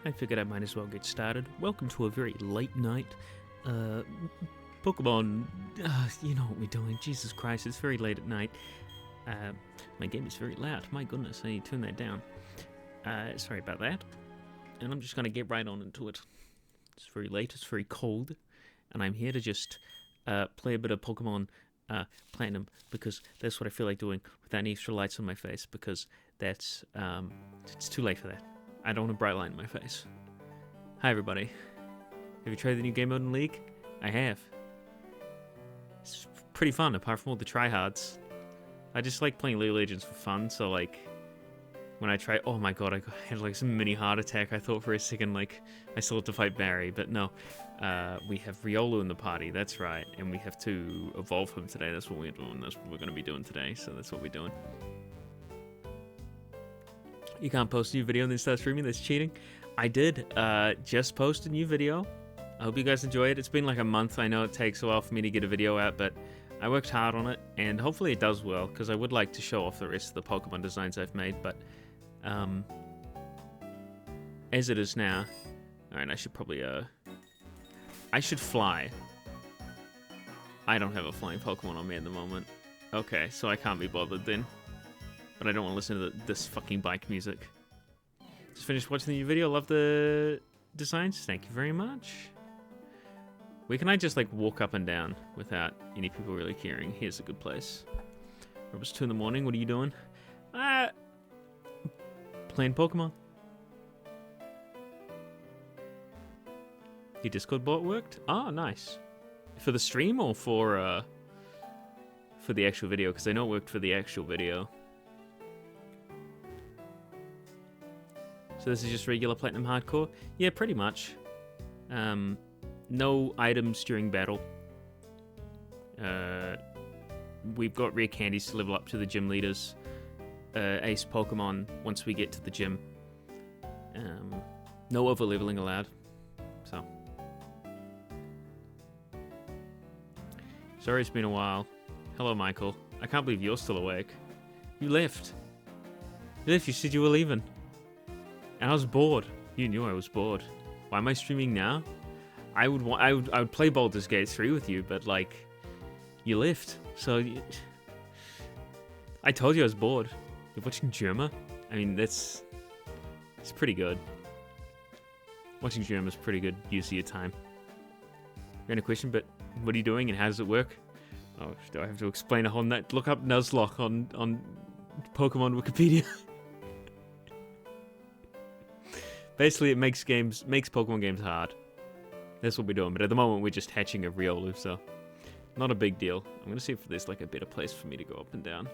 I figured I might as well get started. Welcome to a very late night, Pokemon, you know what we're doing. Jesus Christ, it's very late at night. My game is very loud. My goodness, I need to turn that down. Sorry about that. And I'm just going to get right on into it. It's very late, it's very cold, and I'm here to just play a bit of Pokemon Platinum, because that's what I feel like doing without any extra lights on my face, because that's, it's too late for that. I don't want a bright light in my face. Hi everybody. Have you tried the new game mode in League? I have. It's pretty fun, apart from all the tryhards. I just like playing League of Legends for fun, so like, when I try, oh my god, I had like some mini heart attack. I thought for a second like I still had to fight Barry, but no. We have Riolu in the party, that's right, and we have to evolve him today. That's what we're doing, that's what we're going to be doing today, so that's what we're doing. You can't post a new video and then start streaming, that's cheating. I did just post a new video. I hope you guys enjoy it. It's been like a month. I know it takes a while for me to get a video out, but I worked hard on it, and hopefully it does well, because I would like to show off the rest of the Pokemon designs I've made, but as it is now, alright, I should probably, I should fly. I don't have a flying Pokemon on me at the moment. Okay, so I can't be bothered then. But I don't want to listen to this fucking bike music. Just finished watching the new video. Love the designs. Thank you very much. Where can I just like walk up and down without any people really caring? Here's a good place. It's 2 in the morning. What are you doing? Playing Pokemon. Your Discord bot worked? Oh, nice. For the stream or for the actual video? Because I know it worked for the actual video. So this is just regular Platinum Hardcore? Yeah, pretty much. No items during battle. We've got rare candies to level up to the gym leaders. Ace Pokemon once we get to the gym. No over leveling allowed. So. Sorry it's been a while. Hello Michael. I can't believe you're still awake. You left. You left, you said you were leaving. And I was bored. You knew I was bored. Why am I streaming now? I would play Baldur's Gate 3 with you, but like, you left. So I told you I was bored. You're watching Germa? I mean, it's pretty good. Watching Germa is pretty good use of your time. Got a question, but what are you doing and how does it work? Oh, do I have to explain a whole net? Look up Nuzlocke on Pokemon Wikipedia. Basically, it makes Pokemon games hard. That's what we're doing, but at the moment we're just hatching a Riolu, so not a big deal. I'm gonna see if there's like a better place for me to go up and down.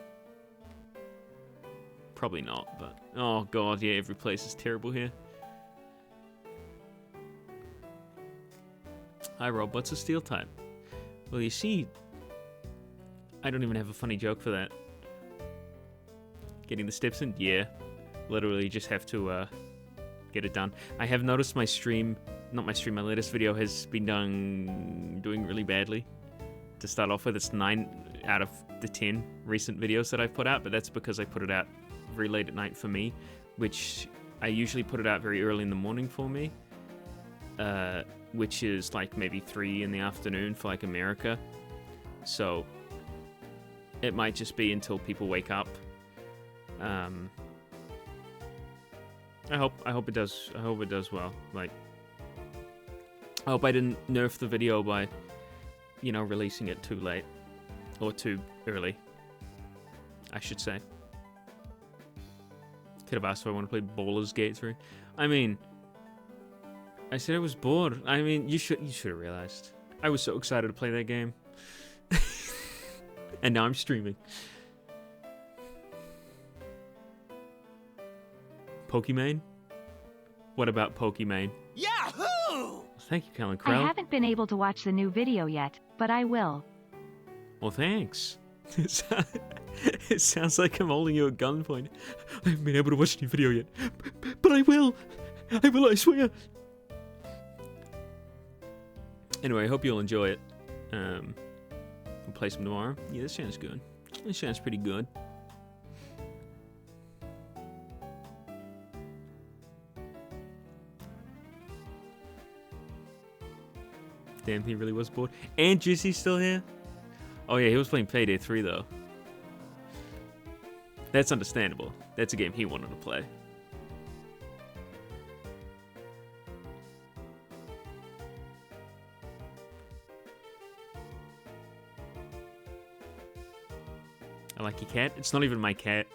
Probably not, but oh god, yeah, every place is terrible here. Hi Rob, what's a steel type? Well, you see, I don't even have a funny joke for that. Getting the steps in? Yeah. Literally just have to get it done. I have noticed my latest video has been doing really badly. To start off with, it's 9 out of the 10 recent videos that I've put out, but that's because I put it out very late at night for me, which I usually put it out very early in the morning for me, which is like maybe 3 in the afternoon for like America. So it might just be until people wake up. I hope it does. I hope it does well. Like, I hope I didn't nerf the video by, you know, releasing it too late or too early, I should say. Could have asked if I want to play Baldur's Gate 3. I mean, I said I was bored. I mean, you should have realized. I was so excited to play that game, and now I'm streaming. Pokimane? What about Pokimane? Yahoo! Thank you, Kellen Krell. I haven't been able to watch the new video yet, but I will. Well, thanks. It sounds like I'm holding you at gunpoint. I haven't been able to watch the new video yet, but I will. I will, I swear. Anyway, I hope you'll enjoy it. We'll play some tomorrow. Yeah, this sounds good. This sounds pretty good. Damn, he really was bored. And Jesse's still here? Oh yeah, he was playing Payday 3 though. That's understandable. That's a game he wanted to play. I like your cat. It's not even my cat.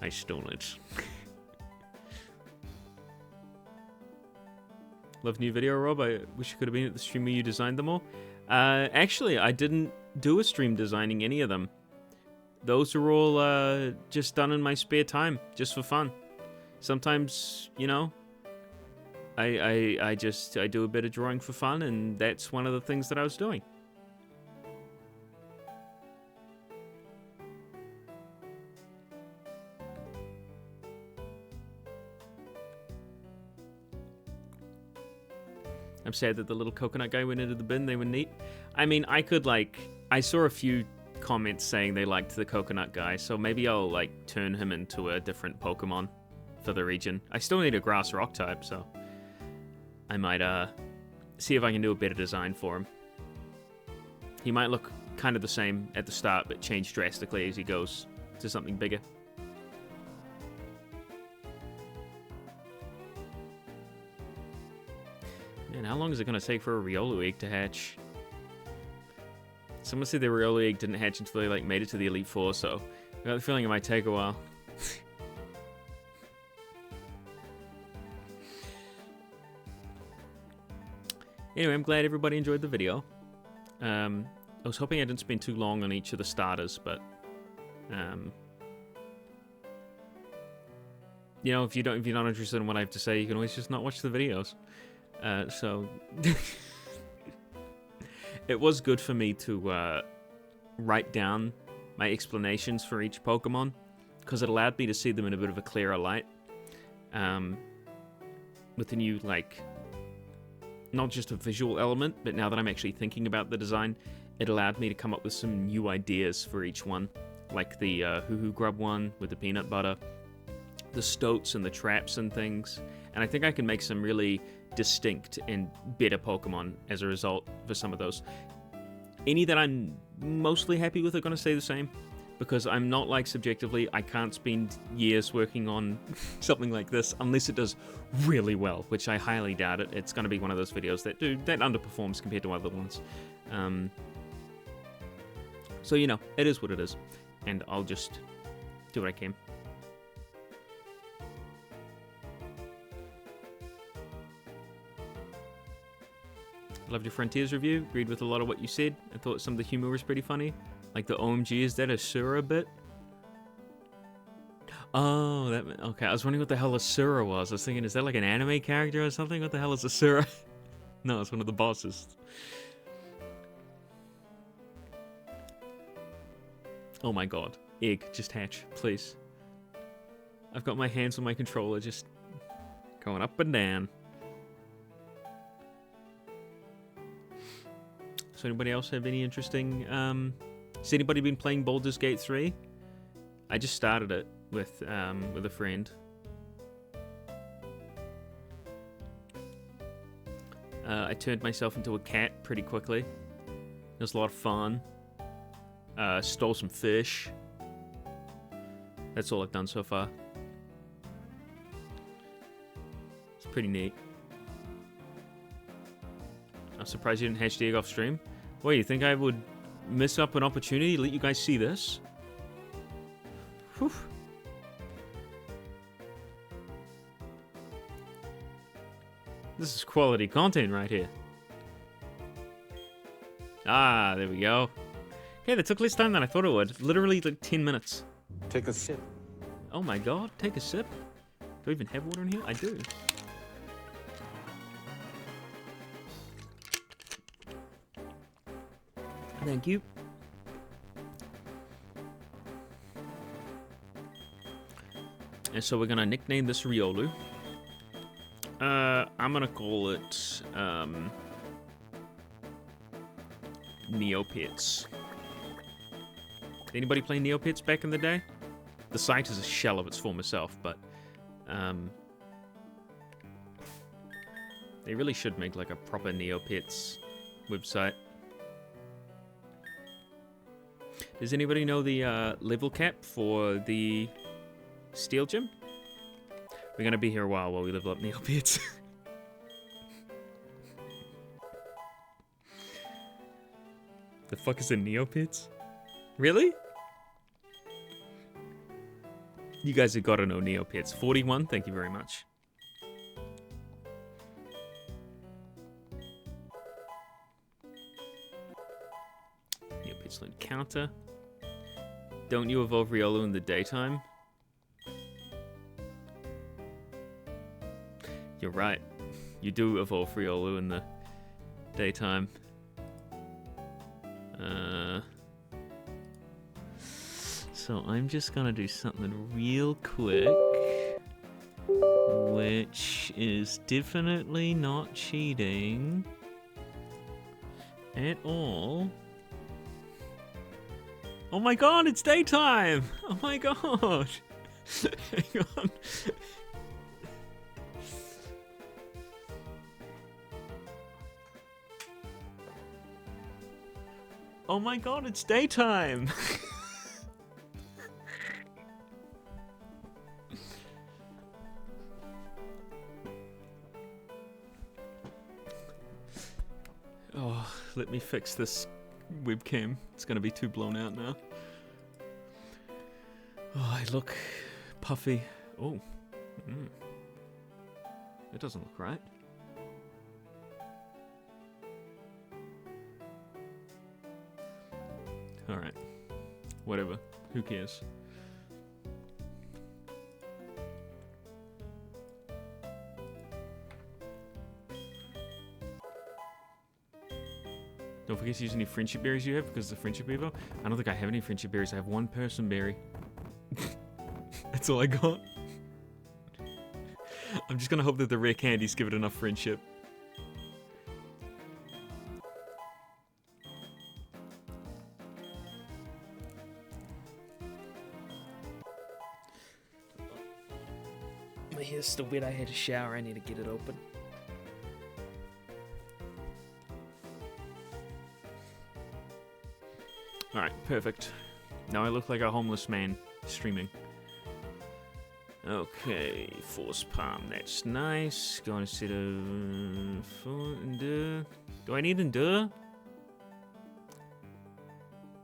I stole it. Love new video, Rob. I wish you could have been at the stream where you designed them all. Actually, I didn't do a stream designing any of them. Those are all just done in my spare time, just for fun. Sometimes, you know, I do a bit of drawing for fun, and that's one of the things that I was doing. I'm sad that the little coconut guy went into the bin. They were neat. I mean, I could, like... I saw a few comments saying they liked the coconut guy, so maybe I'll, like, turn him into a different Pokemon for the region. I still need a grass rock type, so... I might, see if I can do a better design for him. He might look kind of the same at the start, but change drastically as he goes to something bigger. Man, how long is it going to take for a Riolu egg to hatch? Someone said the Riolu egg didn't hatch until they, like, made it to the Elite Four, so I got the feeling it might take a while. Anyway, I'm glad everybody enjoyed the video. I was hoping I didn't spend too long on each of the starters, but... you know, if you're not interested in what I have to say, you can always just not watch the videos. So it was good for me to write down my explanations for each Pokemon, because it allowed me to see them in a bit of a clearer light. With the new, like, not just a visual element, but now that I'm actually thinking about the design, it allowed me to come up with some new ideas for each one, like the Hoo-Hoo Grub one with the peanut butter, the stoats and the traps and things, and I think I can make some really distinct and better Pokemon as a result for some of those. Any that I'm mostly happy with are going to stay the same, because I'm not, like, subjectively, I can't spend years working on something like this unless it does really well, which I highly doubt it. It's going to be one of those videos that underperforms compared to other ones. So, you know, it is what it is, and I'll just do what I can. Loved your Frontiers review. Agreed with a lot of what you said. I thought some of the humor was pretty funny. Like the OMG, is that Asura bit? Oh, okay. I was wondering what the hell Asura was. I was thinking, is that like an anime character or something? What the hell is Asura? No, it's one of the bosses. Oh my god. Egg, just hatch, please. I've got my hands on my controller, just going up and down. So anybody else have any interesting... has anybody been playing Baldur's Gate 3? I just started it with a friend. I turned myself into a cat pretty quickly. It was a lot of fun. Stole some fish. That's all I've done so far. It's pretty neat. I'm surprised you didn't hatch the egg off stream. What, you think I would miss up an opportunity to let you guys see this? Whew. This is quality content right here. Ah, there we go. Okay, that took less time than I thought it would. Literally like 10 minutes. Take a sip. Oh my god, take a sip? Do I even have water in here? I do. Thank you. And so we're gonna nickname this Riolu. I'm gonna call it Neopets. Did anybody play Neopets back in the day? The site is a shell of its former self, but They really should make like a proper Neopets website. Does anybody know the level cap for the Steel Gym? We're gonna be here a while we level up Neopets. The fuck is a Neopets? Really? You guys have got to know Neopets. 41, thank you very much. Neopets learn counter. Don't you evolve Riolu in the daytime? You're right. You do evolve Riolu in the daytime. So I'm just gonna do something real quick, which is definitely not cheating at all. Oh my god, it's daytime! Oh my god! Hang on. Oh my god, it's daytime! Oh, let me fix this webcam. It's gonna be too blown out now. Oh, I look puffy. Oh. It doesn't look right. Alright. Whatever. Who cares? Don't forget to use any friendship berries you have because of the friendship evo. I don't think I have any friendship berries. I have one person berry. That's all I got. I'm just gonna hope that the rare candies give it enough friendship. My hair's still wet. I had a shower. I need to get it open. Alright, perfect. Now I look like a homeless man streaming. Okay, force palm, that's nice. Going to set a endure. Do I need endure?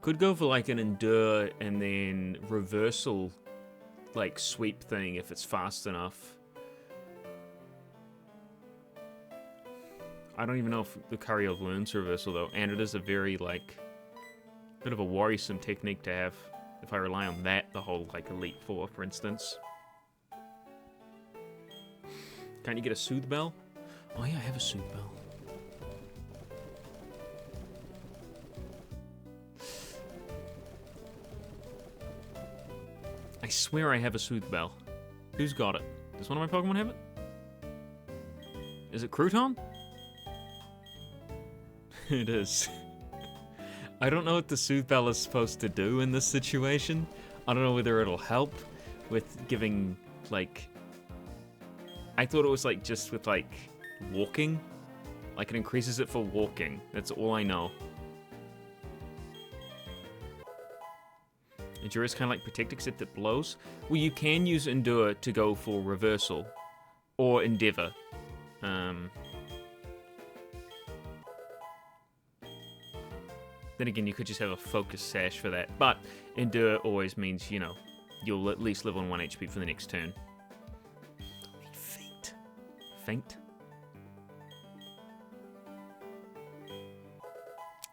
Could go for like an endure and then reversal, like sweep thing if it's fast enough. I don't even know if Lucario learns reversal though, and it is a very like bit of a worrisome technique to have if I rely on that the whole like Elite Four, for instance. Can't you get a Soothe Bell? Oh yeah, I have a Soothe Bell. I swear I have a Soothe Bell. Who's got it? Does one of my Pokemon have it? Is it Crouton? It is. I don't know what the Soothe Bell is supposed to do in this situation. I don't know whether it'll help with giving, like... I thought it was, like, just with, like, walking. Like, it increases it for walking. That's all I know. Endure is kind of like Protect, except it blows. Well, you can use Endure to go for Reversal. Or Endeavor. Then again, you could just have a Focus Sash for that. But Endure always means, you know, you'll at least live on 1 HP for the next turn. Faint. Faint?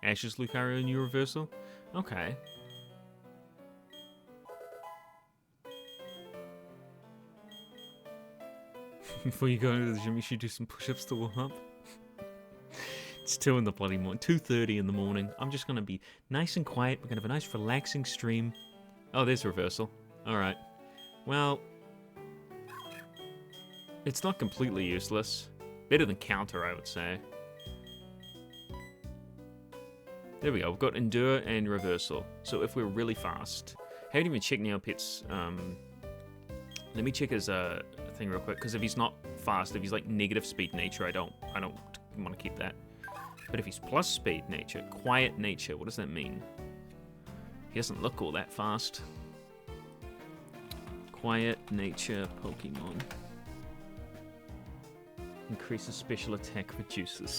Ash's Lucario new Reversal? Okay. Before you go into the gym, you should do some push-ups to warm up. It's 2 in the bloody morning, 2:30 in the morning. I'm just gonna be nice and quiet. We're gonna have a nice relaxing stream. Oh, there's reversal. Alright. Well, it's not completely useless. Better than counter, I would say. There we go. We've got Endure and Reversal. So if we're really fast... I haven't even checked Neopets' Let me check his thing real quick, because if he's not fast, if he's like negative speed nature, I don't want to keep that. But if he's plus speed nature, quiet nature, what does that mean? He doesn't look all that fast. Quiet nature Pokemon. Increases special attack, reduces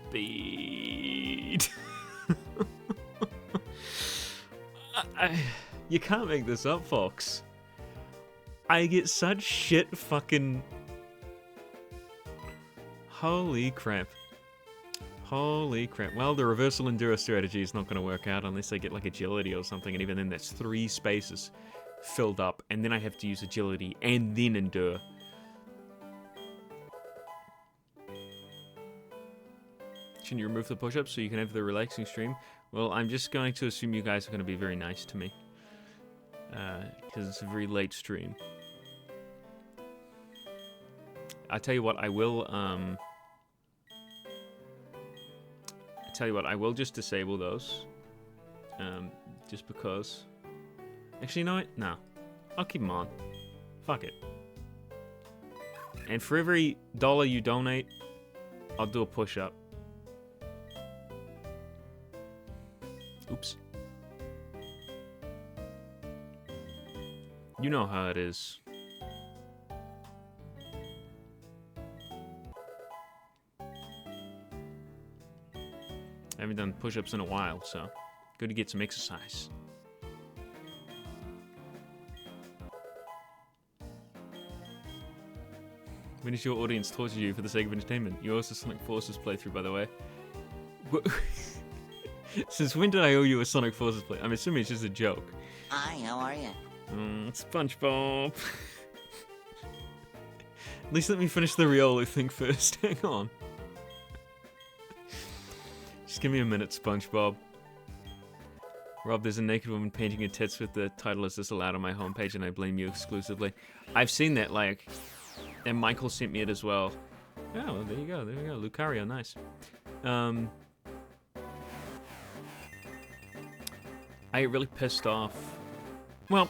speed. You can't make this up, Fox. I get such shit fucking... Holy crap. Holy crap. Well, the reversal endure strategy is not going to work out unless I get like agility or something, and even then that's 3 spaces filled up, and then I have to use agility and then endure. Shouldn't you remove the push-ups so you can have the relaxing stream? Well, I'm just going to assume you guys are going to be very nice to me. Because it's a very late stream. I tell you what, I will just disable those. Just because. Actually, you know what? No. I'll keep them on. Fuck it. And for every $1 you donate, I'll do a push-up. Oops. You know how it is. I haven't done push-ups in a while, so good to get some exercise. When is your audience torture you for the sake of entertainment? You also Sonic Forces playthrough, by the way. Since when did I owe you a Sonic Forces play? I'm assuming it's just a joke. Hi, how are you? SpongeBob. At least let me finish the Riolu thing first. Hang on. Just give me a minute, SpongeBob. Rob, there's a naked woman painting her tits with the title "Is This Allowed" on my homepage, and I blame you exclusively. I've seen that, like, and Michael sent me it as well. Oh, well, there you go. There we go. Lucario, nice. I get really pissed off. Well,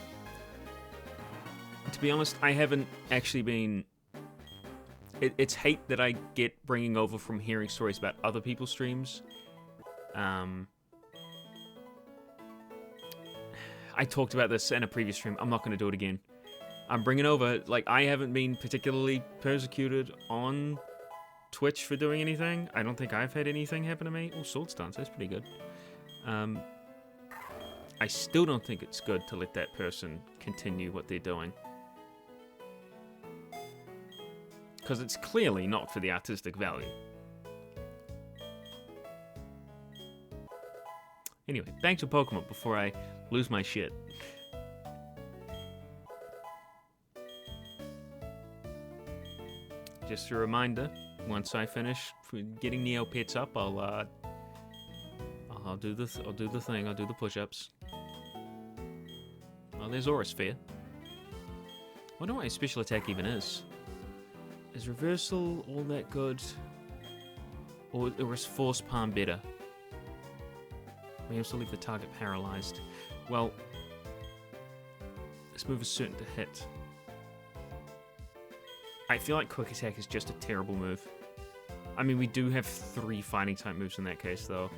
to be honest, I haven't actually been... It's hate that I get bringing over from hearing stories about other people's streams. I talked about this in a previous stream. I'm not going to do it again. I'm bringing over... Like, I haven't been particularly persecuted on Twitch for doing anything. I don't think I've had anything happen to me. Oh, Sword Stance. That's pretty good. I still don't think it's good to let that person continue what they're doing. Because it's clearly not for the artistic value. Anyway, back to Pokemon before I lose my shit. Just a reminder, once I finish getting Neopets up, I'll do the thing. I'll do the push-ups. Oh, there's Aura Sphere. I wonder what his special attack even is. Is reversal all that good? Or is Force Palm better? We also leave the target paralyzed. Well, this move is certain to hit. I feel like Quick Attack is just a terrible move. I mean, we do have 3 fighting type moves in that case, though.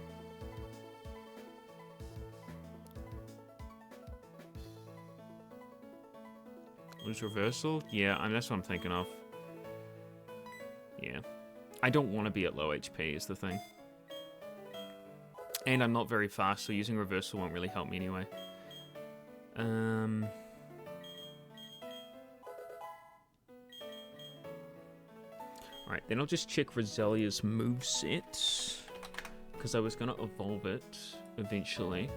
Lose reversal? Yeah, I mean, that's what I'm thinking of. Yeah. I don't want to be at low HP is the thing. And I'm not very fast, so using reversal won't really help me anyway. Alright, then I'll just check Roselia's moveset. Because I was going to evolve it eventually.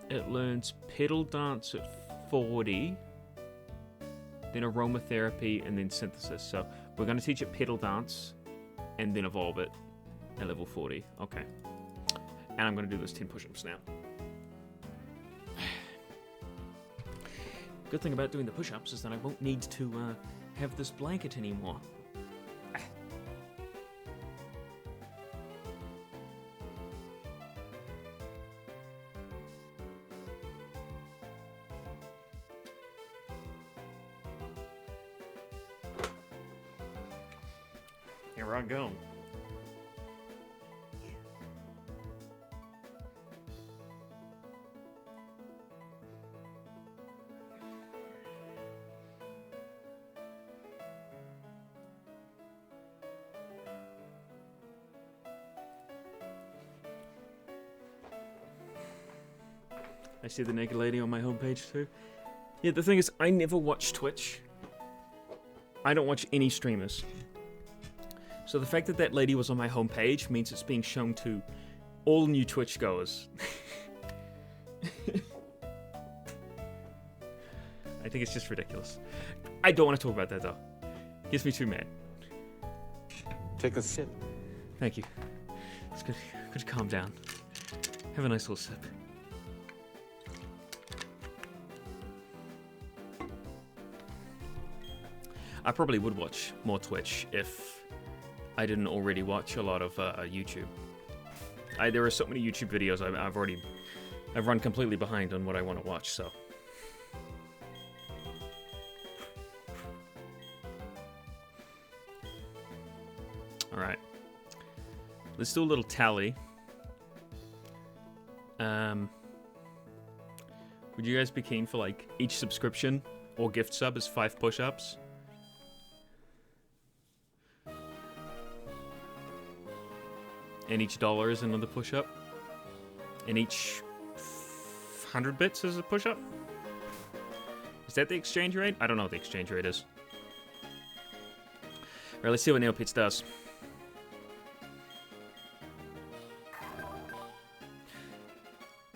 It learns Pedal Dance at 40. Then Aromatherapy, and then Synthesis. So we're going to teach it Pedal Dance, and then evolve it at level 40. Okay. And I'm going to do those 10 push-ups now. Good thing about doing the push-ups is that I won't need to have this blanket anymore. Here I go. I see the naked lady on my homepage too. Yeah, the thing is, I never watch Twitch. I don't watch any streamers. So the fact that that lady was on my homepage means it's being shown to all new Twitch goers. I think it's just ridiculous. I don't want to talk about that though. Gets me too mad. Take a sip. Thank you. It's good to calm down. Have a nice little sip. I probably would watch more Twitch if I didn't already watch a lot of YouTube. There are so many YouTube videos I've run completely behind on what I want to watch, so. Alright. Let's do a little tally. Would you guys be keen for like each subscription or gift sub is 5 push-ups? And each dollar is another push-up. And each 100 bits is a push-up. Is that the exchange rate? I don't know what the exchange rate is. Alright, let's see what Neopets does.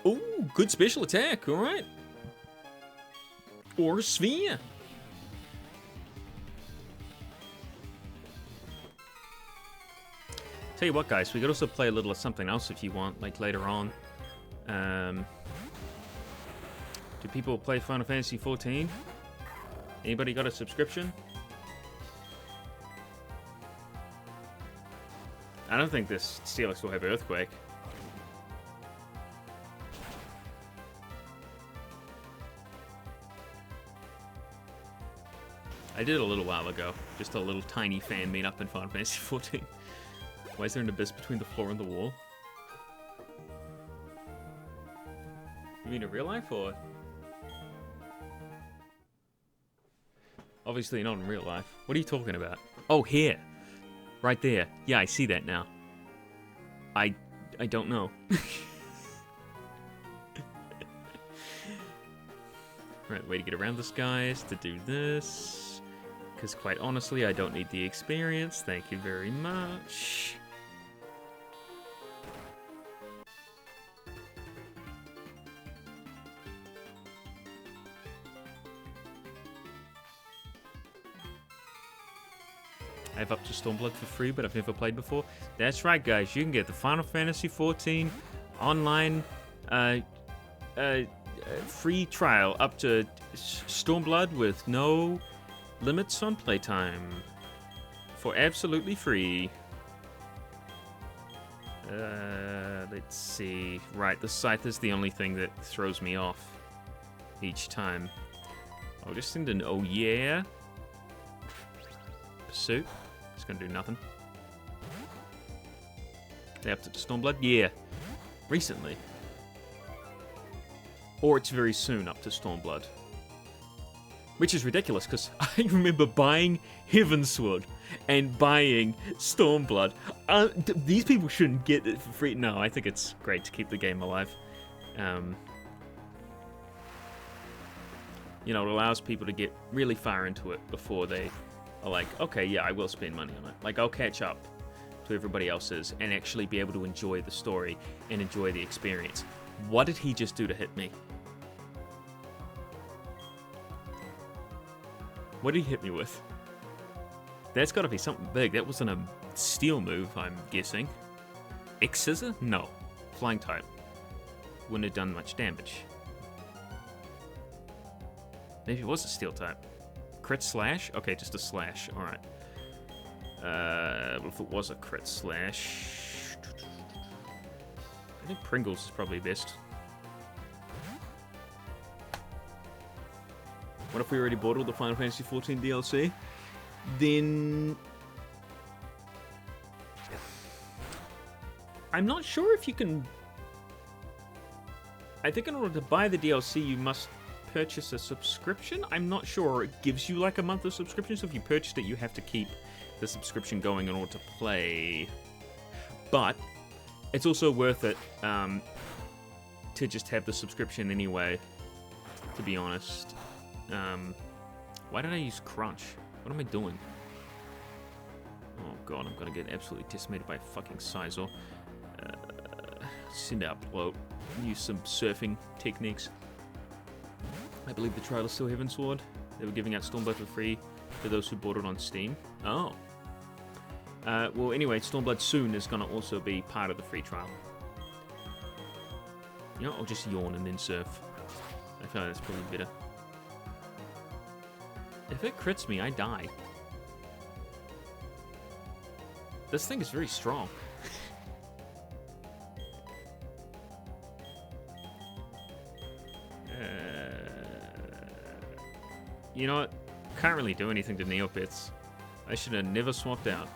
Ooh, good special attack, alright. Or Sphere. Tell you what, guys, we could also play a little of something else if you want, like later on. Do people play Final Fantasy XIV? Anybody got a subscription? I don't think this Steelix will have Earthquake. I did a little while ago. Just a little tiny fan meetup in Final Fantasy XIV. Why is there an abyss between the floor and the wall? You mean in real life, or...? Obviously not in real life. What are you talking about? Oh, here! Right there. Yeah, I see that now. I don't know. Right, way to get around this, guys, to do this. Because quite honestly, I don't need the experience. Thank you very much. I have up to Stormblood for free, but I've never played before. That's right, guys. You can get the Final Fantasy XIV online free trial up to Stormblood with no limits on playtime for absolutely free. Let's see. Right, the scythe is the only thing that throws me off each time. I'll just send an oh yeah. Pursuit. It's gonna do nothing. They up to Stormblood? Yeah. Recently. Or it's very soon up to Stormblood. Which is ridiculous, because I remember buying Heavensward and buying Stormblood. These people shouldn't get it for free. No, I think it's great to keep the game alive. You know, it allows people to get really far into it before they are like, okay, yeah, I will spend money on it. Like, I'll catch up to everybody else's and actually be able to enjoy the story and enjoy the experience. What did he just do to hit me? What did he hit me with? That's got to be something big. That wasn't a steel move, I'm guessing. X-Scissor? No. Flying type. Wouldn't have done much damage. Maybe it was a steel type. Crit slash? Okay, just a slash. Alright. Well, if it was a crit slash... I think Pringles is probably best. What if we already bought all the Final Fantasy XIV DLC? Then... I'm not sure if you can... I think in order to buy the DLC, you must purchase a subscription. I'm not sure. It gives you like a month of subscription, so if you purchased it, you have to keep the subscription going in order to play. But it's also worth it to just have the subscription anyway, to be honest. Why did I use Crunch? What am I doing? Oh god, I'm gonna get absolutely decimated by a fucking Scizor. Send out Bloat. Use some surfing techniques. I believe the trial is still Heavensward. They were giving out Stormblood for free for those who bought it on Steam. Oh. Well, anyway, Stormblood soon is going to also be part of the free trial. You know, I'll just yawn and then surf. I feel like that's probably better. If it crits me, I die. This thing is very strong. You know what? Can't really do anything to Neopets. I should have never swapped out.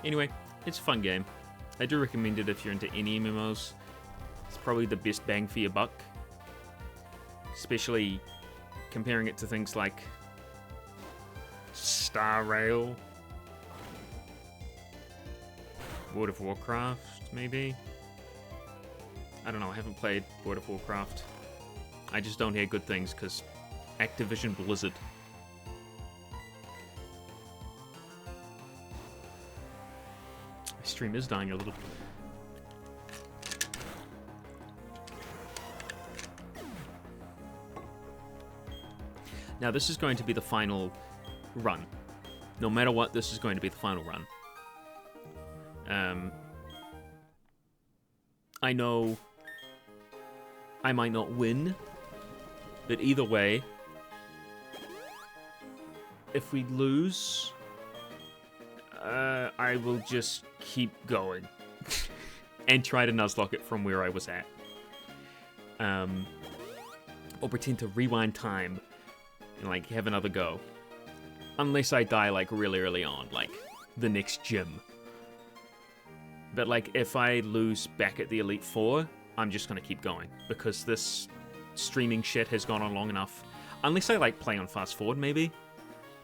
Anyway, it's a fun game. I do recommend it if you're into any MMOs. It's probably the best bang for your buck. Especially comparing it to things like Star Rail, World of Warcraft, maybe? I don't know, I haven't played World of Warcraft. I just don't hear good things because Activision Blizzard. My stream is dying a little. Now this is going to be the final run. No matter what, this is going to be the final run. I know I might not win, but either way, if we lose, I will just keep going and try to Nuzlocke it from where I was at. Or pretend to rewind time and like have another go. Unless I die like really early on, like the next gym. But like if I lose back at the Elite Four, I'm just gonna keep going because this streaming shit has gone on long enough. Unless I like play on fast forward maybe,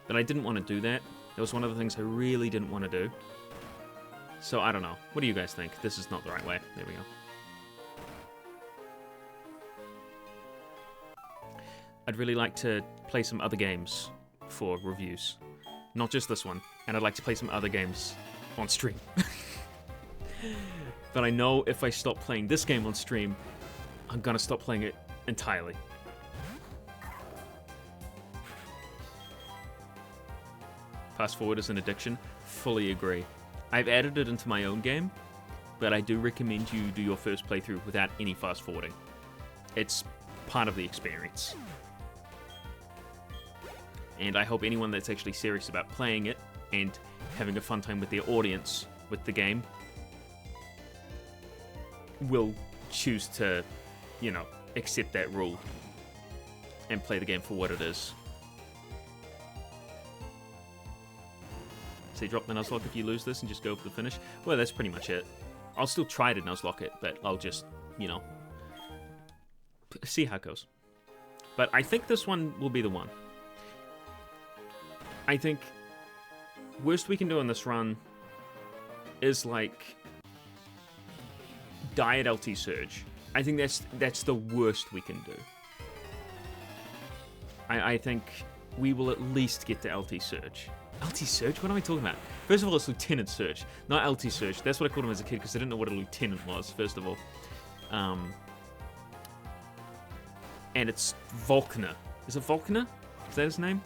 but I didn't want to do that. It was one of the things I really didn't want to do. So I don't know. What do you guys think? This is not the right way. There we go. I'd really like to play some other games for reviews. Not just this one. And I'd like to play some other games on stream. But I know if I stop playing this game on stream, I'm gonna stop playing it entirely. Fast forward is an addiction. Fully agree. I've added it into my own game, but I do recommend you do your first playthrough without any fast forwarding. It's part of the experience. And I hope anyone that's actually serious about playing it and having a fun time with their audience with the game will choose to, you know, accept that rule and play the game for what it is. So you drop the Nuzlocke if you lose this and just go for the finish? Well, that's pretty much it. I'll still try to Nuzlocke it, but I'll just, you know, see how it goes. But I think this one will be the one. I think worst we can do in this run is like die at LT Surge. I think that's the worst we can do. I think we will at least get to LT Surge. LT Surge? What am I talking about? First of all, it's Lieutenant Surge, not LT Surge. That's what I called him as a kid because I didn't know what a lieutenant was, first of all. And it's Volkner. Is it Volkner? Is that his name?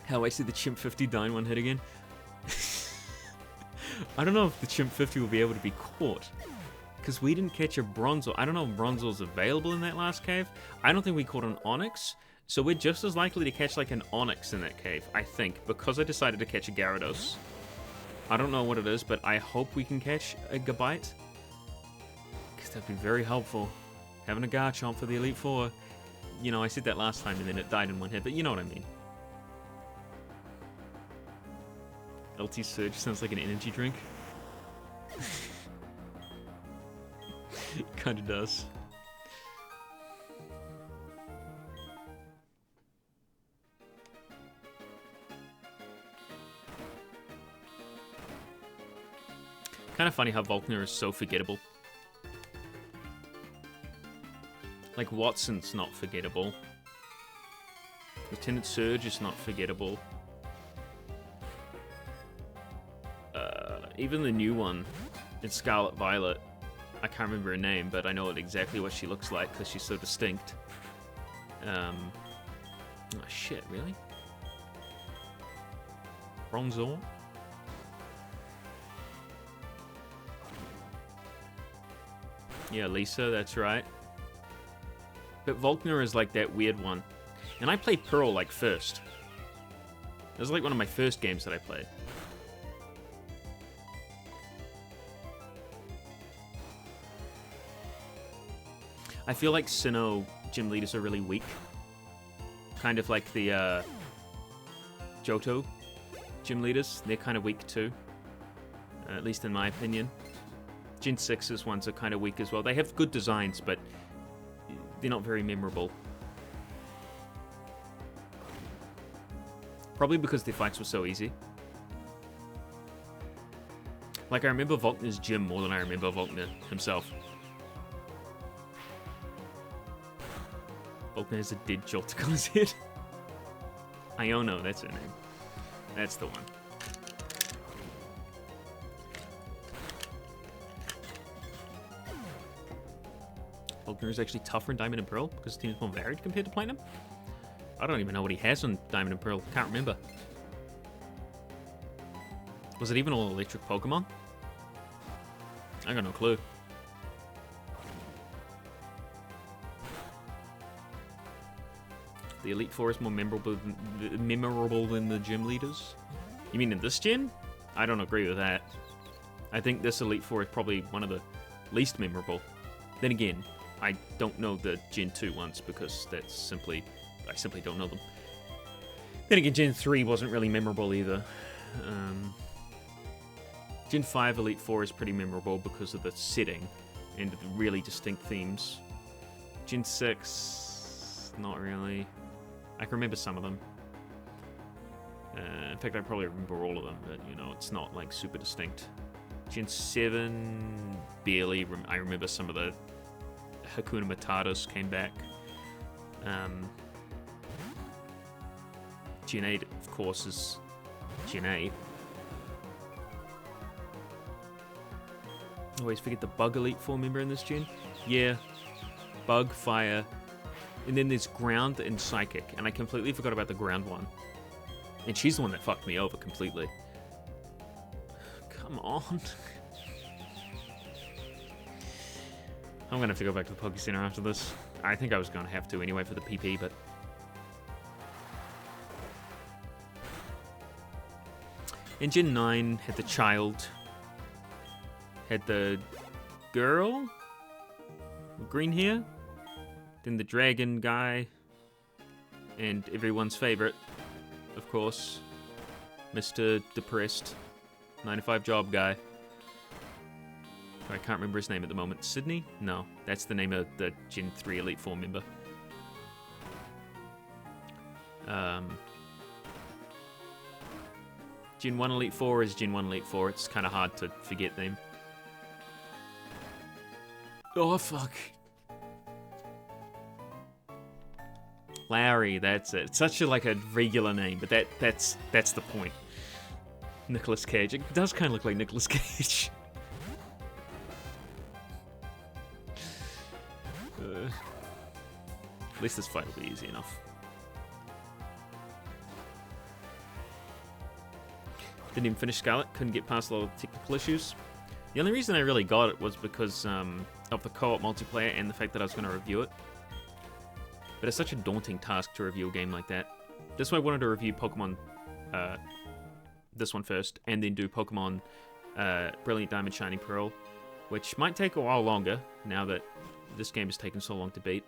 How I see the Chimp 50 die in one hit again. I don't know if the Chimp 50 will be able to be caught. Because we didn't catch a Bronzor. I don't know if Bronzor's available in that last cave. I don't think we caught an Onyx. So we're just as likely to catch like an Onyx in that cave, I think. Because I decided to catch a Gyarados. I don't know what it is, but I hope we can catch a Gabite. Because that'd be very helpful. Having a Garchomp for the Elite Four. You know, I said that last time and then it died in one hit, but you know what I mean. LT Surge sounds like an energy drink. It kinda does. Kind of funny how Volkner is so forgettable. Like, Watson's not forgettable. Lieutenant Surge is not forgettable. Even the new one, it's Scarlet Violet. I can't remember her name, but I know exactly what she looks like because she's so distinct. Oh shit, really? Bronzor? Yeah, Lisa, that's right. But Volkner is like that weird one. And I played Pearl like first. It was like one of my first games that I played. I feel like Sinnoh gym leaders are really weak. Kind of like the Johto gym leaders. They're kind of weak too. At least in my opinion. Gen 6's ones are kind of weak as well. They have good designs, but they're not very memorable. Probably because their fights were so easy. Like, I remember Volkner's gym more than I remember Volkner himself. Volkner has a dead Joltik on his head. Iono, that's her name. That's the one. Volkner is actually tougher in Diamond and Pearl because the team is more varied compared to Platinum. I don't even know what he has on Diamond and Pearl. Can't remember. Was it even all electric Pokemon? I got no clue. The Elite Four is more memorable than the gym leaders? You mean in this gen? I don't agree with that. I think this Elite Four is probably one of the least memorable. Then again, I don't know the Gen 2 ones because I simply don't know them. Then again, Gen 3 wasn't really memorable either. Gen 5 Elite Four is pretty memorable because of the setting and the really distinct themes. Gen 6, not really. I can remember some of them. In fact, I probably remember all of them, but, you know, it's not, like, super distinct. Gen 7, barely. I remember some of the Hakuna Matatas came back. Gen 8, of course, is Gen 8. Always forget the Bug Elite Four member in this gen. Yeah. Bug, Fire. And then there's Ground and Psychic. And I completely forgot about the Ground one. And she's the one that fucked me over completely. Come on. I'm gonna have to go back to the Poké Center after this. I think I was gonna have to anyway for the PP, but... In Gen 9, had the child. Had the girl? With green hair? Then the dragon guy. And everyone's favorite, of course. Mr. Depressed. 9-to-5 job guy. I can't remember his name at the moment. Sydney? No, that's the name of the Gen 3 Elite Four member. Gen 1 Elite Four is Gen 1 Elite Four. It's kind of hard to forget them. Oh, fuck. Larry, that's it. It's such a, like, a regular name, but that's the point. Nicolas Cage. It does kind of look like Nicolas Cage. At least this fight will be easy enough. Didn't even finish Scarlet. Couldn't get past a lot of technical issues. The only reason I really got it was because of the co-op multiplayer and the fact that I was going to review it. But it's such a daunting task to review a game like that. That's why I wanted to review Pokemon, this one first, and then do Pokemon Brilliant Diamond Shining Pearl, which might take a while longer, now that this game has taken so long to beat.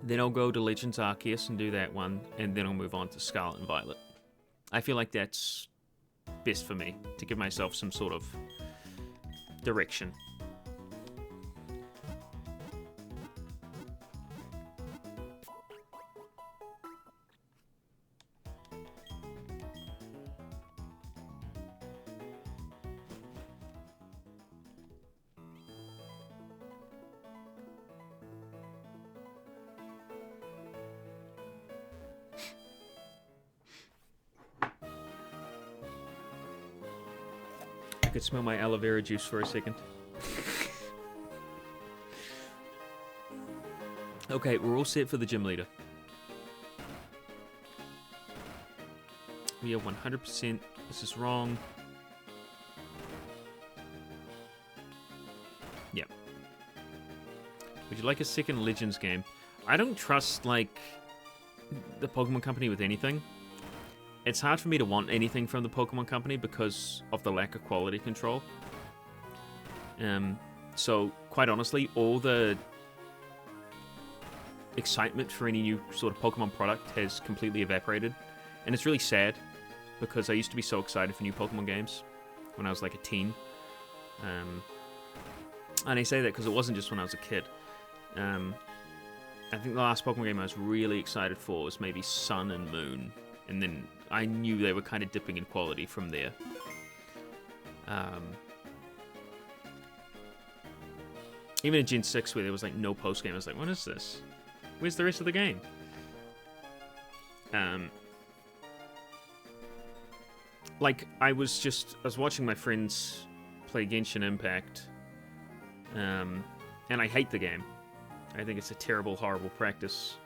Then I'll go to Legends Arceus and do that one, and then I'll move on to Scarlet and Violet. I feel like that's best for me, to give myself some sort of direction. I could smell my aloe vera juice for a second. Okay, we're all set for the gym leader. We are 100%. This is wrong. Yeah. Would you like a second Legends game? I don't trust, like, the Pokemon Company with anything. It's hard for me to want anything from the Pokemon Company because of the lack of quality control. So, quite honestly, all the excitement for any new sort of Pokemon product has completely evaporated. And it's really sad, because I used to be so excited for new Pokemon games when I was like a teen. And I say that because it wasn't just when I was a kid. I think the last Pokemon game I was really excited for was maybe Sun and Moon. And then I knew they were kind of dipping in quality from there. Even in Gen 6, where there was like no post-game, I was like, what is this? Where's the rest of the game? Like, I was watching my friends play Genshin Impact, and I hate the game. I think it's a terrible, horrible practice.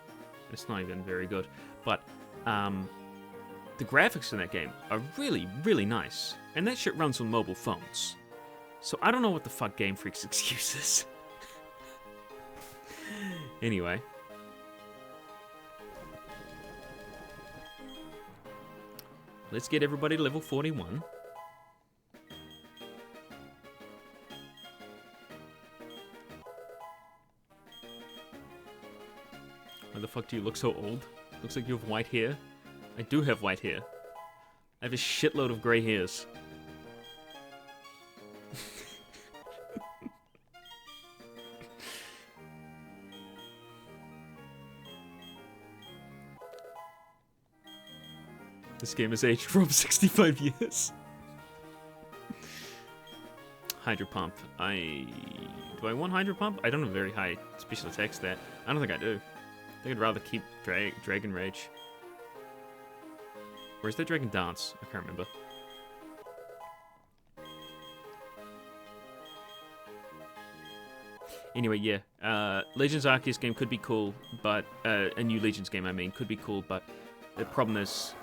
It's not even very good. But, the graphics in that game are really, really nice. And that shit runs on mobile phones. So I don't know what the fuck Game Freak's excuse is. Anyway. Let's get everybody to level 41. Why the fuck do you look so old? Looks like you have white hair. I do have white hair. I have a shitload of grey hairs. This game has aged for over 65 years. Hydro Pump. Do I want Hydro Pump? I don't have a very high special attack stat. I don't think I do. I think I'd rather keep Dragon Rage. Where's the Dragon Dance? I can't remember. Anyway, yeah. Legends Arceus game could be cool, but... a new Legends game, I mean, could be cool, but the problem is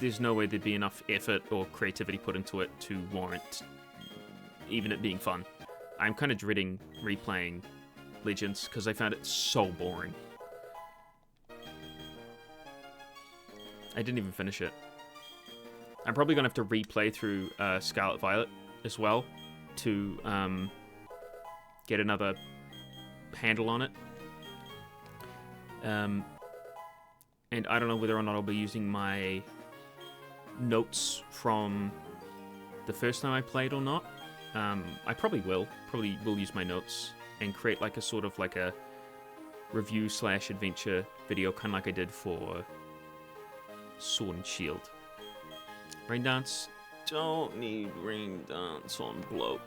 there's no way there'd be enough effort or creativity put into it to warrant even it being fun. I'm kind of dreading replaying Legends because I found it so boring. I didn't even finish it. I'm probably going to have to replay through Scarlet Violet as well to get another handle on it. And I don't know whether or not I'll be using my notes from the first time I played or not. I probably will. Probably will use my notes and create like a sort of like a review / adventure video, kind of like I did for Sword and Shield. Rain Dance. Don't need Rain Dance on Bloat.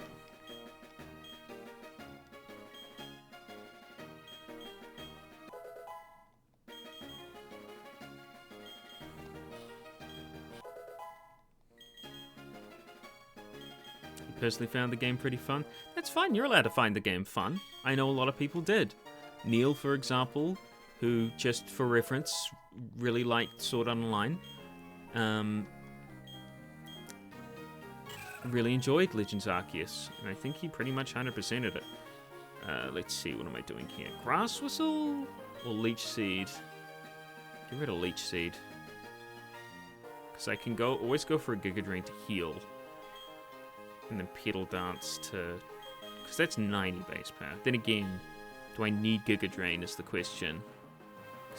Personally found the game pretty fun. That's fine, you're allowed to find the game fun. I know a lot of people did. Neil, for example, who, just for reference, really liked Sword Art Online. Really enjoyed Legends Arceus, and I think he pretty much 100%ed it. Let's see, what am I doing here? Grass Whistle or Leech Seed? Get rid of Leech Seed. Because I can always go for a Giga Drain to heal. And then Petal Dance to... Because that's 90 base power. Then again, do I need Giga Drain is the question.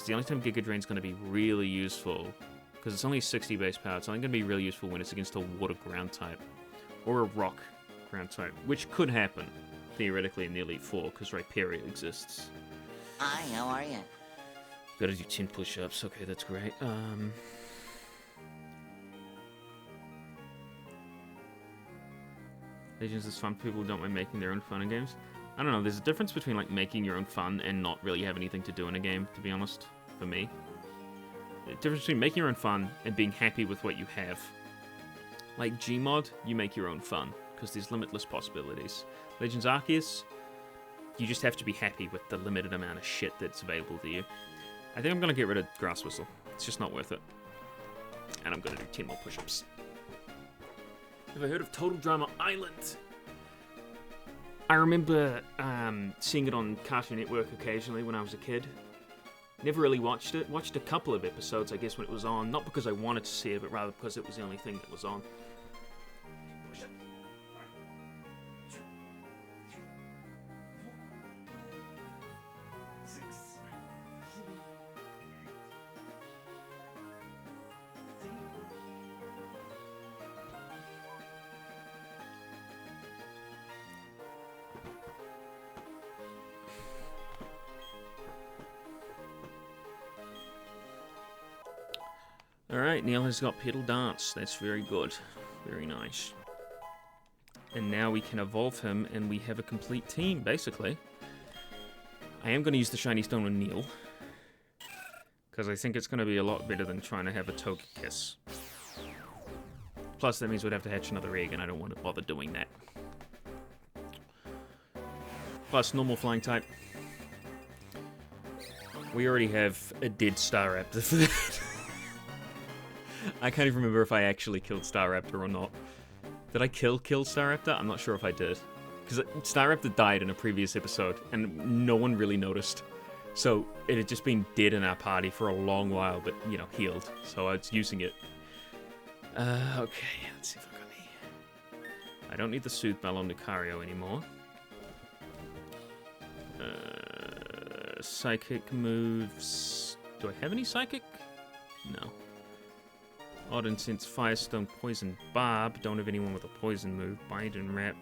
Because the only time Giga Drain's going to be really useful, because it's only 60 base power, it's only going to be really useful when it's against a water ground type. Or a rock ground type, which could happen, theoretically, in the Elite Four, because Rhyperior exists. Hi, how are you? Gotta do 10 push-ups, okay, that's great. Legends is fun, people don't mind making their own fun in games. I don't know, there's a difference between, like, making your own fun and not really have anything to do in a game, to be honest, for me. The difference between making your own fun and being happy with what you have. Like Gmod, you make your own fun, because there's limitless possibilities. Legends Arceus, you just have to be happy with the limited amount of shit that's available to you. I think I'm going to get rid of Grass Whistle. It's just not worth it. And I'm going to do 10 more push-ups. Have I heard of Total Drama Island? I remember seeing it on Cartoon Network occasionally when I was a kid. Never really watched it. Watched a couple of episodes, I guess, when it was on. Not because I wanted to see it, but rather because it was the only thing that was on. Alright, Neil has got Petal Dance. That's very good. Very nice. And now we can evolve him, and we have a complete team, basically. I am going to use the Shiny Stone with Neil, because I think it's going to be a lot better than trying to have a Togekiss. Plus, that means we'd have to hatch another egg, and I don't want to bother doing that. Plus, normal flying type. We already have a dead Staraptor for that. I can't even remember if I actually killed Staraptor or not. Did I kill Staraptor? I'm not sure if I did. Because Staraptor died in a previous episode, and no one really noticed. So, it had just been dead in our party for a long while, but, you know, healed. So I was using it. Okay, let's see if I got any. I don't need the Soothe Bell on Lucario anymore. Psychic moves... Do I have any Psychic? No. Odd and Sense, Firestone, Poison Barb. Don't have anyone with a poison move. Bind and Wrap.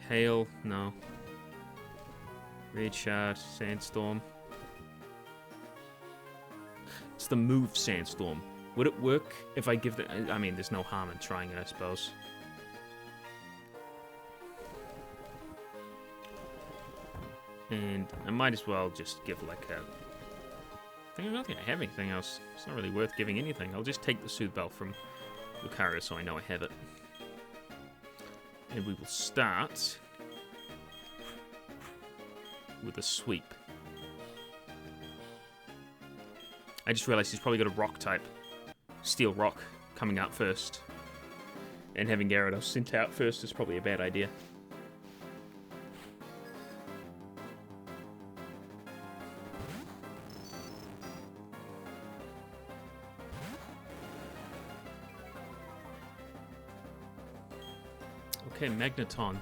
Hail, no. Red Shard, Sandstorm. It's the move Sandstorm. Would it work if I give the... I mean, there's no harm in trying it, I suppose. And I might as well just give like a... I don't think I have anything else. It's not really worth giving anything. I'll just take the Soothe Bell from Lucario so I know I have it. And we will start with a sweep. I just realized he's probably got a rock type. Steel Rock coming out first. And having Gyarados sent out first is probably a bad idea. Okay, Magneton.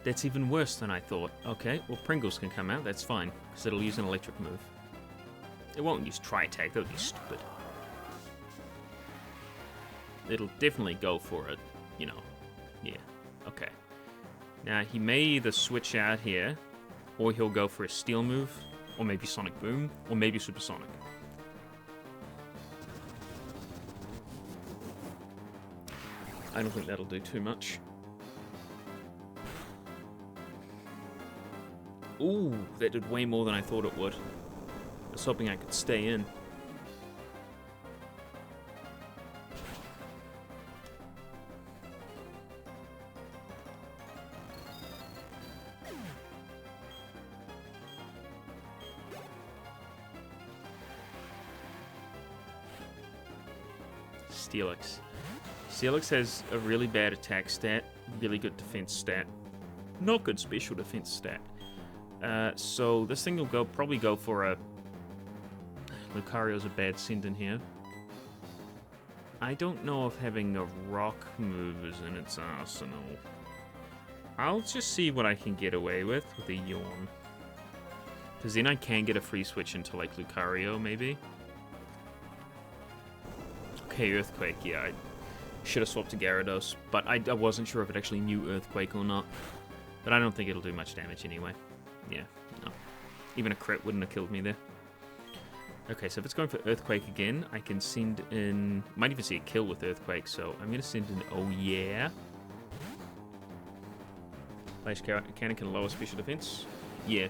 That's even worse than I thought. Okay, well Pringles can come out, that's fine, because it'll use an electric move. It won't use Tri-Attack, that would be stupid. It'll definitely go for it, you know. Yeah, okay. Now, he may either switch out here, or he'll go for a Steel move, or maybe Sonic Boom, or maybe Supersonic. I don't think that'll do too much. Ooh, that did way more than I thought it would. I was hoping I could stay in. Steelix. Steelix has a really bad attack stat, really good defense stat, not good special defense stat. So this thing will probably go for a... Lucario's a bad send in here. I don't know if having a rock move is in its arsenal. I'll just see what I can get away with a yawn. Because then I can get a free switch into, like, Lucario, maybe. Okay, Earthquake, yeah. I should have swapped to Gyarados, but I wasn't sure if it actually knew Earthquake or not. But I don't think it'll do much damage anyway. Yeah, no. Even a crit wouldn't have killed me there. Okay, so if it's going for Earthquake again, I can send in... Might even see a kill with Earthquake, so I'm going to send in Oh Yeah. Flash Cannon can lower special defense. Yeah.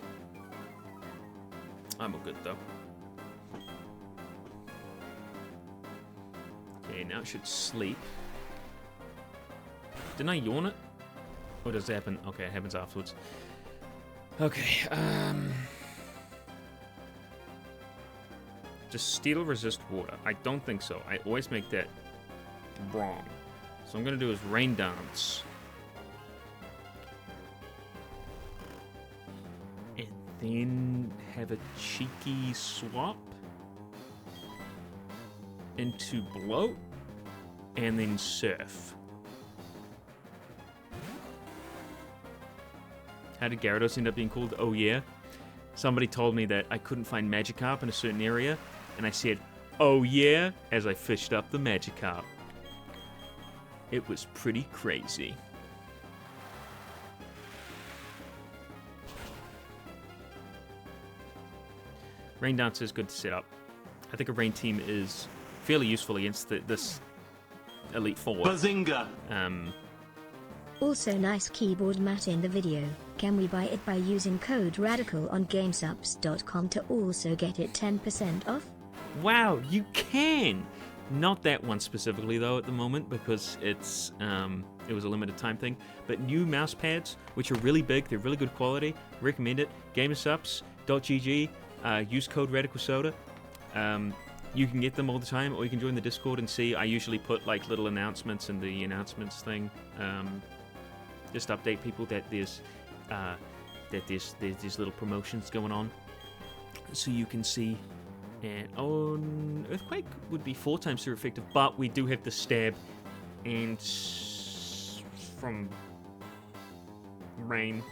I'm all good, though. Okay, now it should sleep. Didn't I yawn it? Or does it happen? Okay, it happens afterwards. Okay, Does Steel resist water? I don't think so. I always make that wrong. So I'm going to do is Rain Dance. And then have a cheeky swap into Bloat. And then Surf. How did Gyarados end up being called Oh Yeah? Somebody told me that I couldn't find Magikarp in a certain area, and I said, oh yeah, as I fished up the Magikarp. It was pretty crazy. Rain Dance is good to set up. I think a Rain team is fairly useful against this Elite Four. Bazinga! Also nice keyboard mat in the video. Can we buy it by using code RADICAL on GamerSupps.com to also get it 10% off? Wow, you can! Not that one specifically though at the moment because it's it was a limited time thing. But new mouse pads, which are really big, they're really good quality. Recommend it. GamerSupps.gg. Use code RadicalSoda. You can get them all the time, or you can join the Discord and see. I usually put like little announcements in the announcements thing. Just update people that there's little promotions going on, so you can see. And on Earthquake would be 4 times super effective, but we do have the stab and from Rain,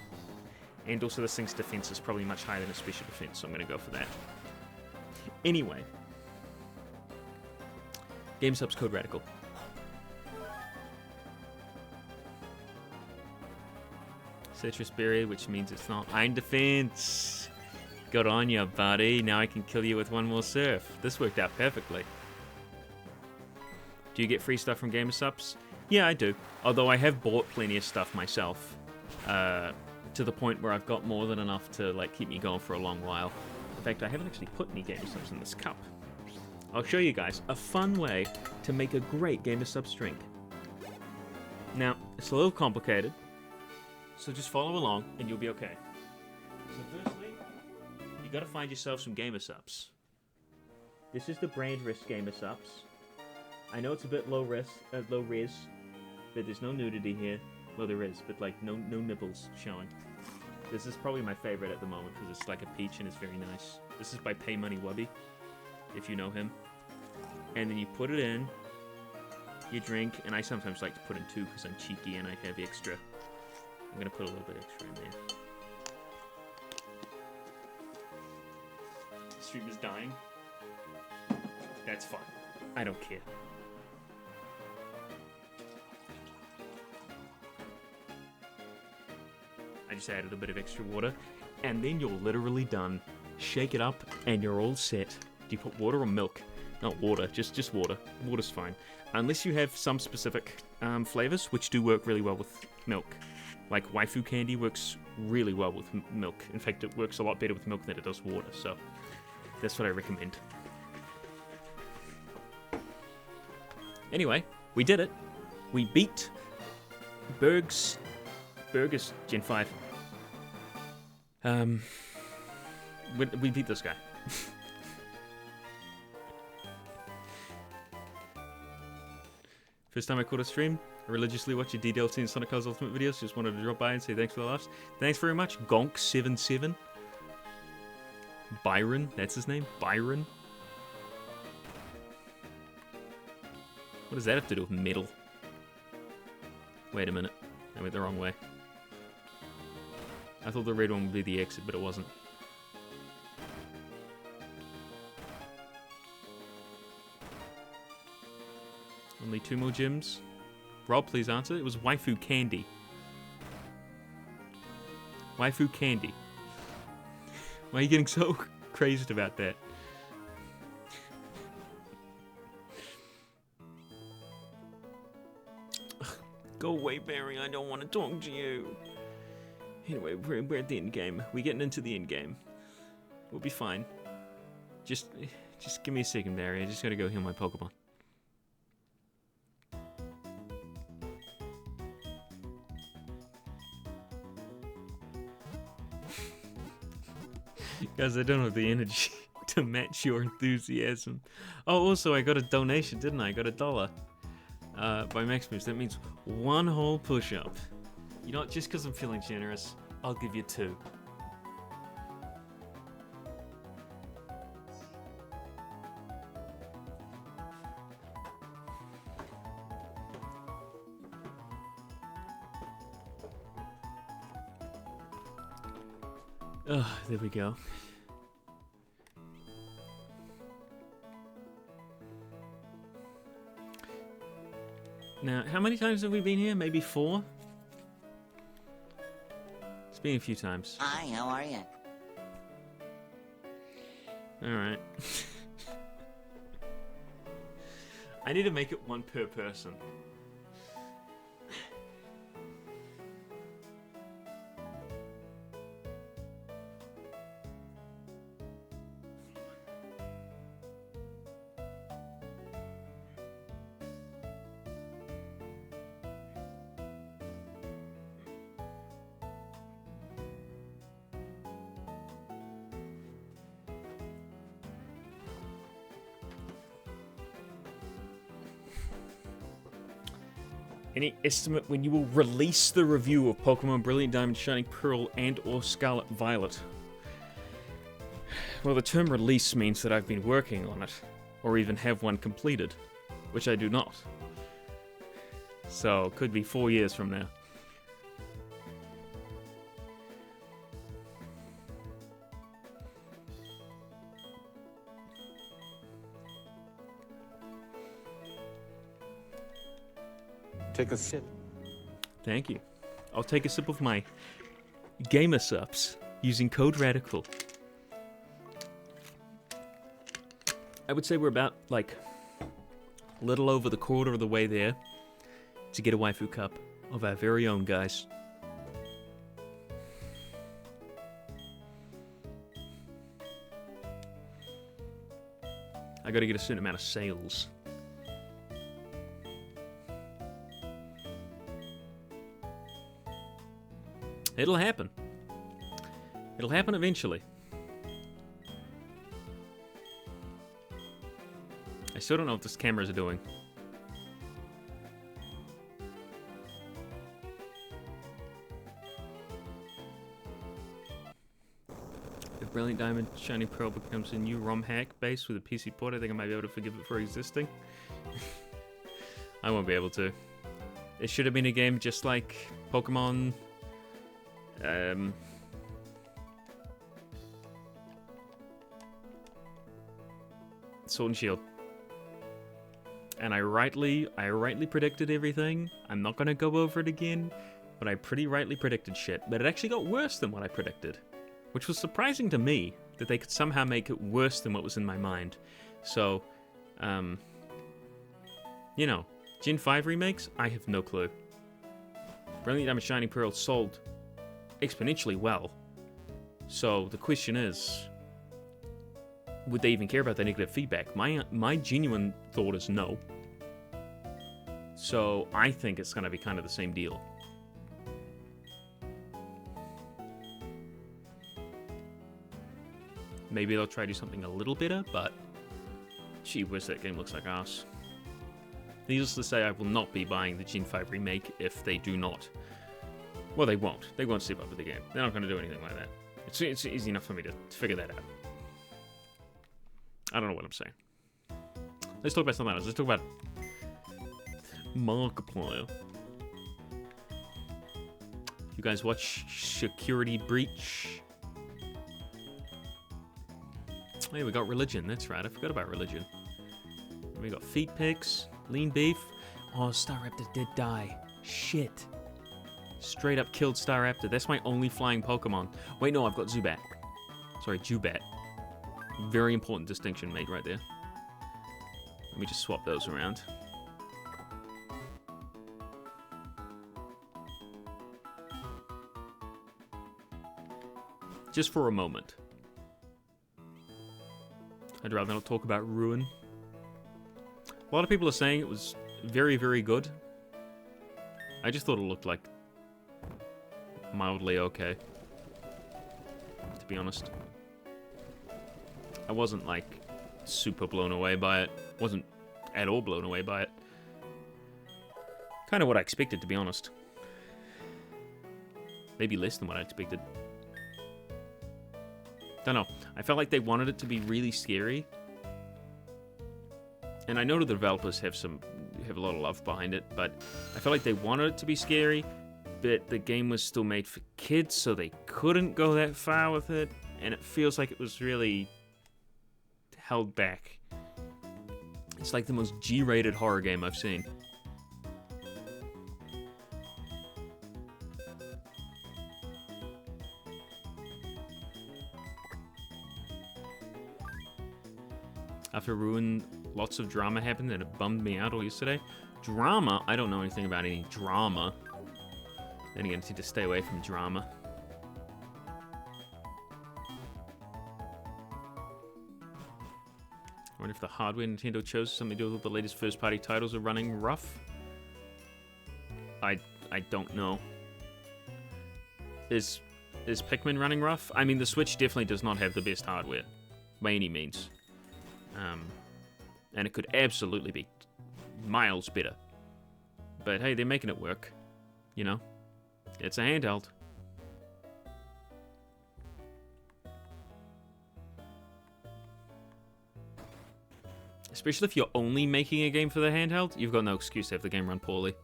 and also this thing's defense is probably much higher than its special defense, so I'm going to go for that. Anyway, GameSupps code Radical. Citrus Berry, which means it's not Iron Defense. Good on ya, buddy. Now I can kill you with one more Surf. This worked out perfectly. Do you get free stuff from GamerSupps? Yeah, I do. Although I have bought plenty of stuff myself. To the point where I've got more than enough to like keep me going for a long while. In fact, I haven't actually put any GamerSupps in this cup. I'll show you guys a fun way to make a great GamerSupps drink. Now, it's a little complicated. So just follow along and you'll be okay. So firstly, you gotta find yourself some GamerSupps. This is the brand risk GamerSupps. I know it's a bit low res, but there's no nudity here. Well, there is, but like no nipples showing. This is probably my favorite at the moment because it's like a peach and it's very nice. This is by Pay Money Wubby, if you know him. And then you put it in, you drink, and I sometimes like to put in 2 because I'm cheeky and I have extra. I'm gonna put a little bit extra in there. The stream is dying. That's fine. I don't care. I just added a bit of extra water, and then you're literally done. Shake it up, and you're all set. Do you put water or milk? Not water, just water. Water's fine. Unless you have some specific flavors, which do work really well with milk. Like waifu candy works really well with milk. In fact, it works a lot better with milk than it does water, so that's what I recommend. Anyway, we did it. We beat Burgers Gen 5. We beat this guy. First time I caught a stream. I religiously watch your DDLT and Sonic Colors Ultimate videos. Just wanted to drop by and say thanks for the laughs. Thanks very much, Gonk77. Byron, that's his name? Byron? What does that have to do with metal? Wait a minute. I went the wrong way. I thought the red one would be the exit, but it wasn't. Only 2 more gyms. Rob, please answer. It was Waifu Candy. Waifu Candy. Why are you getting so crazed about that? Go away, Barry. I don't want to talk to you. Anyway, we're at the end game. We're getting into the end game. We'll be fine. Just give me a second, Barry. I just gotta go heal my Pokemon. Guys, I don't have the energy to match your enthusiasm. Oh, also, I got a donation, didn't I? I got $1 by Maximus. That means 1 whole push-up. You know what? Just because I'm feeling generous, I'll give you 2. Oh, there we go. Now, how many times have we been here? Maybe 4? It's been a few times. Hi, how are you? Alright. I need to make it 1 per person. Any estimate when you will release the review of Pokemon Brilliant Diamond, Shining Pearl, and or Scarlet Violet? Well, the term release means that I've been working on it, or even have one completed, which I do not. So, could be 4 years from now. Take a sip. Thank you. I'll take a sip of my GamerSupps using code RADICAL. I would say we're about, like, a little over the quarter of the way there to get a waifu cup of our very own, guys. I gotta get a certain amount of sales. It'll happen. It'll happen eventually. I still don't know what this cameras are doing. If Brilliant Diamond Shiny Pearl becomes a new ROM hack base with a PC port, I think I might be able to forgive it for existing. I won't be able to. It should have been a game just like Pokemon... Sword and Shield. And I rightly predicted everything. I'm not gonna go over it again, but I pretty rightly predicted shit. But it actually got worse than what I predicted, which was surprising to me that they could somehow make it worse than what was in my mind. So, you know, Gen 5 remakes, I have no clue. Brilliant Diamond Shining Pearl sold exponentially well. So the question is, would they even care about the negative feedback? My genuine thought is no. So I think it's going to be kind of the same deal. Maybe they'll try to do something a little better, but gee whiz, that game looks like ass. Needless to say, I will not be buying the Gen 5 remake if they do not. Well, they won't. They won't step up with the game. They're not going to do anything like that. It's easy enough for me to figure that out. I don't know what I'm saying. Let's talk about something else. Let's talk about Markiplier. You guys watch Security Breach? Hey, we got religion. That's right. I forgot about religion. We got feet pics, lean beef. Oh, Staraptor did die. Shit. Straight up killed Staraptor. That's my only flying Pokemon. Wait, no, I've got Zubat. Sorry, Jubat. Very important distinction made right there. Let me just swap those around. Just for a moment. I'd rather not talk about Ruin. A lot of people are saying it was very, very good. I just thought it looked like mildly okay, to be honest. I wasn't like super blown away by it. Wasn't at all blown away by it. Kind of what I expected, to be honest. Maybe less than what I expected. Don't know. I felt like they wanted it to be really scary. And I know the developers have a lot of love behind it, but I felt like they wanted it to be scary, but the game was still made for kids, so they couldn't go that far with it, and it feels like it was really held back. It's like the most G-rated horror game I've seen. After Ruin, lots of drama happened and it bummed me out all yesterday. Drama? I don't know anything about any drama. Then again, I need to stay away from drama. I wonder if the hardware Nintendo chose something to do with the latest first-party titles are running rough. I don't know. Is Pikmin running rough? I mean, the Switch definitely does not have the best hardware, by any means. And it could absolutely be miles better. But hey, they're making it work. You know? It's a handheld. Especially if you're only making a game for the handheld, you've got no excuse to have the game run poorly.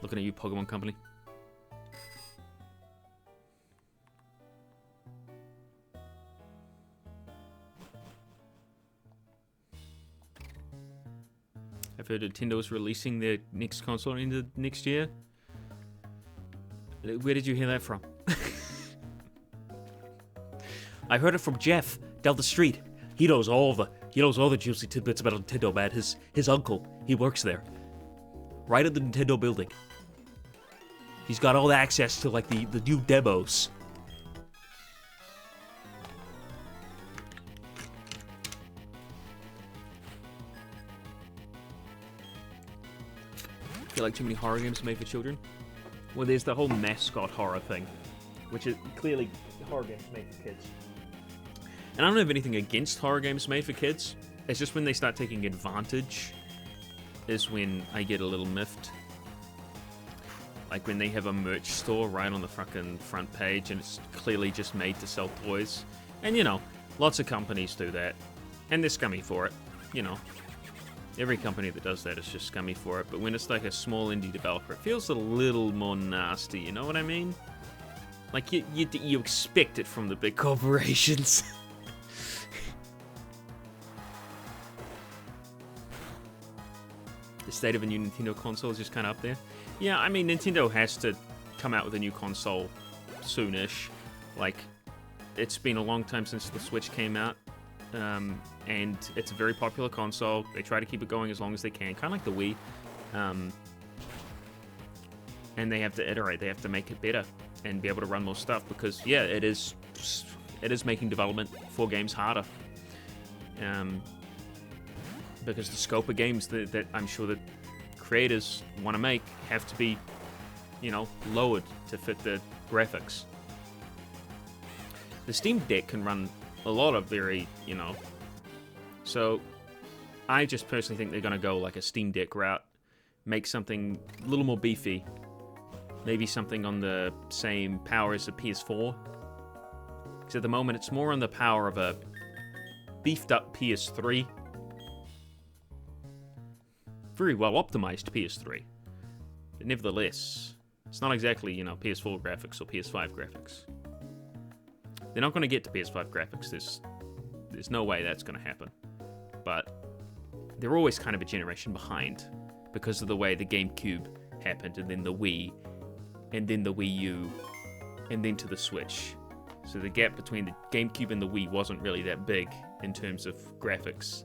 Looking at you, Pokemon Company. I've heard Nintendo's releasing their next console into next year. Where did you hear that from? I heard it from Jeff down the street. He knows all the juicy tidbits about Nintendo, man. His uncle, he works there, right at the Nintendo building. He's got all the access to like the new demos. I feel like too many horror games are made for children. Well, there's the whole mascot horror thing, which is clearly horror games made for kids. And I don't have anything against horror games made for kids. It's just when they start taking advantage is when I get a little miffed. Like when they have a merch store right on the fucking front page and it's clearly just made to sell toys. And you know, lots of companies do that. And they're scummy for it, you know. Every company that does that is just scummy for it, but when it's like a small indie developer, it feels a little more nasty, you know what I mean? Like, you expect it from the big corporations. The state of a new Nintendo console is just kind of up there. Yeah, I mean, Nintendo has to come out with a new console soonish. Like, it's been a long time since the Switch came out. And it's a very popular console. They try to keep it going as long as they can, kind of like the Wii. And they have to iterate. They have to make it better and be able to run more stuff because, yeah, it is making development for games harder. Because the scope of games that I'm sure that creators want to make have to be, you know, lowered to fit the graphics. The Steam Deck can run a lot of very, you know... So, I just personally think they're going to go like a Steam Deck route. Make something a little more beefy. Maybe something on the same power as the PS4. Because at the moment, it's more on the power of a beefed up PS3. Very well optimized PS3. But nevertheless, it's not exactly, you know, PS4 graphics or PS5 graphics. They're not going to get to PS5 graphics. There's no way that's going to happen. But they're always kind of a generation behind. because of the way the GameCube happened, and then the Wii, and then the Wii U, and then to the Switch. So the gap between the GameCube and the Wii wasn't really that big in terms of graphics.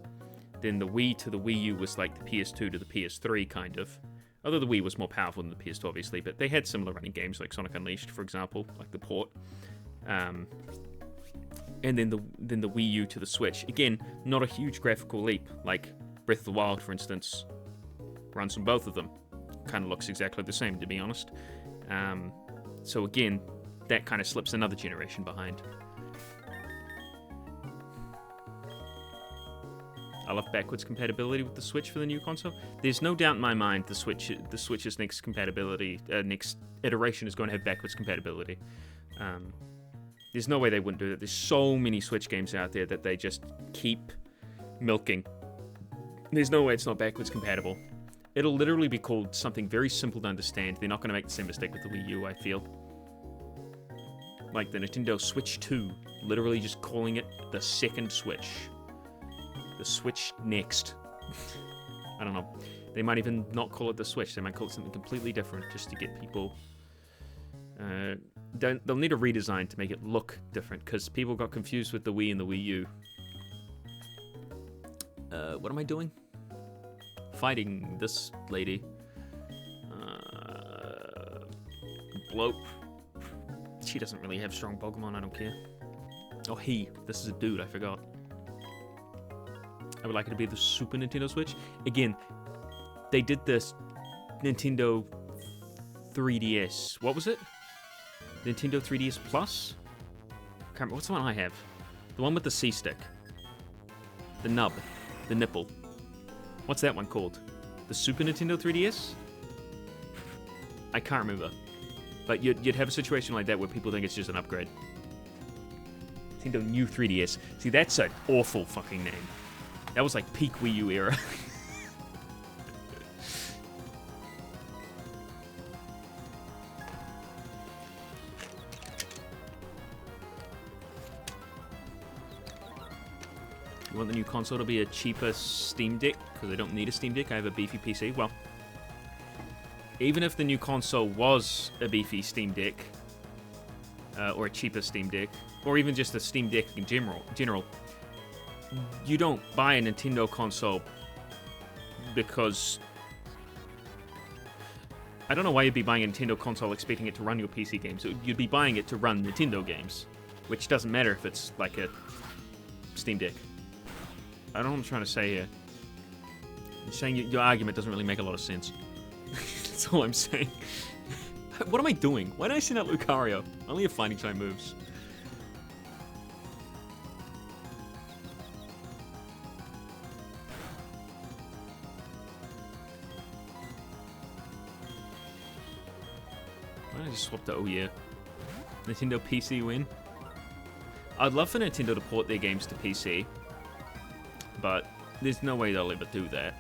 Then the Wii to the Wii U was like the PS2 to the PS3, kind of. Although the Wii was more powerful than the PS2, obviously, but they had similar running games like Sonic Unleashed, for example, like the port. And then the Wii U to the Switch. Again, not a huge graphical leap, like Breath of the Wild, for instance, runs on both of them. Kind of looks exactly the same, to be honest. So again, that kind of slips another generation behind. I love backwards compatibility with the Switch for the new console. There's no doubt in my mind the Switch's next iteration is going to have backwards compatibility. There's no way they wouldn't do that. There's so many Switch games out there that they just keep milking. There's no way it's not backwards compatible. It'll literally be called something very simple to understand. They're not going to make the same mistake with the Wii U, I feel. Like the Nintendo Switch 2, literally just calling it the second Switch. The Switch Next. I don't know. They might even not call it the Switch. They might call it something completely different just to get people... they'll need a redesign to make it look different, because people got confused with the Wii and the Wii U. What am I doing? Fighting this lady. Blope. She doesn't really have strong Pokemon, I don't care. Oh, he. This is a dude, I forgot. I would like it to be the Super Nintendo Switch. Again, they did this Nintendo 3DS. What was it? Nintendo 3DS Plus? Can't remember. What's the one I have? The one with the C-stick. The nub. The nipple. What's that one called? The Super Nintendo 3DS? I can't remember. But you'd have a situation like that where people think it's just an upgrade. Nintendo New 3DS. See, that's an awful fucking name. That was like peak Wii U era. You want the new console to be a cheaper Steam Deck? Because I don't need a Steam Deck, I have a beefy PC. Well, even if the new console was a beefy Steam Deck, or a cheaper Steam Deck, or even just a Steam Deck in general, you don't buy a Nintendo console because... I don't know why you'd be buying a Nintendo console expecting it to run your PC games. You'd be buying it to run Nintendo games, which doesn't matter if it's like a Steam Deck. I don't know what I'm trying to say here. I'm saying your argument doesn't really make a lot of sense. That's all I'm saying. What am I doing? Why did I send out Lucario? I only have fighting type moves. Why don't I just swap to oh yeah? Nintendo PC win? I'd love for Nintendo to port their games to PC, but there's no way they'll ever do that.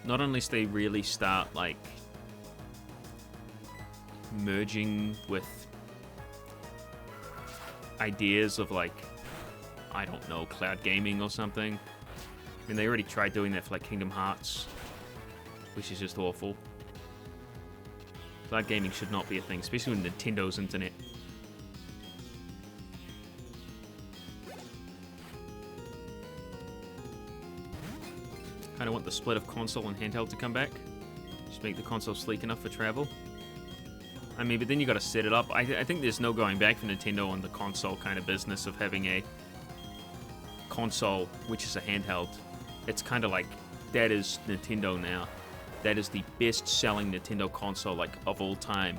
Not unless they really start, like, merging with ideas of, like, I don't know, cloud gaming or something. I mean, they already tried doing that for, like, Kingdom Hearts, which is just awful. Cloud gaming should not be a thing, especially with Nintendo's internet. Kind of want the split of console and handheld to come back. Just make the console sleek enough for travel. I mean, but then you got to set it up. I think there's no going back for Nintendo on the console kind of business of having a console which is a handheld. It's kind of like, that is Nintendo now. That is the best-selling Nintendo console, like, of all time.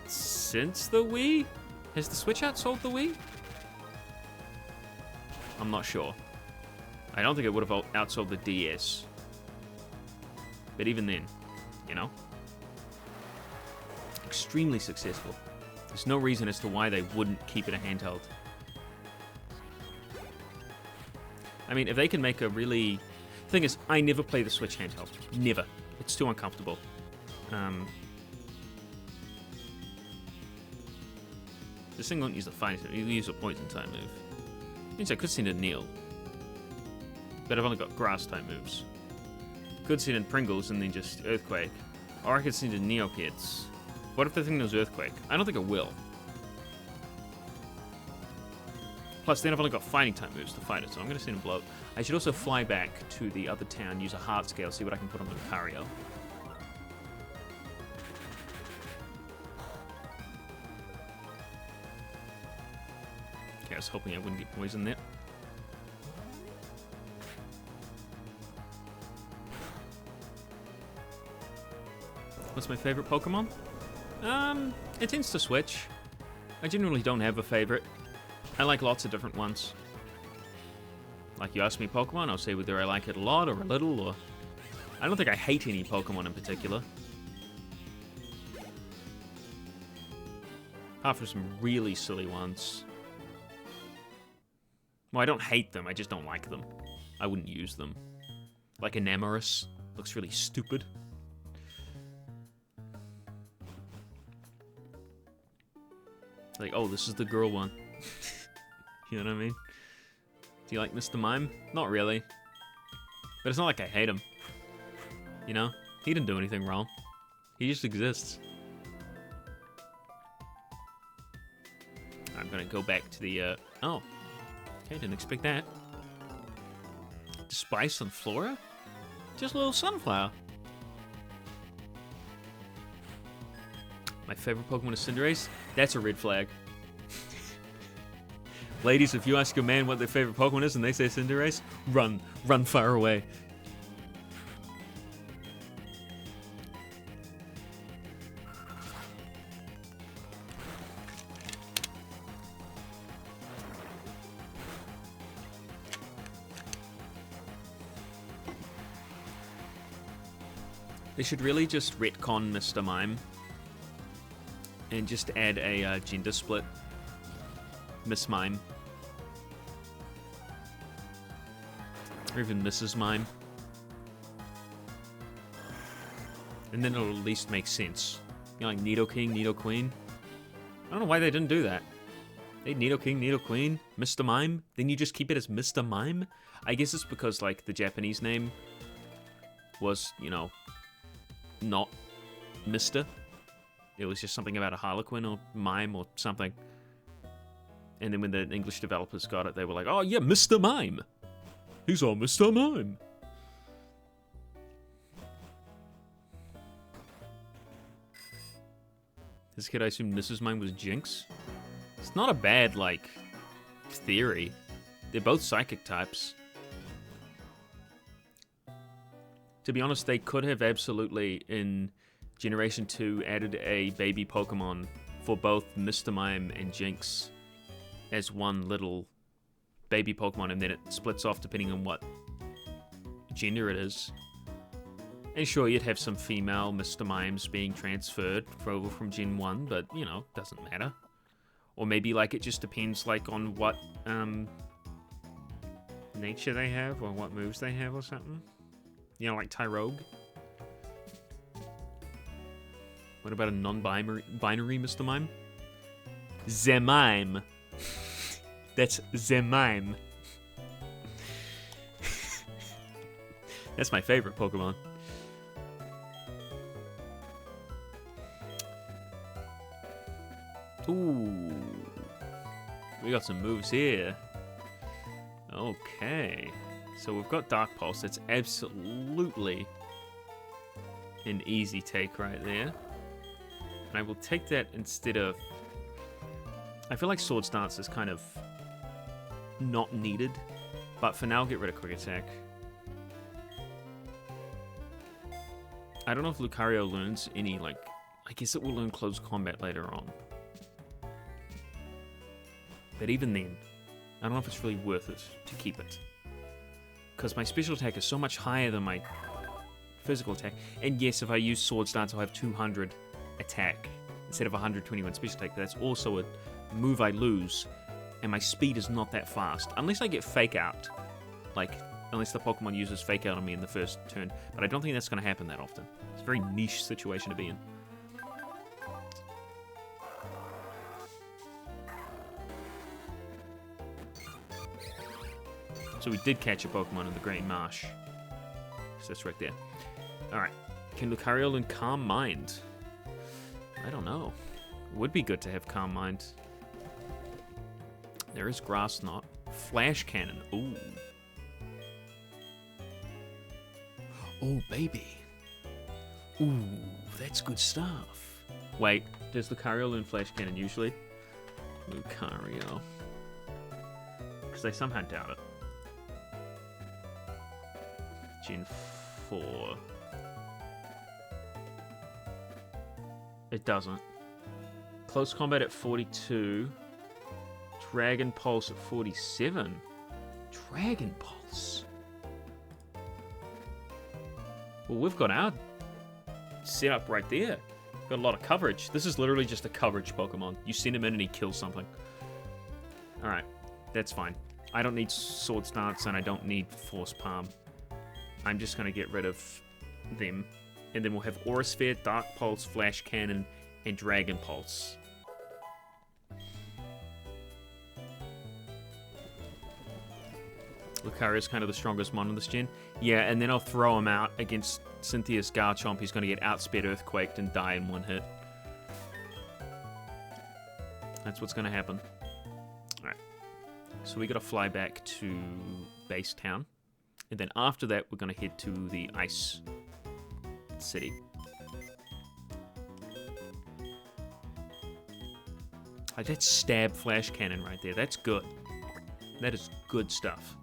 Since the Wii? Has the Switch outsold the Wii? I'm not sure. I don't think it would have outsold the DS. But even then, you know? Extremely successful. There's no reason as to why they wouldn't keep it a handheld. I mean, if they can make a really... The thing is, I never play the Switch handheld. Never. It's too uncomfortable. This thing won't use a fight. It'll use a poison type move. Means I could send a Neil. But I've only got grass type moves. Could send in Pringles and then just Earthquake. Or I could send in Neopets. What if the thing was Earthquake? I don't think it will. Plus, then I've only got fighting type moves to fight it, so I'm going to send in Bloat. I should also fly back to the other town, use a heart scale, see what I can put on Lucario. Okay, I was hoping I wouldn't get poisoned there. What's my favorite Pokemon? It tends to switch. I generally don't have a favorite. I like lots of different ones. Like, you ask me Pokemon, I'll say whether I like it a lot or a little, or... I don't think I hate any Pokemon in particular. Apart from some really silly ones. Well, I don't hate them, I just don't like them. I wouldn't use them. Like Enamorus. Looks really stupid. Like, oh, this is the girl one. You know what I mean? Do you like Mr. Mime? Not really. But it's not like I hate him. You know? He didn't do anything wrong. He just exists. I'm gonna go back to the, oh. Okay, didn't expect that. Spice and Flora? Just a little sunflower. My favorite Pokemon is Cinderace? That's a red flag. Ladies, if you ask a man what their favorite Pokemon is and they say Cinderace, run. Run far away. They should really just retcon Mr. Mime and just add a gender split. Miss Mime. Or even Mrs. Mime. And then it'll at least make sense. You know, like Nidoking, Nidoqueen. I don't know why they didn't do that. They had Nidoking, Nidoqueen, Mr. Mime. Then you just keep it as Mr. Mime? I guess it's because, like, the Japanese name was, you know, not Mr. It was just something about a Harlequin or Mime or something. And then when the English developers got it, they were like, oh yeah, Mr. Mime. He's our Mr. Mime. This kid, I assume Mrs. Mime was Jinx? It's not a bad, like, theory. They're both psychic types. To be honest, they could have absolutely, in Generation 2, added a baby Pokemon for both Mr. Mime and Jinx as one little baby Pokemon, and then it splits off depending on what gender it is. And sure, you'd have some female Mr. Mimes being transferred over from Gen 1, but, you know, doesn't matter. Or maybe, like, it just depends, like, on what, nature they have, or what moves they have, or something. You know, like Tyrogue. What about a non-binary Mr. Mime? Zemime. That's Zemime. That's my favorite Pokemon. Ooh. We got some moves here. Okay. So we've got Dark Pulse. That's absolutely an easy take right there. And I will take that instead of... I feel like Swords Dance is kind of not needed. But for now, get rid of Quick Attack. I don't know if Lucario learns any, like... I guess it will learn Close Combat later on. But even then, I don't know if it's really worth it to keep it. Because my special attack is so much higher than my physical attack. And yes, if I use Swords Dance, I'll have 200 attack instead of 121 special attack. But that's also a move I lose. And my speed is not that fast. Unless I get Fake Out. Like, unless the Pokemon uses Fake Out on me in the first turn. But I don't think that's going to happen that often. It's a very niche situation to be in. So we did catch a Pokemon in the Great Marsh. So That's right there. Alright. Can Lucario learn Calm Mind? I don't know. Would be good to have Calm Mind. There is Grass Knot. Flash Cannon. Ooh. Oh, baby. Ooh, that's good stuff. Wait, does Lucario learn Flash Cannon usually? Lucario. Because I somehow doubt it. Gen 4. It doesn't. Close Combat at 42. Dragon Pulse at 47. Dragon Pulse. Well, we've got our setup right there. Got a lot of coverage. This is literally just a coverage Pokemon. You send him in and he kills something. Alright, that's fine. I don't need Sword Stance and I don't need Force Palm. I'm just going to get rid of them. And then we'll have Aura Sphere, Dark Pulse, Flash Cannon, and Dragon Pulse. Lucario's kind of the strongest mon in this gen. Yeah, and then I'll throw him out against Cynthia's Garchomp. He's going to get outspeed Earthquaked and die in one hit. That's what's going to happen. Alright. So we got to fly back to Base Town. And then after that, we're going to head to the Ice City. Like, that's Stab Flash Cannon right there. That's good. That is good stuff.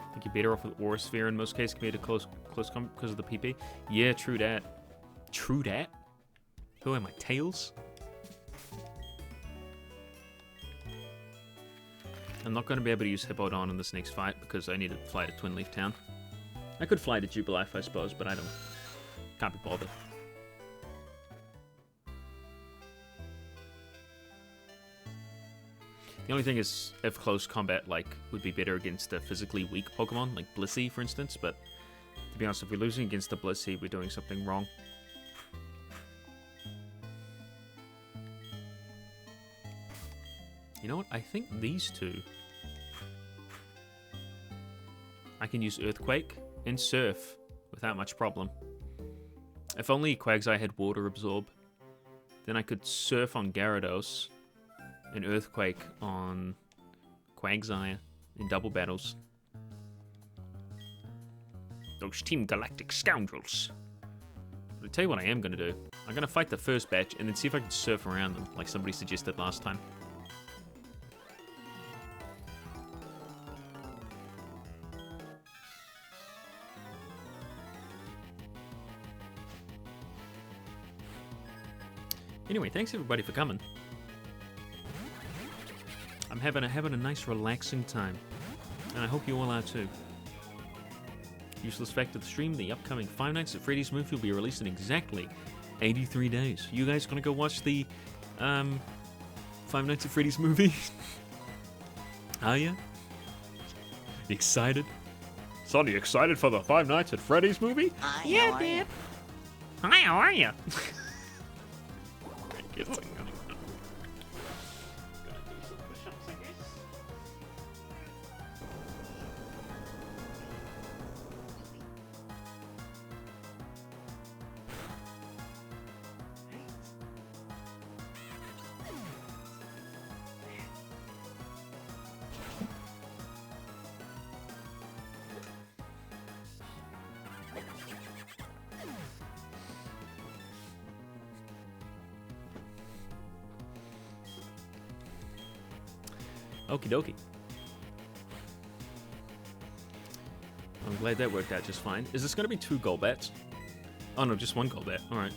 I think you're better off with Aura Sphere in most cases compared to close combat because of the PP. Yeah, true that. True that? Who am I? Tails? I'm not going to be able to use Hippowdon in this next fight because I need to fly to Twin Leaf Town. I could fly to Jubilife, I suppose, but I don't. Can't be bothered. The only thing is, if close combat would be better against a physically weak Pokemon, like Blissey, for instance. But to be honest, if we're losing against the Blissey, we're doing something wrong. You know what? I think these two, I can use Earthquake and Surf without much problem. If only Quagsire had Water Absorb, then I could Surf on Gyarados and Earthquake on Quagsire in double battles. Those Team Galactic scoundrels. But I'll tell you what I am going to do. I'm going to fight the first batch and then see if I can surf around them, like somebody suggested last time. Anyway, thanks everybody for coming. I'm having a nice relaxing time, and I hope you all are too. Useless fact of the stream: the upcoming Five Nights at Freddy's movie will be released in exactly 83 days. You guys gonna go watch the Five Nights at Freddy's movie? Are ya? Excited? Sonny, excited for the Five Nights at Freddy's movie? Hi, Yeah, how are ya? Dad. Hi, how are you? Okie dokie. I'm glad that worked out just fine. Is this going to be 2 Golbats? Oh no, just 1 Golbat. Alright.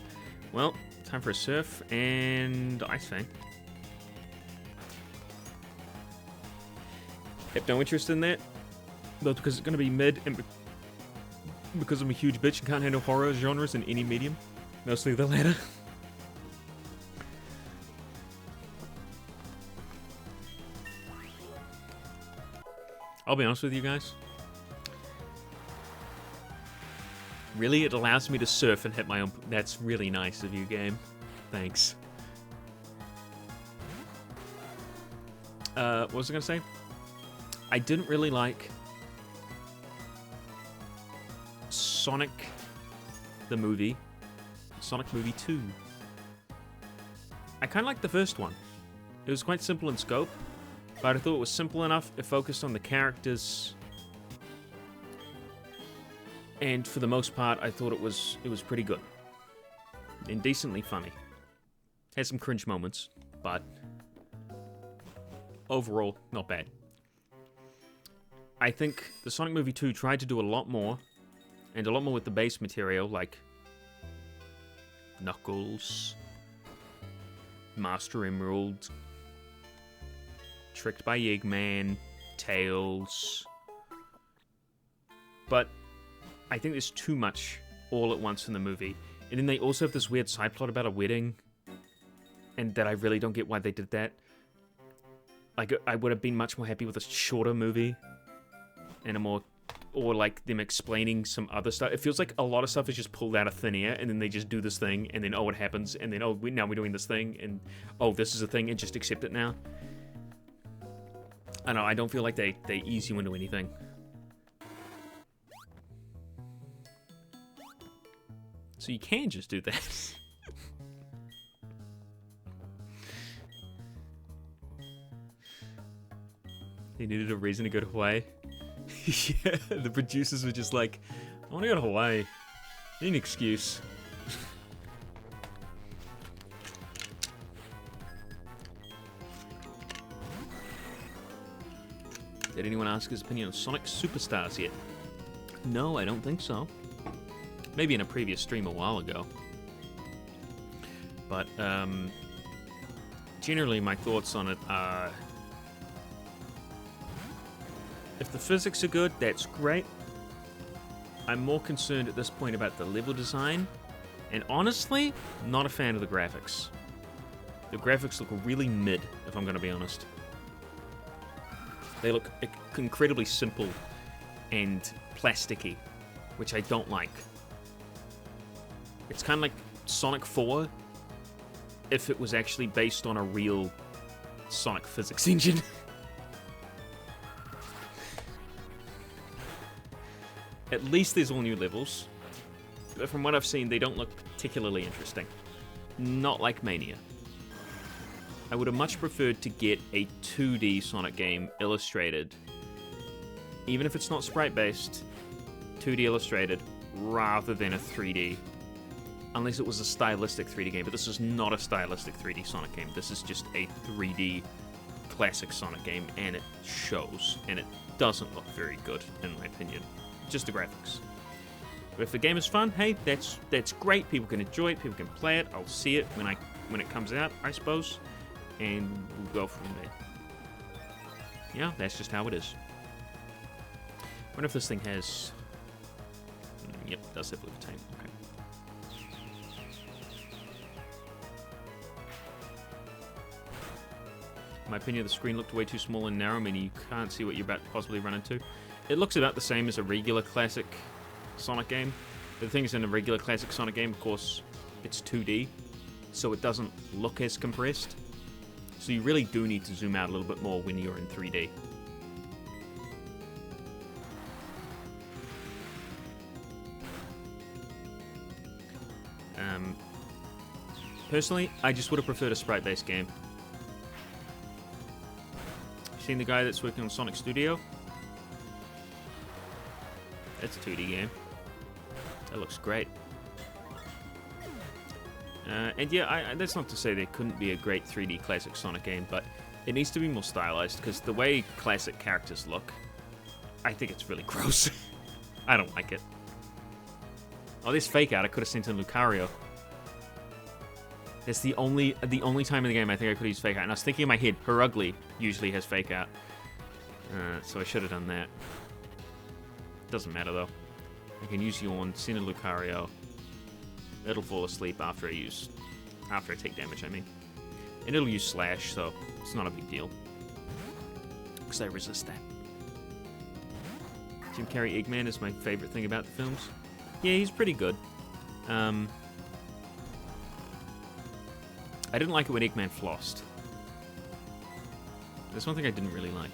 Well, time for a Surf and Ice Fang. Have no interest in that. Though, because it's going to be mid and because I'm a huge bitch and can't handle horror genres in any medium. Mostly the latter. I'll be honest with you guys. Really, it allows me to surf and hit my own... That's really nice of you, game. Thanks. What was I going to say? I didn't really like Sonic the movie. Sonic Movie 2. I kind of liked the first one. It was quite simple in scope, but I thought it was simple enough. It focused on the characters. And for the most part, I thought it was pretty good. And decently funny. Had some cringe moments, but overall, not bad. I think the Sonic Movie 2 tried to do a lot more, and a lot more with the base material, like Knuckles, Master Emerald, Tricked by Eggman, Tails. But I think there's too much all at once in the movie. And then they also have this weird side plot about a wedding, and that I really don't get why they did that. Like, I would have been much more happy with a shorter movie, and a more, or like them explaining some other stuff. It feels like a lot of stuff is just pulled out of thin air, and then they just do this thing, and then, oh, it happens, and then, oh, now we're doing this thing, and, oh, this is a thing, and just accept it now. I don't know, I don't feel like they ease you into anything. So you can just do that. They needed a reason to go to Hawaii. Yeah, the producers were just like, I want to go to Hawaii. Need an excuse. Did anyone ask his opinion on Sonic Superstars yet? No, I don't think so. Maybe in a previous stream a while ago. But, generally my thoughts on it are, if the physics are good, that's great. I'm more concerned at this point about the level design, and honestly, not a fan of the graphics. The graphics look really mid, if I'm going to be honest. They look incredibly simple and plasticky, which I don't like. It's kind of like Sonic 4 if it was actually based on a real Sonic physics engine. At least there's all new levels, but from what I've seen, they don't look particularly interesting. Not like Mania. I would have much preferred to get a 2D Sonic game illustrated, even if it's not sprite-based, 2D illustrated, rather than a 3D. Unless it was a stylistic 3D game, but this is not a stylistic 3D Sonic game. This is just a 3D classic Sonic game, and it shows, and it doesn't look very good, in my opinion. Just the graphics. But if the game is fun, hey, that's great. People can enjoy it. People can play it. I'll see it when it comes out, I suppose, and we'll go from there. Yeah, that's just how it is. I wonder if this thing has. Yep, it does have Lucario. Okay. In my opinion, the screen looked way too small and narrow, meaning you can't see what you're about to possibly run into. It looks about the same as a regular classic Sonic game. But the thing is, in a regular classic Sonic game, of course, it's 2D, so it doesn't look as compressed. So you really do need to zoom out a little bit more when you're in 3D. Personally, I just would have preferred a sprite-based game. Seen the guy that's working on Sonic Studio? That's a 2D game. That looks great. And yeah, that's not to say there couldn't be a great 3D classic Sonic game, but it needs to be more stylized, because the way classic characters look, I think it's really gross. I don't like it. Oh, there's Fake Out. I could have sent in Lucario. It's the only time in the game I think I could use Fake Out. And I was thinking in my head, her ugly usually has Fake Out. So I should have done that. Doesn't matter though. I can use Yawn, send a Lucario. It'll fall asleep after I take damage, I mean. And it'll use Slash, so it's not a big deal. Because I resist that. Jim Carrey Eggman is my favorite thing about the films. Yeah, he's pretty good. I didn't like it when Eggman flossed. That's one thing I didn't really like.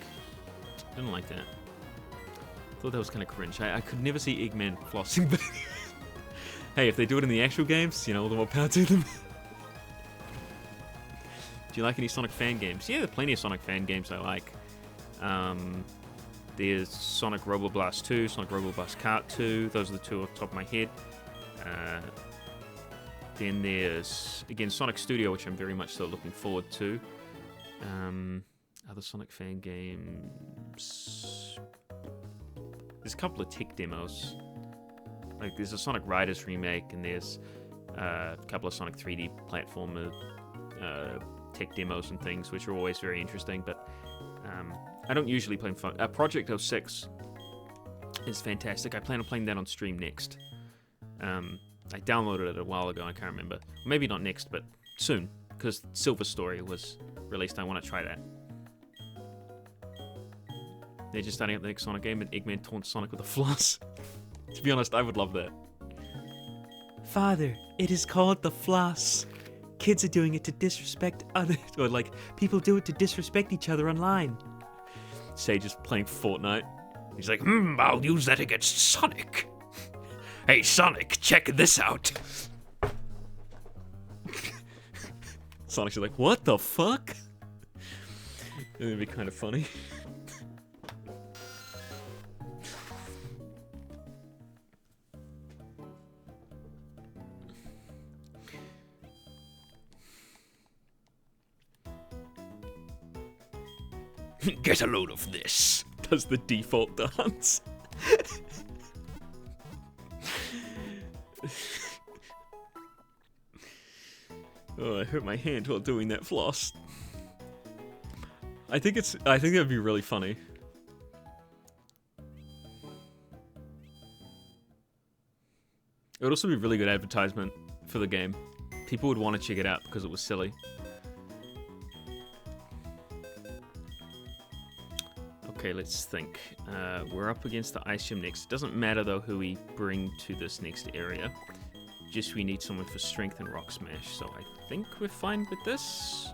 Didn't like that. Thought that was kind of cringe. I could never see Eggman flossing, but hey, if they do it in the actual games, you know, all the more power to them. Do you like any Sonic fan games? Yeah, there are plenty of Sonic fan games I like. There's Sonic Robo Blast 2, Sonic Robo Blast Kart 2. Those are the two off the top of my head. Then there's, again, Sonic Studio, which I'm very much still looking forward to. Other Sonic fan games... There's a couple of tech demos. Like, there's a Sonic Riders remake, and there's a couple of Sonic 3D platformer tech demos and things, which are always very interesting, but I don't usually play fun. Project 06 is fantastic. I plan on playing that on stream next. I downloaded it a while ago, I can't remember. Maybe not next, but soon, because Silver Story was released. I want to try that. They're just starting up the next Sonic game, and Eggman taunts Sonic with a floss. To be honest, I would love that. Father, it is called the floss. Kids are doing it to disrespect others. Or, like, people do it to disrespect each other online. Sage is playing Fortnite. He's like, I'll use that against Sonic. Hey, Sonic, check this out. Sonic's like, what the fuck? It'd be kind of funny. Get a load of this. Does the default dance. Oh, I hurt my hand while doing that floss. I think that'd be really funny. It would also be really good advertisement for the game. People would want to check it out because it was silly. Okay, let's think. We're up against the Ice Gym next. It doesn't matter, though, who we bring to this next area. Just we need someone for Strength and Rock Smash. So I think we're fine with this.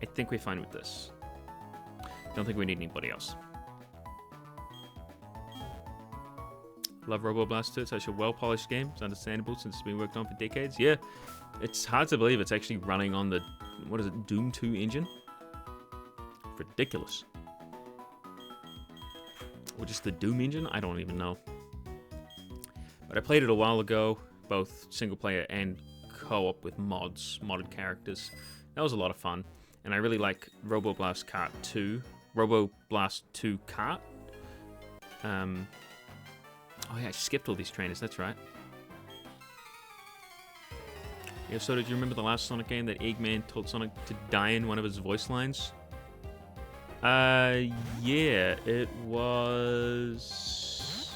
I think we're fine with this. Don't think we need anybody else. Love Robo Blast 2. It's such a well-polished game. It's understandable since it's been worked on for decades. Yeah, it's hard to believe it's actually running on the, what is it, Doom 2 engine? Ridiculous. Or just the Doom engine? I don't even know. But I played it a while ago, both single player and co-op with modded characters. That was a lot of fun. And I really like Robo Blast Kart 2. Robo Blast 2 Kart. Oh yeah, I skipped all these trainers, that's right. Yeah, so did you remember the last Sonic game that Eggman told Sonic to die in one of his voice lines? Yeah, it was...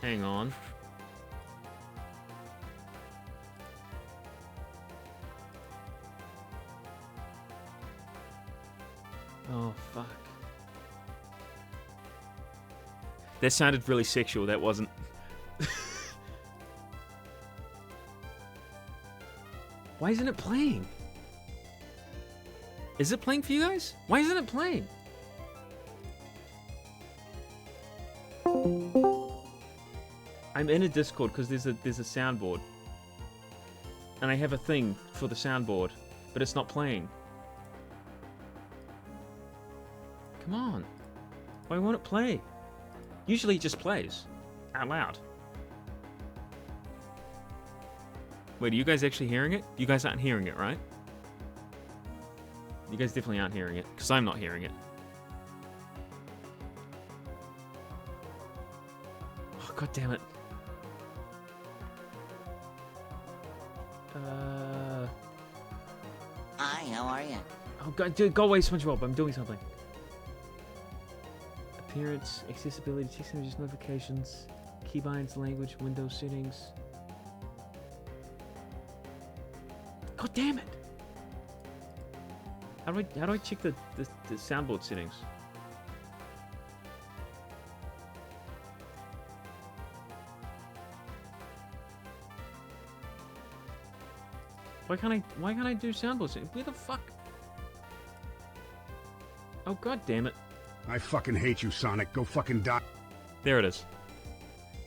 Hang on. Oh, fuck. That sounded really sexual, that wasn't. Why isn't it playing? Is it playing for you guys? Why isn't it playing? I'm in a Discord because there's a soundboard. And I have a thing for the soundboard, but it's not playing. Come on. Why won't it play? Usually it just plays out loud. Wait, are you guys actually hearing it? You guys aren't hearing it, right? You guys definitely aren't hearing it, because I'm not hearing it. Oh, god damn it. Hi, how are you? Oh god, dude, go away, SpongeBob, I'm doing something. Appearance, accessibility, text images, notifications, keybinds, language, Windows settings. God damn it! How do I check the soundboard settings? Why can't I do soundboard settings? Where the fuck? Oh, god damn it. I fucking hate you, Sonic. Go fucking die. There it is.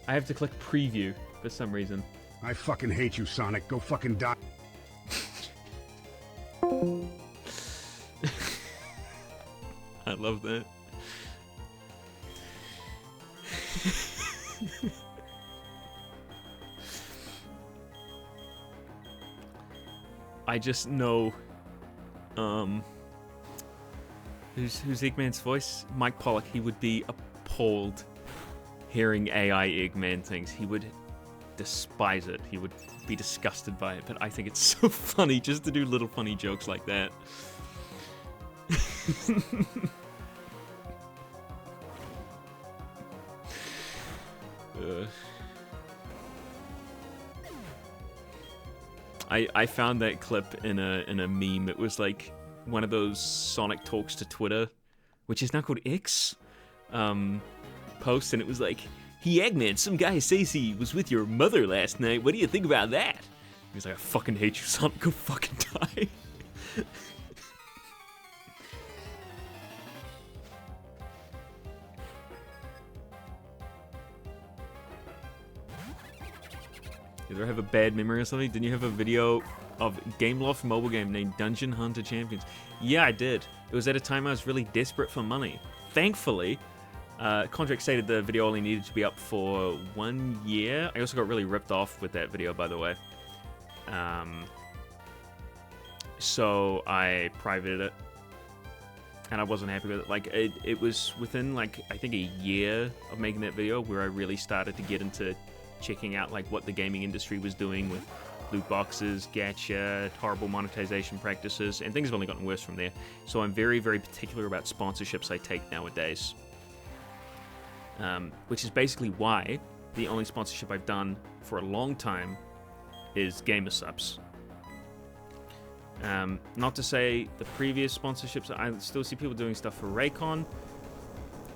I have to click preview for some reason. I fucking hate you, Sonic. Go fucking die. I love that. I just know, who's Eggman's voice? Mike Pollock. He would be appalled hearing AI Eggman things. He would despise it. He would be disgusted by it. But I think it's so funny just to do little funny jokes like that. I found that clip in a meme. It was like one of those Sonic talks to Twitter, which is now called X, posts, and it was like, "Hey Eggman, some guy says he was with your mother last night. What do you think about that?" He's like, "I fucking hate you, Sonic. Go fucking die." You ever have a bad memory or something? Didn't you have a video of Gameloft mobile game named Dungeon Hunter Champions? Yeah, I did. It was at a time I was really desperate for money. Thankfully, contract stated the video only needed to be up for 1 year. I also got really ripped off with that video, by the way. So I privated it, and I wasn't happy with it. Like, it was within, like, I think a year of making that video where I really started to get into checking out like what the gaming industry was doing with loot boxes, gacha, horrible monetization practices, and things have only gotten worse from there. So I'm very, very particular about sponsorships I take nowadays. Which is basically why the only sponsorship I've done for a long time is GamerSupps. Not to say the previous sponsorships, I still see people doing stuff for Raycon.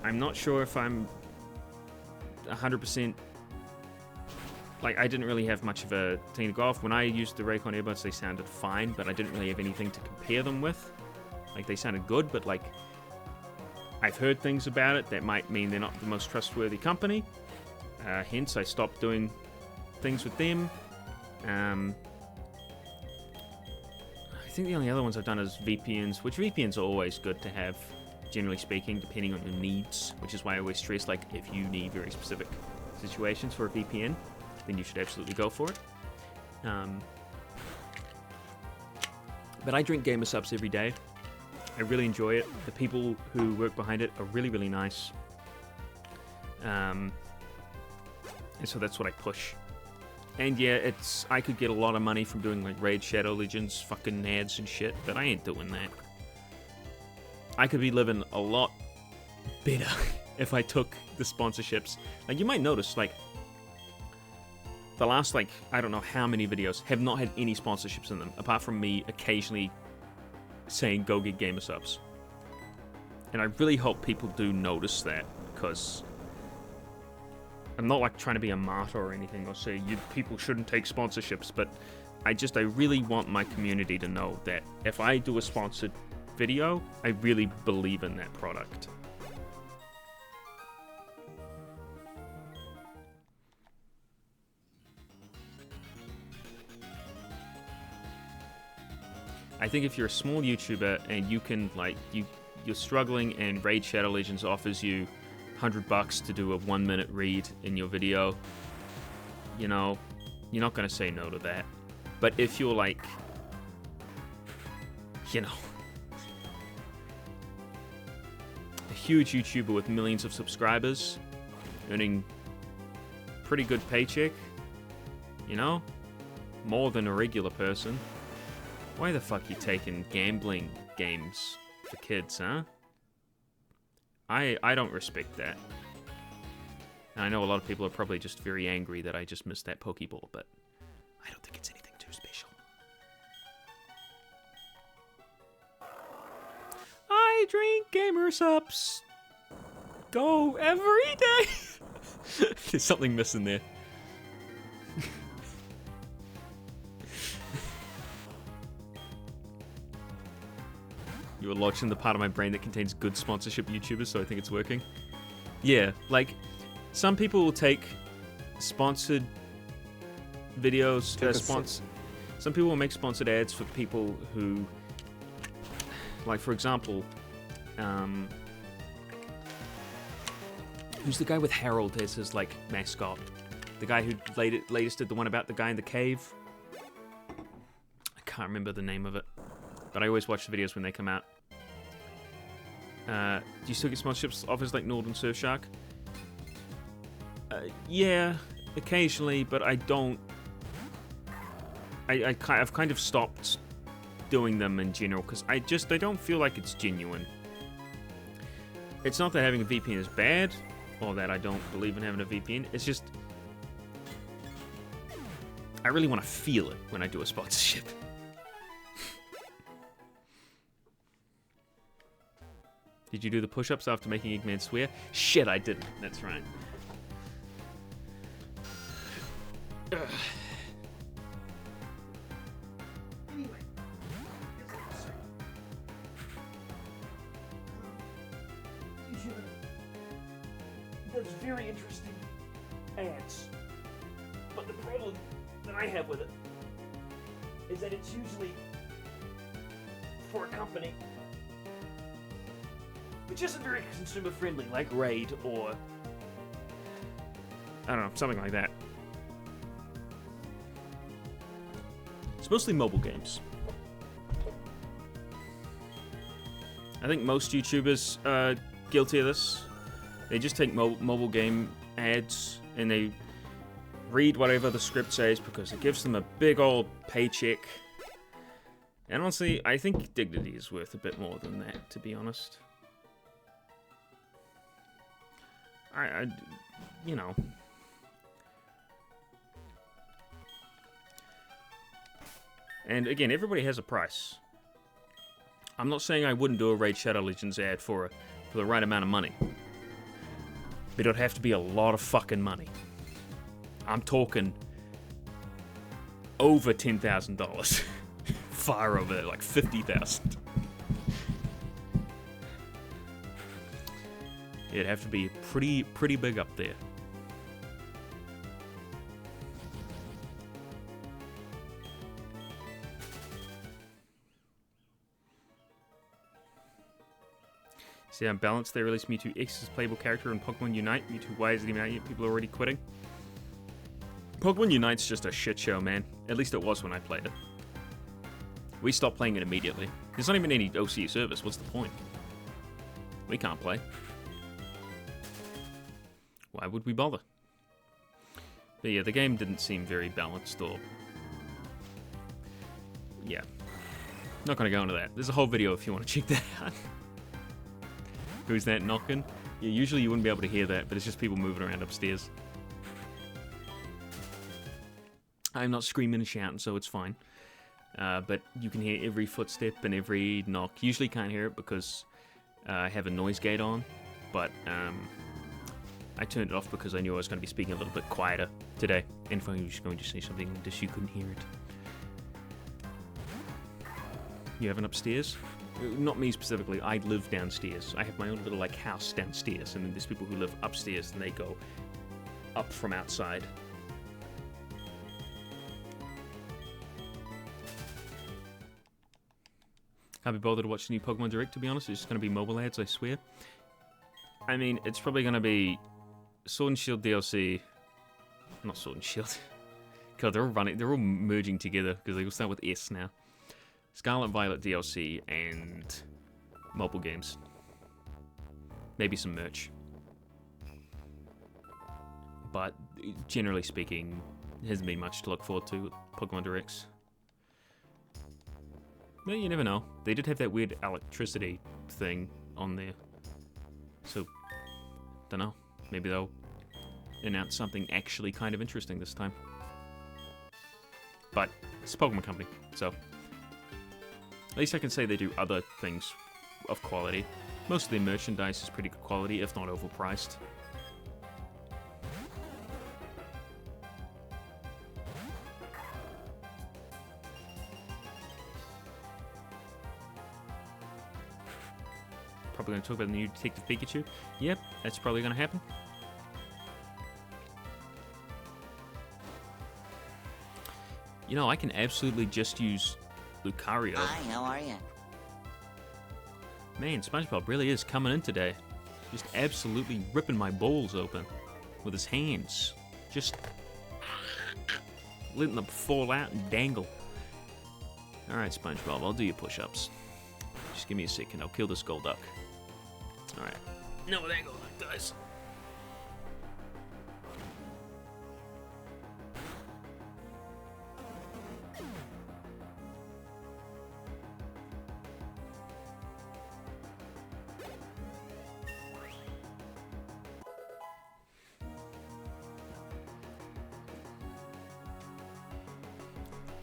I'm not sure if I'm 100%. Like, I didn't really have much of a thing to go off. When I used the Raycon earbuds, they sounded fine, but I didn't really have anything to compare them with. Like, they sounded good, but, like, I've heard things about it that might mean they're not the most trustworthy company. Hence, I stopped doing things with them. I think the only other ones I've done is VPNs, which VPNs are always good to have, generally speaking, depending on your needs, which is why I always stress, like, if you need very specific situations for a VPN, then you should absolutely go for it. But I drink GamerSupps every day. I really enjoy it. The people who work behind it are really, really nice. And so that's what I push. And yeah, I could get a lot of money from doing like Raid Shadow Legends, fucking ads and shit, but I ain't doing that. I could be living a lot better if I took the sponsorships. Like, you might notice, like, the last, like, I don't know how many videos have not had any sponsorships in them, apart from me occasionally saying, go get GamerSupps. And I really hope people do notice that, because I'm not, like, trying to be a martyr or anything, or say, people shouldn't take sponsorships, but I really want my community to know that if I do a sponsored video, I really believe in that product. I think if you're a small YouTuber and you can, like, you're struggling and Raid Shadow Legends offers you $100 to do a 1-minute read in your video, you know, you're not going to say no to that. But if you're, like, you know, a huge YouTuber with millions of subscribers, earning pretty good paycheck, you know, more than a regular person, why the fuck you taking gambling games for kids, huh? I don't respect that. And I know a lot of people are probably just very angry that I just missed that Pokeball, but I don't think it's anything too special. I drink GamerSupps. Go every day. There's something missing there. You were lodged in the part of my brain that contains good sponsorship YouTubers, so I think it's working. Yeah, like, some people will take sponsored videos, some people will make sponsored ads for people who, like, for example, who's the guy with Harold as his, like, mascot? The guy who latest did the one about the guy in the cave? I can't remember the name of it, but I always watch the videos when they come out. Do you still get sponsorships offers like Northern Surfshark? Yeah, occasionally, but I don't. I've kind of stopped doing them in general because I don't feel like it's genuine. It's not that having a VPN is bad, or that I don't believe in having a VPN. It's just I really want to feel it when I do a sponsorship. Did you do the push-ups after making Eggman swear? Shit, I didn't. That's right. Ugh. Anyway. Does very interesting ads. But the problem that I have with it is that it's usually for a company which isn't very consumer friendly, like Raid or I don't know, something like that. It's mostly mobile games. I think most YouTubers are guilty of this. They just take mobile game ads and they read whatever the script says because it gives them a big old paycheck. And honestly, I think dignity is worth a bit more than that, to be honest. You know. And again, everybody has a price. I'm not saying I wouldn't do a Raid Shadow Legends ad for the right amount of money. But it would have to be a lot of fucking money. I'm talking over $10,000. Far over there, like $50,000. It'd have to be pretty big up there. See how balanced they released Mewtwo X as playable character in Pokemon Unite. Mewtwo Y isn't even out yet, people are already quitting. Pokemon Unite's just a shit show, man. At least it was when I played it. We stopped playing it immediately. There's not even any OC service, what's the point? We can't play. Why would we bother? But yeah, the game didn't seem very balanced or... Yeah. Not gonna go into that. There's a whole video if you want to check that out. Who's that knocking? Yeah, usually you wouldn't be able to hear that, but it's just people moving around upstairs. I'm not screaming and shouting, so it's fine. But you can hear every footstep and every knock. Usually can't hear it because I have a noise gate on, but I turned it off because I knew I was going to be speaking a little bit quieter today. And if I was going to say something just you couldn't hear it. You have an upstairs? Not me specifically, I live downstairs. I have my own little like house downstairs, and then there's people who live upstairs and they go up from outside. Can't be bothered to watch the new Pokemon Direct, to be honest. It's just going to be mobile ads, I swear. I mean, it's probably going to be Sword and Shield DLC. Not Sword and Shield. God, they're all merging together because they all start with S now. Scarlet Violet DLC and mobile games. Maybe some merch. But generally speaking, there hasn't been much to look forward to with Pokemon Directs. Well, you never know. They did have that weird electricity thing on there. So, dunno. Maybe they'll announce something actually kind of interesting this time. But it's a Pokemon company, so... At least I can say they do other things of quality. Most of their merchandise is pretty good quality, if not overpriced. probably going to talk about the new Detective Pikachu. Yep, that's probably going to happen. You know, I can absolutely just use Lucario. Hi, how are you? Man, SpongeBob really is coming in today. Just absolutely ripping my balls open with his hands. Just letting them fall out and dangle. Alright, SpongeBob, I'll do your push-ups. Just give me a second, I'll kill this Golduck. Alright. No, that Golduck dies.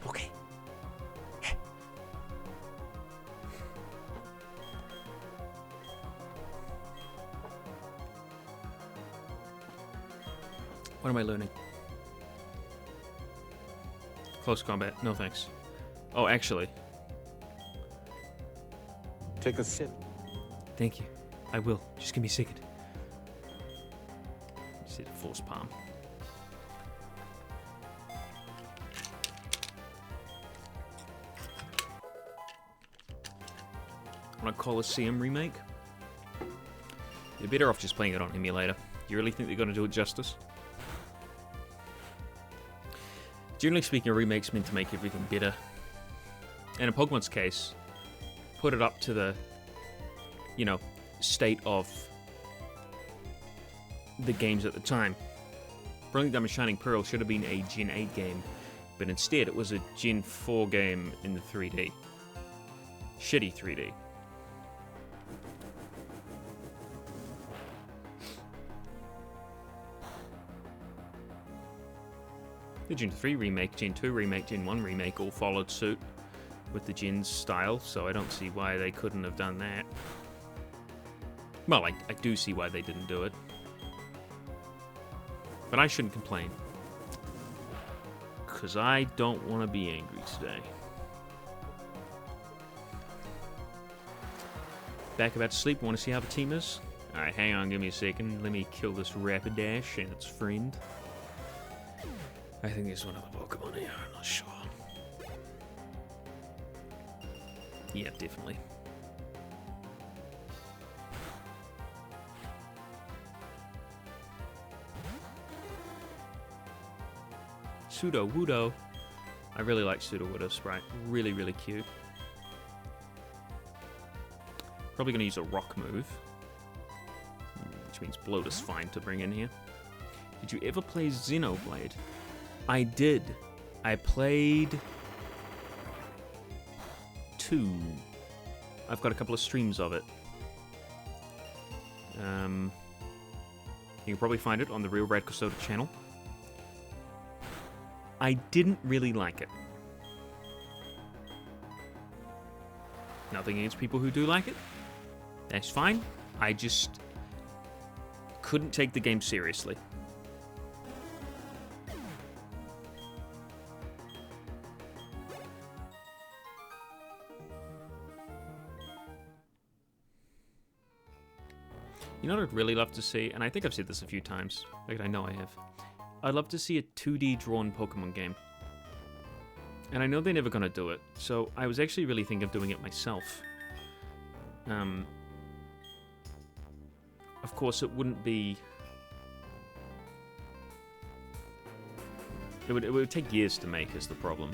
Okay. What am I learning? Close combat. No thanks. Oh, actually. Take a sip. Thank you. I will. Just give me a second. Just hit a force palm. On a Coliseum remake? You're better off just playing it on emulator. You really think they're going to do it justice? Generally speaking, a remake's meant to make everything better. And in Pokemon's case, put it up to the, you know, state of the games at the time. Brilliant Diamond Shining Pearl should have been a Gen 8 game, but instead it was a Gen 4 game in the 3D. Shitty 3D. The Gen 3 remake, Gen 2 remake, Gen 1 remake all followed suit with the Gen's style, so I don't see why they couldn't have done that. Well, I do see why they didn't do it. But I shouldn't complain. Because I don't want to be angry today. Back about to sleep, want to see how the team is? Alright, hang on, give me a second. Let me kill this Rapidash and its friend. I think there's one other Pokemon here, I'm not sure. Yeah, definitely. Sudowoodo. I really like Sudowoodo sprite. Really, really cute. Probably going to use a rock move. Which means Bloat fine to bring in here. Did you ever play Xenoblade? I did. I played 2. I've got a couple of streams of it. You can probably find it on the Real Radco Soda channel. I didn't really like it. Nothing against people who do like it. That's fine. I just couldn't take the game seriously. You know what I'd really love to see, and I think I've said this a few times, like I know I have. I'd love to see a 2D drawn Pokemon game. And I know they're never going to do it, so I was actually really thinking of doing it myself. Of course, it wouldn't be... It would take years to make, is the problem.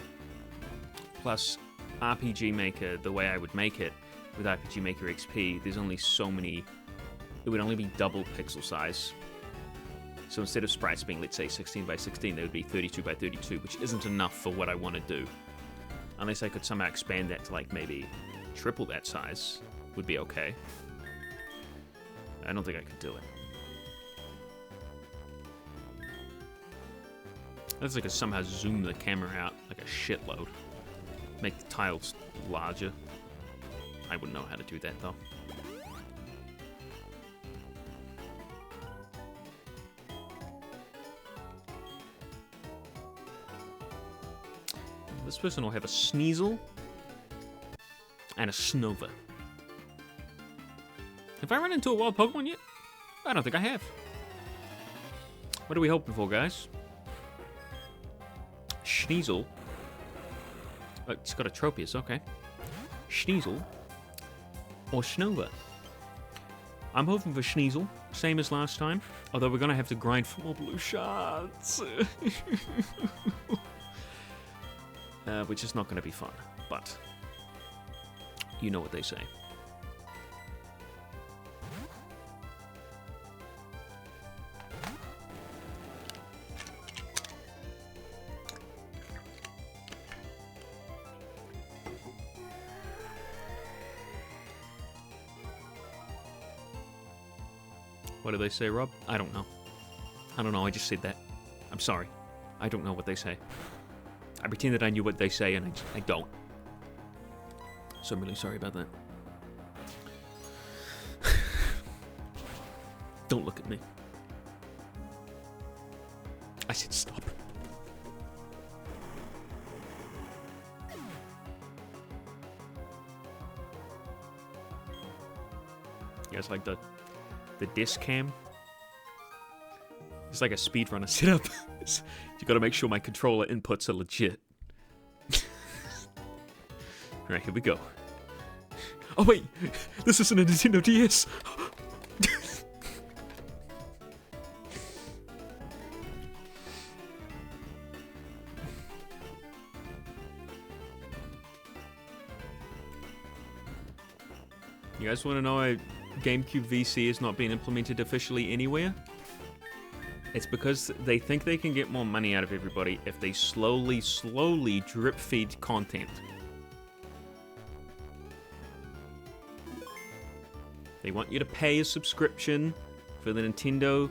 Plus, RPG Maker, the way I would make it, with RPG Maker XP, there's only so many... It would only be double pixel size. So instead of sprites being, let's say, 16 by 16, they would be 32 by 32, which isn't enough for what I want to do. Unless I could somehow expand that to, like, maybe triple that size, would be okay. I don't think I could do it. That's like I somehow zoom the camera out like a shitload. Make the tiles larger. I wouldn't know how to do that, though. This person will have a Sneasel and a Snova. Have Have I run into a wild Pokemon yet? I don't think I have. What are we hoping for, guys? Sneasel. Oh, it's got a Tropius, okay. Sneasel. Or Snova. I'm hoping for Sneasel, same as last time. Although we're gonna have to grind for more blue shards. Which is not gonna be fun, but you know what they say. What do they say, Rob? I don't know. I don't know, I just said that. I'm sorry. I don't know what they say. I pretend that I knew what they say, and I don't. So I'm really sorry about that. Don't look at me. I said stop. You guys like the disc cam? It's like a speedrunner setup. You gotta make sure my controller inputs are legit. Alright, here we go. Oh wait! This isn't a Nintendo DS! You guys wanna know why GameCube VC has not been implemented officially anywhere? It's because they think they can get more money out of everybody if they slowly drip feed content. They want you to pay a subscription for the Nintendo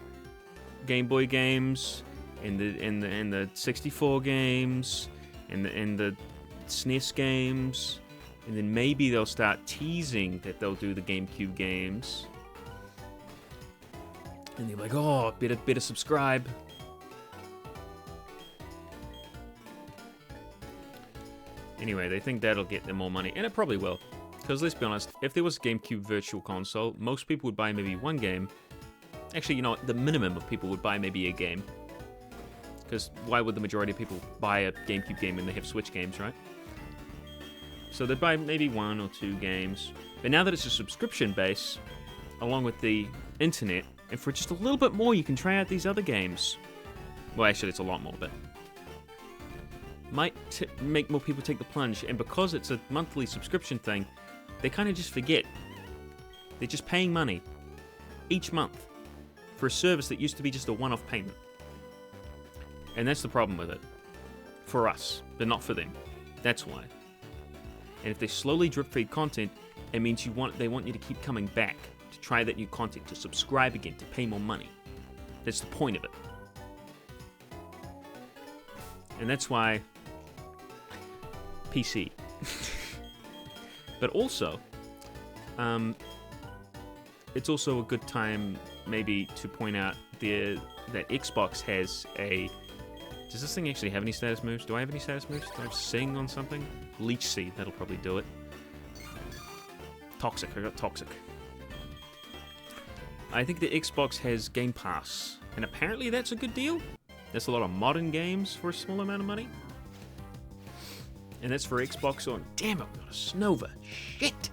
Game Boy games, and the 64 games, and the SNES games, and then maybe they'll start teasing that they'll do the GameCube games. And they're like, oh, better subscribe. Anyway, they think that'll get them more money, and it probably will. Because let's be honest, if there was a GameCube Virtual Console, most people would buy maybe one game. Actually, you know what, the minimum of people would buy maybe a game. Because why would the majority of people buy a GameCube game when they have Switch games, right? So they'd buy maybe 1 or 2 games. But now that it's a subscription base, along with the internet, and for just a little bit more, you can try out these other games. Well, actually, it's a lot more, but might make more people take the plunge. And because it's a monthly subscription thing, they kind of just forget. They're just paying money each month for a service that used to be just a one-off payment. And that's the problem with it. For us, but not for them. That's why. And if they slowly drip feed content, it means they want you to keep coming back to try that new content, to subscribe again, to pay more money. That's the point of it. And that's why PC. But also, it's also a good time maybe to point out that Xbox has a... Does this thing actually have any status moves? Do I have any status moves? Do I have Sing on something? Leech Seed, that'll probably do it. Toxic, I got Toxic. I think the Xbox has Game Pass, and apparently that's a good deal. That's a lot of modern games for a small amount of money. And that's for Xbox on... Damn it, we got a Snova. Shit!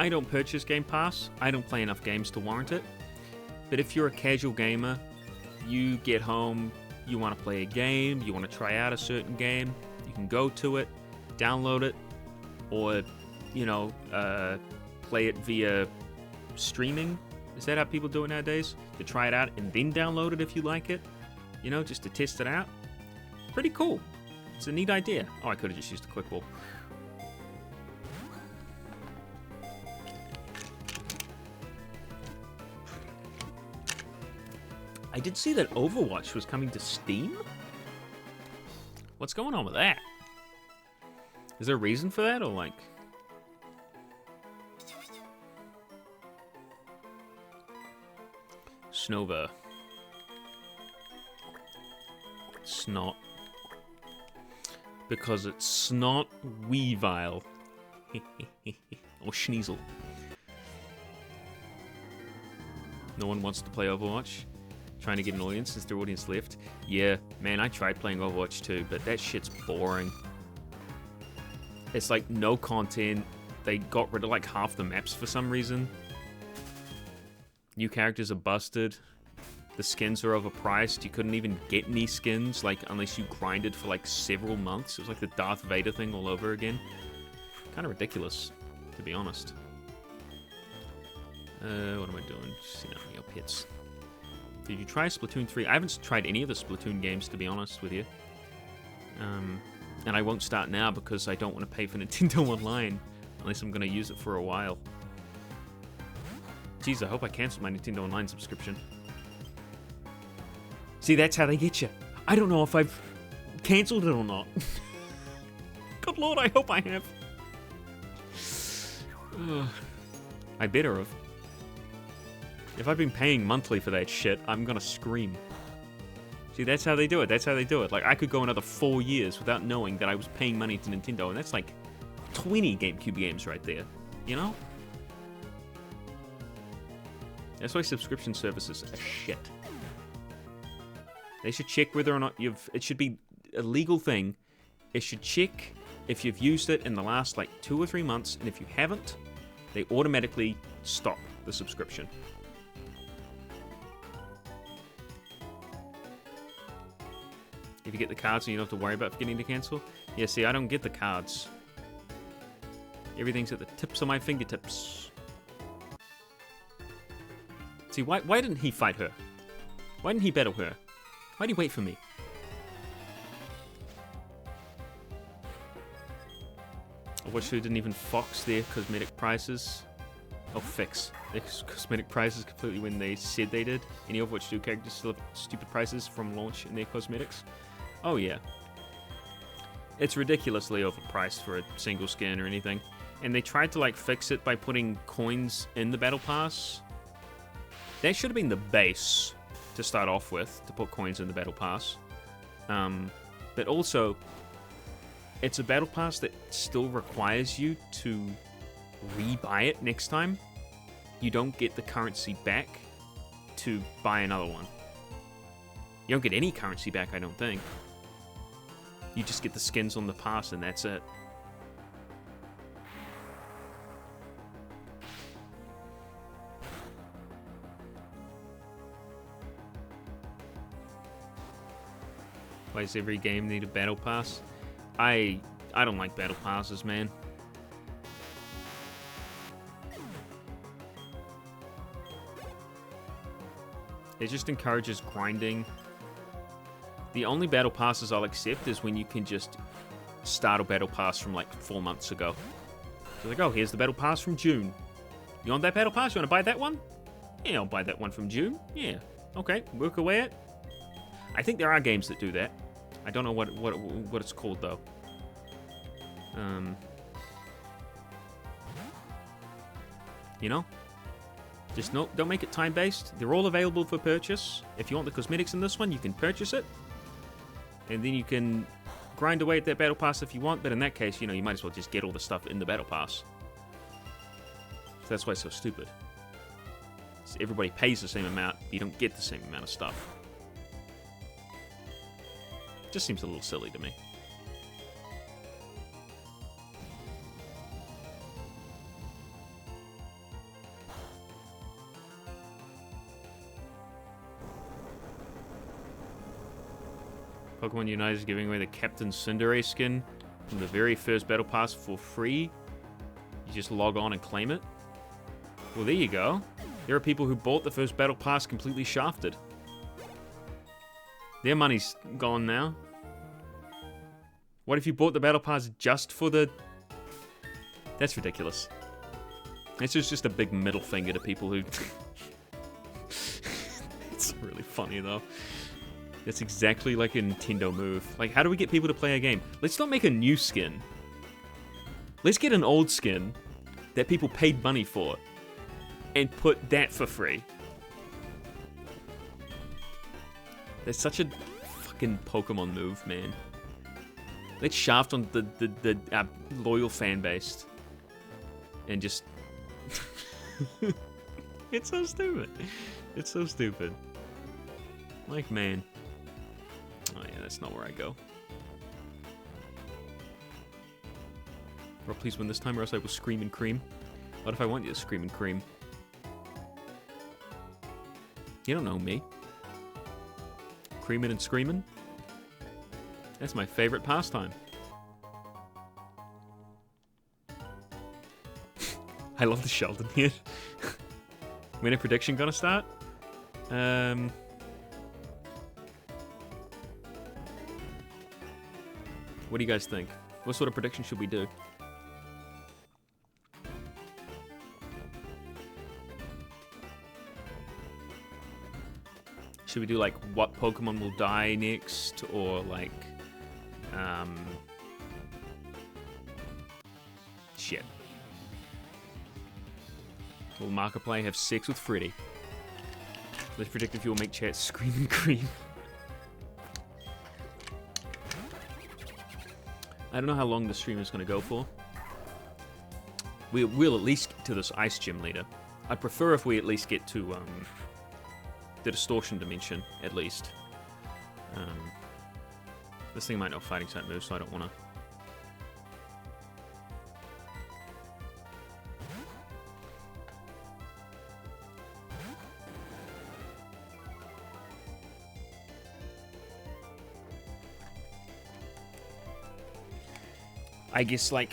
I don't purchase Game Pass. I don't play enough games to warrant it. But if you're a casual gamer, you get home, you want to play a game, you want to try out a certain game, you can go to it, download it, or, you know, play it via streaming. Is that how people do it nowadays? To try it out and then download it if you like it? You know, just to test it out? Pretty cool. It's a neat idea. Oh, I could have just used a quick wall. I did see that Overwatch was coming to Steam? What's going on with that? Is there a reason for that, or like... Snova. Snot. Because it's Snot Weavile. Or Schneasel. No one wants to play Overwatch. Trying to get an audience since their audience left. Yeah, man, I tried playing Overwatch too, but that shit's boring. It's like no content. They got rid of like half the maps for some reason. New characters are busted. The skins are overpriced. You couldn't even get any skins, like, unless you grinded for like several months. It was like the Darth Vader thing all over again. Kind of ridiculous, to be honest. What am I doing? Just, you know, your pits. Did you try Splatoon 3? I haven't tried any of the Splatoon games, to be honest with you. And I won't start now because I don't want to pay for Nintendo Online, unless I'm going to use it for a while. Jeez, I hope I cancel my Nintendo Online subscription. See, that's how they get you. I don't know if I've cancelled it or not. Good lord, I hope I have. I better have. If I've been paying monthly for that shit, I'm gonna scream. See, that's how they do it. That's how they do it. Like, I could go another 4 years without knowing that I was paying money to Nintendo, and that's like 20 GameCube games right there. You know? That's why subscription services are shit. They should check whether or not you've... It should be a legal thing. It should check if you've used it in the last, like, 2 or 3 months, and if you haven't, they automatically stop the subscription. If you get the cards and you don't have to worry about forgetting to cancel. Yeah, see, I don't get the cards. Everything's at the tips of my fingertips. See, why didn't he fight her? Why didn't he battle her? Why'd he wait for me? Overwatch 2 didn't even fox their cosmetic prices. Oh, fix their cosmetic prices completely when they said they did. Any Overwatch 2 characters still have stupid prices from launch in their cosmetics. Oh yeah. It's ridiculously overpriced for a single skin or anything. And they tried to like fix it by putting coins in the battle pass. That should have been the base to start off with, to put coins in the battle pass. But also, it's a battle pass that still requires you to rebuy it next time. You don't get the currency back to buy another one. You don't get any currency back, I don't think. You just get the skins on the pass and that's it. Why does every game need a battle pass? I don't like battle passes, man. It just encourages grinding. The only battle passes I'll accept is when you can just start a battle pass from like 4 months ago. So like, oh, here's the battle pass from June. You want that battle pass? You want to buy that one? Yeah, I'll buy that one from June. Yeah. Okay, work away at. I think there are games that do that. I don't know what it's called though. You know? Just don't make it time-based. They're all available for purchase. If you want the cosmetics in this one, you can purchase it. And then you can grind away at that battle pass if you want, but in that case, you know, you might as well just get all the stuff in the battle pass. So that's why it's so stupid. So everybody pays the same amount, but you don't get the same amount of stuff. Just seems a little silly to me. Pokemon Unite is giving away the Captain Cinderace skin from the very first Battle Pass for free. You just log on and claim it. Well, there you go. There are people who bought the first Battle Pass completely shafted. Their money's gone now. What if you bought the Battle Pass just for the... That's ridiculous. This is just a big middle finger to people who... It's really funny, though. That's exactly like a Nintendo move. Like, how do we get people to play a game? Let's not make a new skin. Let's get an old skin that people paid money for and put that for free. That's such a fucking Pokemon move, man. Let's shaft on the loyal fan base. And just... It's so stupid. It's so stupid. Like, man. Oh yeah, that's not where I go. Bro, please win this time or else I will scream and cream. What if I want you to scream and cream? You don't know me. Creaming and screaming? That's my favorite pastime. I love the Sheldon here. When a prediction gonna start? What do you guys think? What sort of prediction should we do? Should we do like what Pokemon will die next, or like shit. Will Markiplier have sex with Freddy? Let's predict if you'll make chat scream and cream. I don't know how long the stream is going to go for. We'll at least get to this Ice Gym leader. I'd prefer if we at least get to the Distortion Dimension, at least. This thing might not fighting type move, so I don't want to. I guess, like,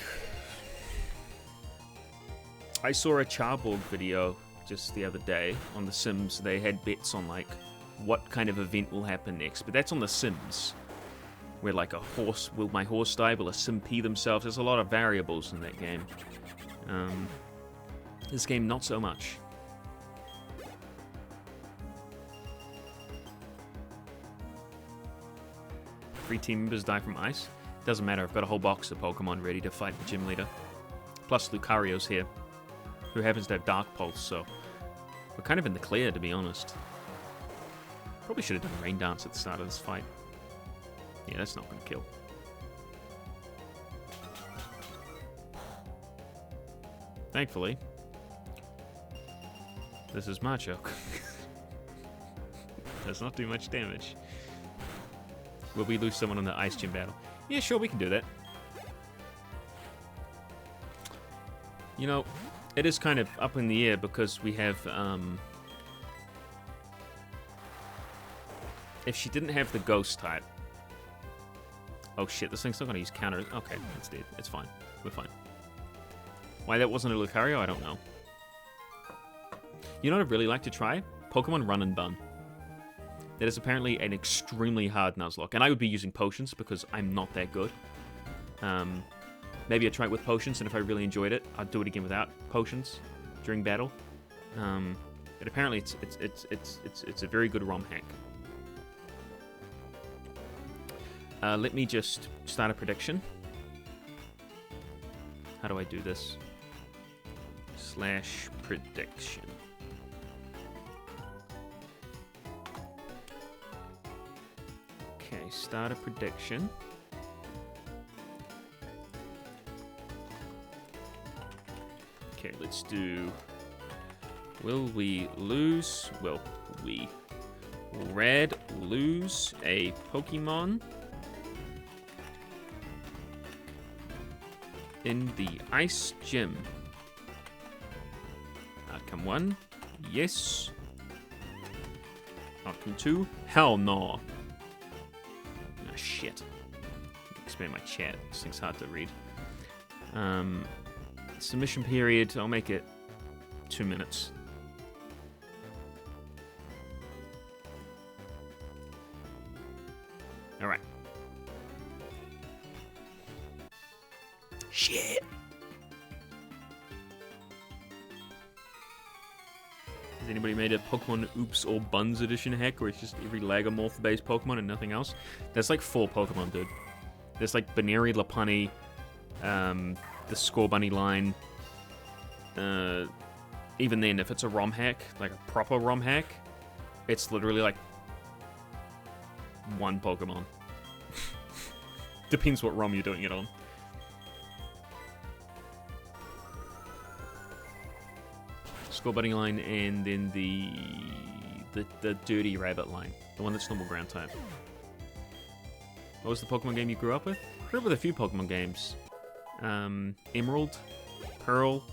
I saw a Charborg video just the other day on The Sims. They had bets on, like, what kind of event will happen next. But that's on The Sims, where, like, a horse, will my horse die? Will a Sim pee themselves? There's a lot of variables in that game. This game, not so much. Three team members die from ice. Doesn't matter, I've got a whole box of Pokemon ready to fight the gym leader. Plus Lucario's here, who happens to have Dark Pulse, so we're kind of in the clear, to be honest. Probably should have done Rain Dance at the start of this fight. Yeah, that's not going to kill. Thankfully, this is Machoke. Does not do much damage. Will we lose someone in the Ice Gym battle? Yeah, sure, we can do that. You know, it is kind of up in the air because we have, if she didn't have the Ghost type... Oh shit, this thing's not going to use counter... Okay, it's dead. It's fine. We're fine. Why that wasn't a Lucario, I don't know. You know what I'd really like to try? Pokemon Run and Bun. That is apparently an extremely hard Nuzlocke, and I would be using potions because I'm not that good. Maybe I'd try it with potions, and if I really enjoyed it, I'd do it again without potions during battle. But apparently, it's a very good ROM hack. Let me just start a prediction. How do I do this? / prediction. Okay, start a prediction. Okay, let's do... Will we lose... Will we... Red lose a Pokemon in the Ice Gym? Outcome 1, yes. Outcome 2, hell no. Ah, shit. Expand my chat. This thing's hard to read. Submission period, I'll make it 2 minutes. Alright. Shit. Has anybody made a Pokemon Oops or Buns edition hack where it's just every Lagomorph based Pokemon and nothing else? That's like 4 Pokemon, dude. There's like Baneri, Lopunny, the Scorbunny line. Even then, if it's a ROM hack, like a proper ROM hack, it's literally like one Pokemon. Depends what ROM you're doing it on. Score Budding line, and then the Dirty Rabbit line. The one that's normal ground type. What was the Pokemon game you grew up with? I grew up with a few Pokemon games. Emerald, Pearl.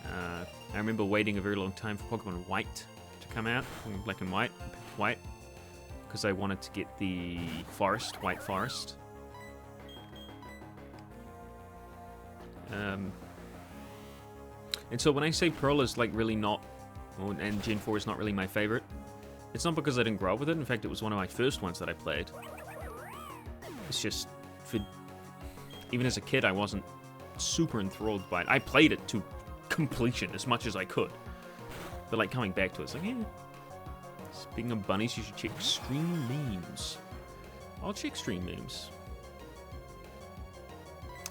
I remember waiting a very long time for Pokemon White to come out. Black and White. White. Because I wanted to get the Forest, White Forest. And so when I say Pearl is like really not, and Gen 4 is not really my favorite, it's not because I didn't grow up with it. In fact, it was one of my first ones that I played. It's just, even as a kid, I wasn't super enthralled by it. I played it to completion as much as I could. But like coming back to it, it's like, yeah. Speaking of bunnies, you should check Stream Memes. I'll check Stream Memes.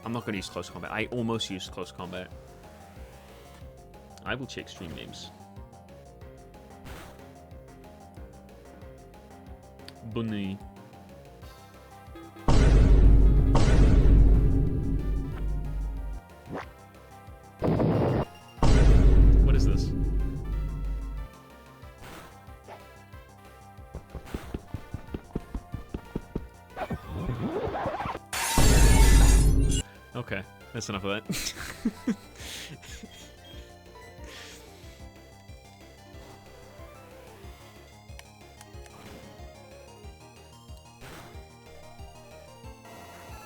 I'm not going to use Close Combat. I almost used Close Combat. I will check Stream Memes. Bunny. What is this? Okay, that's enough of that.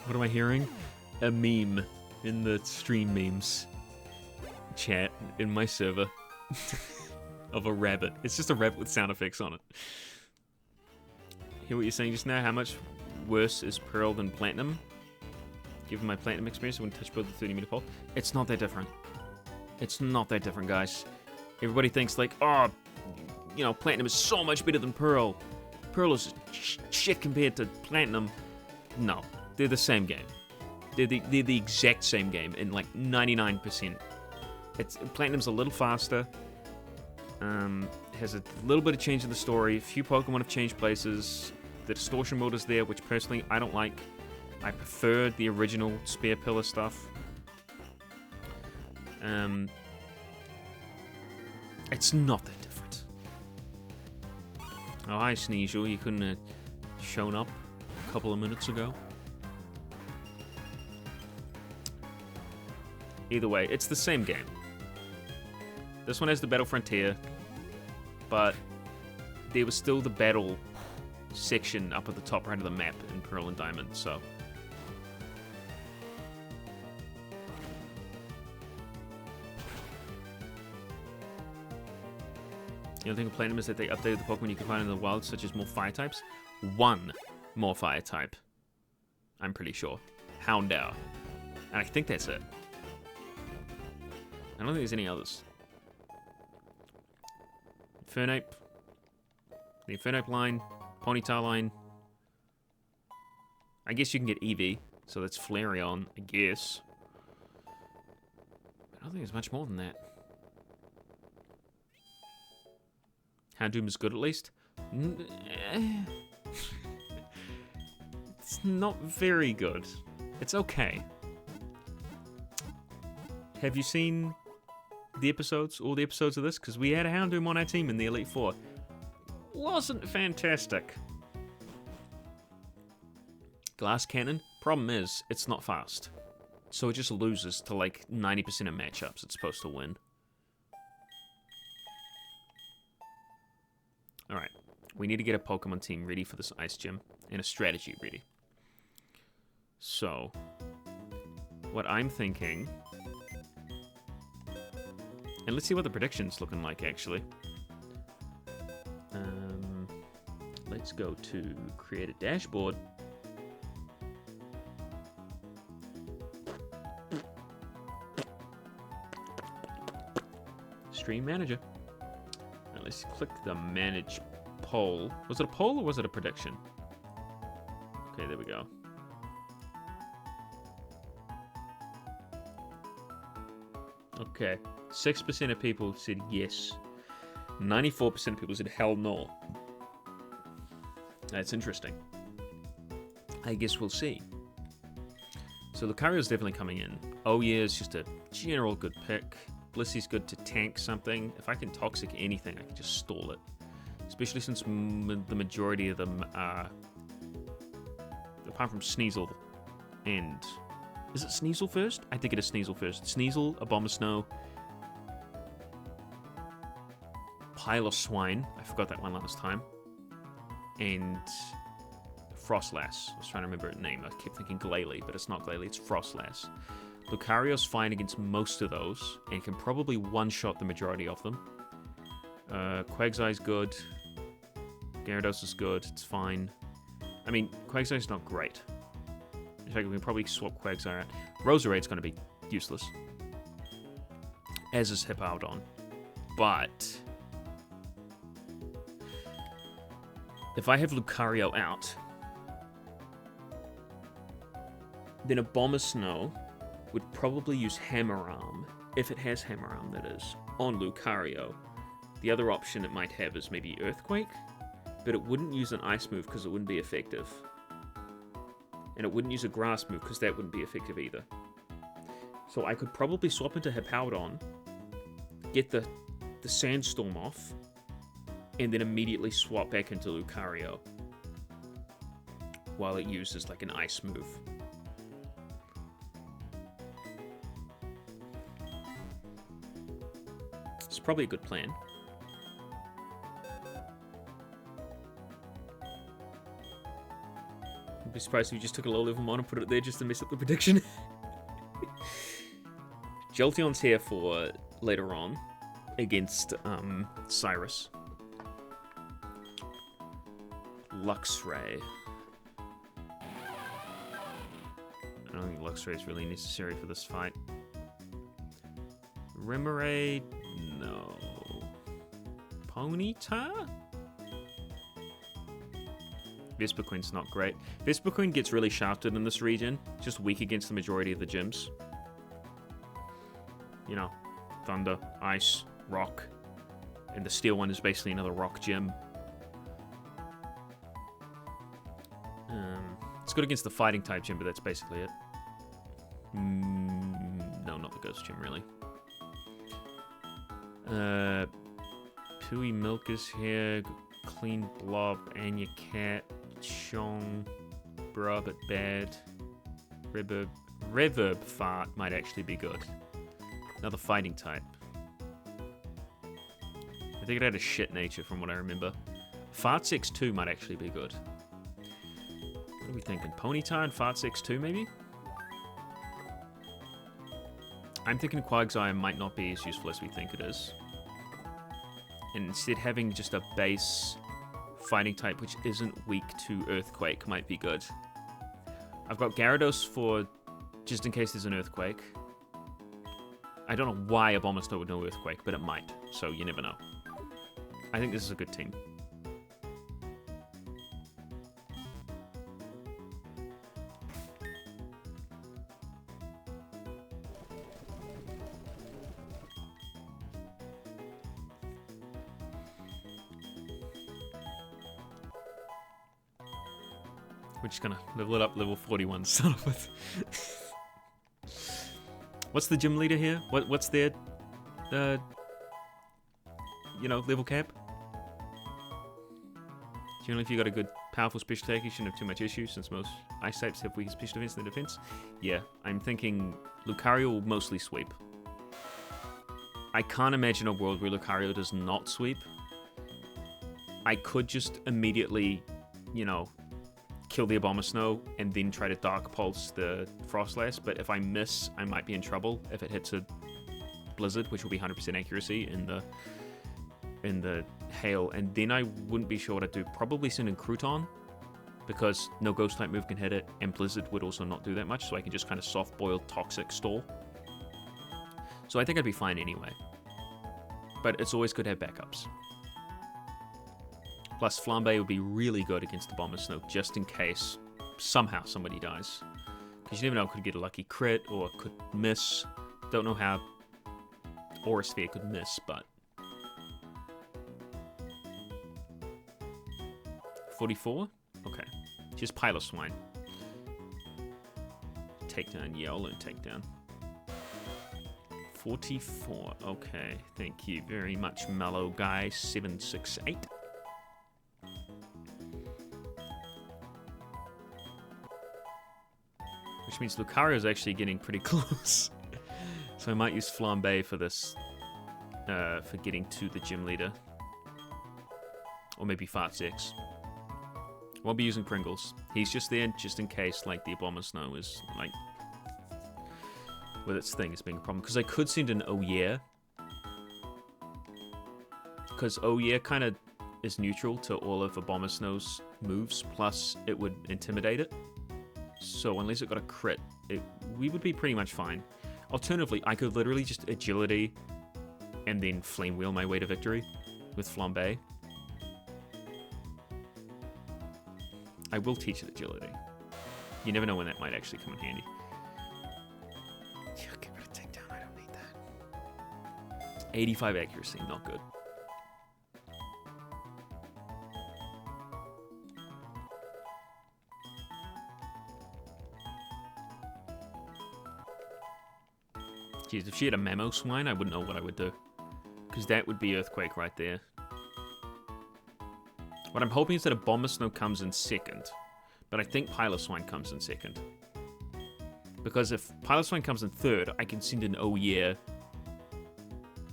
What am I hearing? A meme in the Stream Memes chat in my server of a rabbit. It's just a rabbit with sound effects on it. Hear what you're saying just now? How much worse is Pearl than Platinum? Given my Platinum experience, I wouldn't touch both the 30-meter pole. It's not that different. It's not that different, guys. Everybody thinks like, oh, you know, Platinum is so much better than Pearl. Pearl is shit compared to Platinum. No, they're the same game. They're the exact same game in like 99%. Platinum's a little faster. Has a little bit of change in the story. A few Pokemon have changed places. The distortion mode is there, which personally I don't like. I prefer the original Spear Pillar stuff. It's not that different. Oh, hi, Sneasel. You couldn't have shown up a couple of minutes ago. Either way, it's the same game. This one has the Battle Frontier, but there was still the battle section up at the top right of the map in Pearl and Diamond, so... The only thing with Platinum is that they updated the Pokemon you can find in the wild, such as more fire types. One more fire type. I'm pretty sure. Houndour. And I think that's it. I don't think there's any others. Infernape. The Infernape line. Ponyta line. I guess you can get Eevee. So that's Flareon, I guess. I don't think there's much more than that. Houndoom is good at least. It's not very good. It's okay. Have you seen the episodes, all the episodes of this? Because we had a Houndoom on our team in the Elite Four. Wasn't fantastic. Glass Cannon, problem is, it's not fast. So it just loses to like 90% of matchups it's supposed to win. Alright, we need to get a Pokemon team ready for this Ice Gym, and a strategy ready. So, what I'm thinking... And let's see what the prediction's looking like, actually. Let's go to create a dashboard. Stream Manager. Now let's click the Manage Poll. Was it a poll or was it a prediction? Okay, there we go. Okay, 6% of people said yes. 94% of people said hell no. That's interesting. I guess we'll see. So Lucario's definitely coming in. Oh yeah, it's just a general good pick. Blissey's good to tank something. If I can Toxic anything, I can just stall it. Especially since the majority of them are... Apart from Sneasel and... Is it Sneasel first? I think it is Sneasel first. Sneasel, Abomasnow, Pile of Swine. I forgot that one last time. And... Frostlass. I was trying to remember her name. I kept thinking Glalie, but it's not Glalie, it's Frostlass. Lucario's fine against most of those, and can probably one-shot the majority of them. Quagsire's good. Gyarados is good, it's fine. I mean, Quagsire's not great. In fact, we can probably swap Quagsire out. Roserade's going to be useless. As is Hippowdon. But... if I have Lucario out... then Abomasnow would probably use Hammer Arm, if it has Hammer Arm, that is, on Lucario. The other option it might have is maybe Earthquake, but it wouldn't use an Ice move because it wouldn't be effective. And it wouldn't use a Grass move because that wouldn't be effective either. So I could probably swap into Hippowdon, get the Sandstorm off, and then immediately swap back into Lucario while it uses like an Ice move. It's probably a good plan. I'd be surprised if you just took a low-level mon and put it there just to mess up the prediction. Jolteon's here for later on against Cyrus. Luxray. I don't think Luxray is really necessary for this fight. Remoraid, no. Ponyta? Vespiquen's not great. Vespiquen gets really shafted in this region. Just weak against the majority of the gyms. You know, Thunder, Ice, Rock. And the Steel one is basically another Rock gym. It's good against the Fighting type gym, but that's basically it. No, not the Ghost gym, really. Pooey Milk is here. Clean Blob, Anya Cat, Chong, Bruh but bad. Reverb Fart might actually be good. Another Fighting type. I think it had a shit nature from what I remember. Fart's X2 might actually be good. What are we thinking? Ponyta and Fart's X2 maybe? I'm thinking Quagsire might not be as useful as we think it is. And instead having just a base Fighting type which isn't weak to Earthquake might be good. I've got Gyarados for just in case there's an Earthquake. I don't know why Abomasnow would know Earthquake, but it might, so you never know. I think this is a good team. We're just gonna level it up, level 41 to start off with. What's the gym leader here? What's their, you know, level cap? Generally, if you got a good, powerful special attack, you shouldn't have too much issue, since most ice types have weak special defense than defense. Yeah, I'm thinking Lucario will mostly sweep. I can't imagine a world where Lucario does not sweep. I could just immediately, you know, kill the Abomasnow and then try to Dark Pulse the Frostlass, but if I miss, I might be in trouble if it hits a Blizzard, which will be 100% accuracy in the hail, and then I wouldn't be sure what to do. Probably send in Crouton, because no Ghost type move can hit it, and Blizzard would also not do that much, so I can just kind of soft boil Toxic stall. So I think I'd be fine anyway. But it's always good to have backups. Plus, Flambe would be really good against the Abomasnow, just in case somehow somebody dies. Because you never know, it could get a lucky crit, or it could miss. Don't know how Aura Sphere could miss, but... 44? Just Piloswine. Takedown. Yeah, I'll learn Takedown. 44. Okay, thank you very much, mellow guy. 768. Which means Lucario is actually getting pretty close. So I might use Flambe for this, for getting to the gym leader. Or maybe Fartsex. Won't be using Pringles. He's just there just in case, like, the Abomasnow is, like, with its thing is being a problem. Because I could send an Oh Yeah. Because Oh Yeah kind of is neutral to all of Abomasnow's moves, plus it would intimidate it. So unless it got a crit, we would be pretty much fine. Alternatively, I could literally just agility and then flame wheel my way to victory with Flambe. I will teach it agility. You never know when that might actually come in handy. Yeah, get rid of takedown. I don't need that. 85 accuracy, not good. Jeez, if she had a Mamoswine, I wouldn't know what I would do. Because that would be Earthquake right there. What I'm hoping is that Abomasnow comes in second. But I think Piloswine comes in second. Because if Piloswine comes in third, I can send an Oh Yeah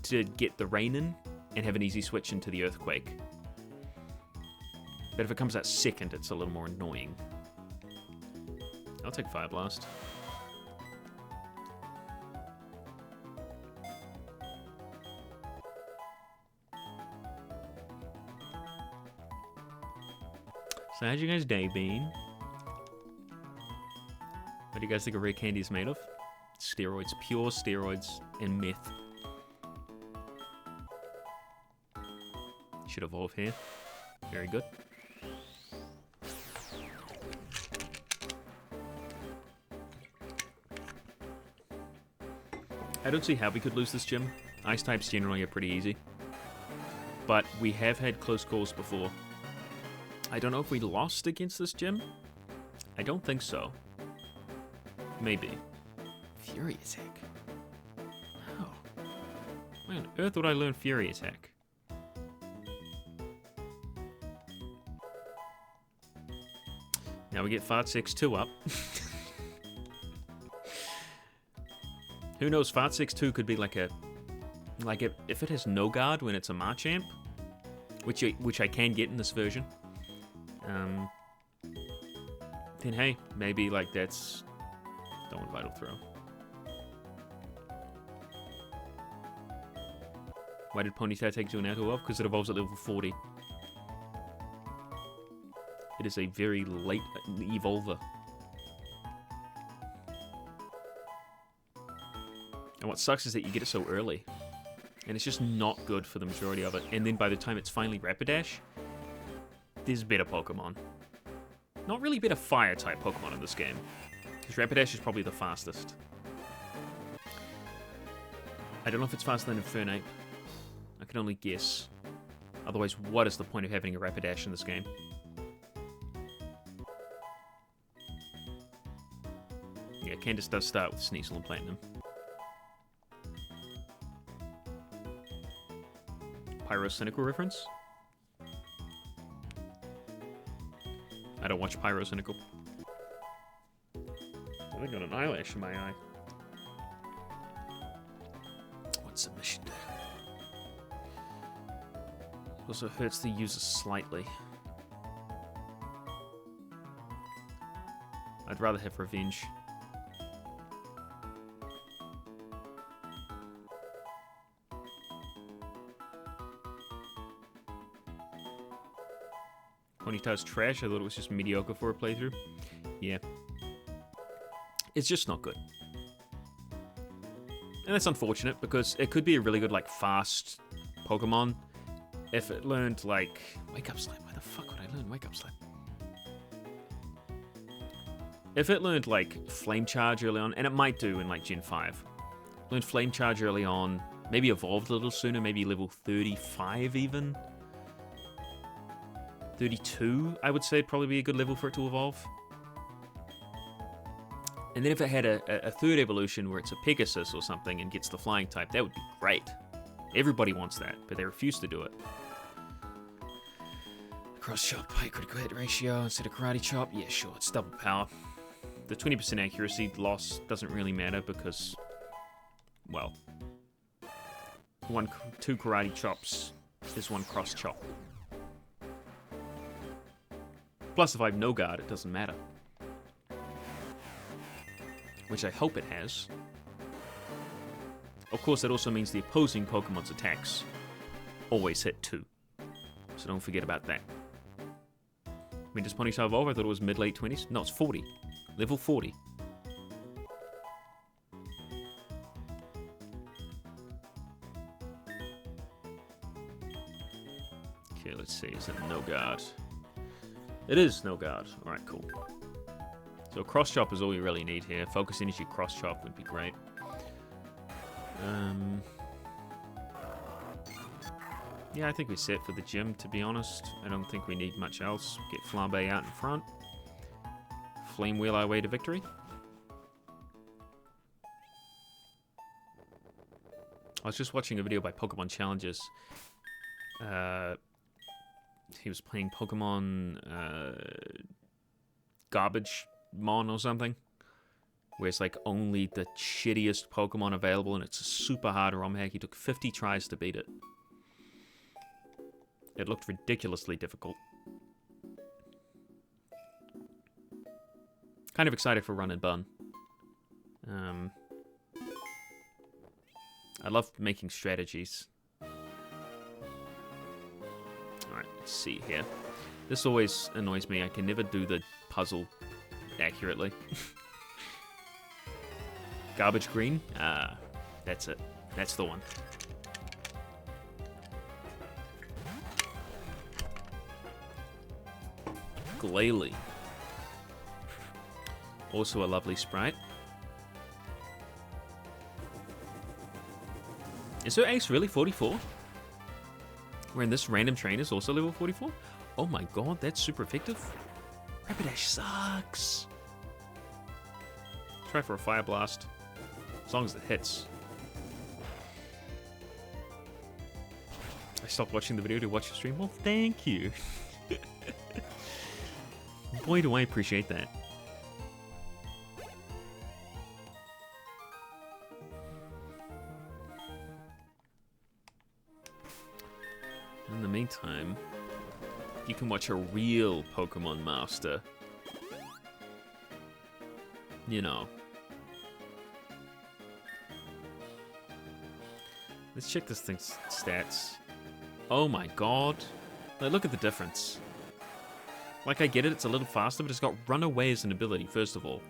to get the Rain in and have an easy switch into the Earthquake. But if it comes out second, it's a little more annoying. I'll take Fire Blast. So how's you guys' day been? What do you guys think a rare candy is made of? Steroids, pure steroids, and meth. Should evolve here. Very good. I don't see how we could lose this gym. Ice types generally are pretty easy. But we have had close calls before. I don't know if we lost against this gym. I don't think so. Maybe. Fury Attack. How? Why on earth would I learn Fury Attack? Now we get Fartsex 2 up. Who knows, Fartsex 2 could be like a... if it has no guard when it's a Machamp, which I can get in this version, then hey, maybe like that's... Don't want Vital Throw. Why did Ponyta take to an auto evolve? Because it evolves at level 40. It is a very late evolver. And what sucks is that you get it so early. And it's just not good for the majority of it. And then by the time it's finally Rapidash, there's better Pokemon. Not really better Fire-type Pokemon in this game. Because Rapidash is probably the fastest. I don't know if it's faster than Infernape. I can only guess. Otherwise, what is the point of having a Rapidash in this game? Yeah, Candace does start with Sneasel and Platinum. Pyrocynical reference? I don't watch Pyrocynical. I got an eyelash in my eye. What's the mission do? Also hurts the user slightly. I'd rather have revenge. Ponyta's trash. I thought it was just mediocre for a playthrough. Yeah. It's just not good. And that's unfortunate, because it could be a really good, like, fast Pokemon if it learned, like... Wake Up Slap. Why the fuck would I learn Wake Up Slap? If it learned, like, Flame Charge early on, and it might do in, like, Gen 5. Learned Flame Charge early on, maybe evolved a little sooner, maybe level 35 even. 32, I would say, would probably be a good level for it to evolve. And then if it had a third evolution where it's a Pegasus or something and gets the flying type, that would be great. Everybody wants that, but they refuse to do it. Cross chop, high critical hit ratio instead of karate chop. Yeah, sure, it's double power. The 20% accuracy loss doesn't really matter because, well, 2 karate chops is 1 cross chop. Plus, if I have no guard, it doesn't matter. Which I hope it has. Of course, that also means the opposing Pokemon's attacks always hit 2. So don't forget about that. When does Ponytail evolve? I thought it was mid-late 20s. No, it's 40. Level 40. Okay, let's see. Is it no guard? It is no guard. Alright, cool. So cross chop is all you really need here. Focus energy cross chop would be great. Yeah, I think we're set for the gym, to be honest. I don't think we need much else. Get Flambe out in front. Flame wheel our way to victory. I was just watching a video by Pokemon Challenges. He was playing Pokemon Garbage Mon or something, where it's like only the shittiest Pokemon available and it's a super hard ROM hack. He took 50 tries to beat it. It looked ridiculously difficult. Kind of excited for Run and Bun. I love making strategies. Alright, let's see here. This always annoys me. I can never do the puzzle accurately. Garbage green? Ah, that's it. That's the one. Glalie. Also a lovely sprite. Is her ace really 44? Wherein this random train is also level 44? Oh my god, that's super effective. Rapidash sucks. Try for a Fire Blast. As long as it hits. I stopped watching the video to watch the stream. Well, thank you. Boy, do I appreciate that. In the meantime, you can watch a real Pokemon master. You know. Let's check this thing's stats. Oh my god. Like, look at the difference. Like, I get it, it's a little faster, but it's got Run Away as an ability, first of all.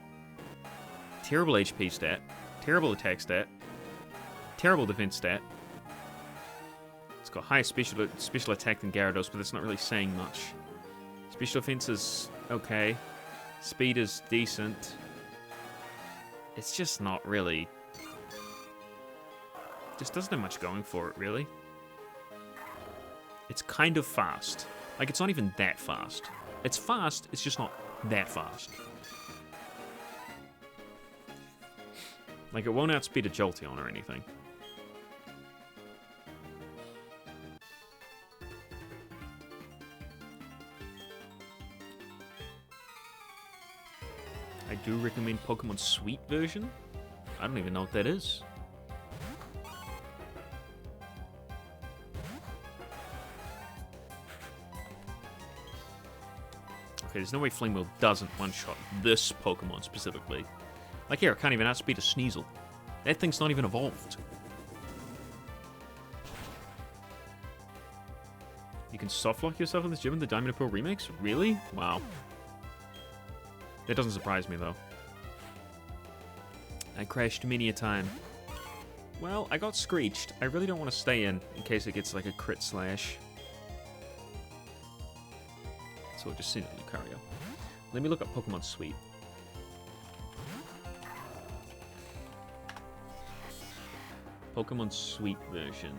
Terrible HP stat. Terrible attack stat. Terrible defense stat. It's got higher special attack than Gyarados, but that's not really saying much. Special defense is okay. Speed is decent. It's just not really... Just doesn't have much going for it, really. It's kind of fast. Like, it's not even that fast. It's fast, it's just not that fast. Like, it won't outspeed a Jolteon or anything. I do recommend Pokemon Sweet version. I don't even know what that is. Okay, there's no way Flame Wheel doesn't one-shot this Pokemon specifically. Like here, I can't even outspeed a Sneasel. That thing's not even evolved. You can softlock yourself in this gym in the Diamond and Pearl remakes? Really? Wow. That doesn't surprise me, though. I crashed many a time. Well, I got screeched. I really don't want to stay in case it gets like a crit slash. So we'll just send it to Lucario. Let me look up Pokemon Sweet. Pokemon Sweet version.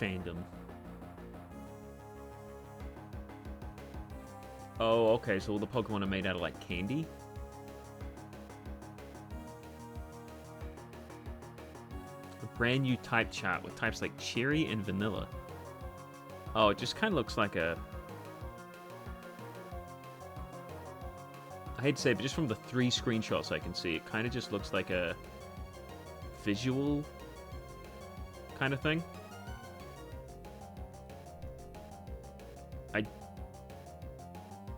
Fandom. Oh, okay, so all the Pokemon are made out of, like, candy? A brand new type chart with types like cherry and vanilla. Oh, it just kind of looks like a... I hate to say it, but just from the 3 screenshots I can see, it kind of just looks like a visual kind of thing. I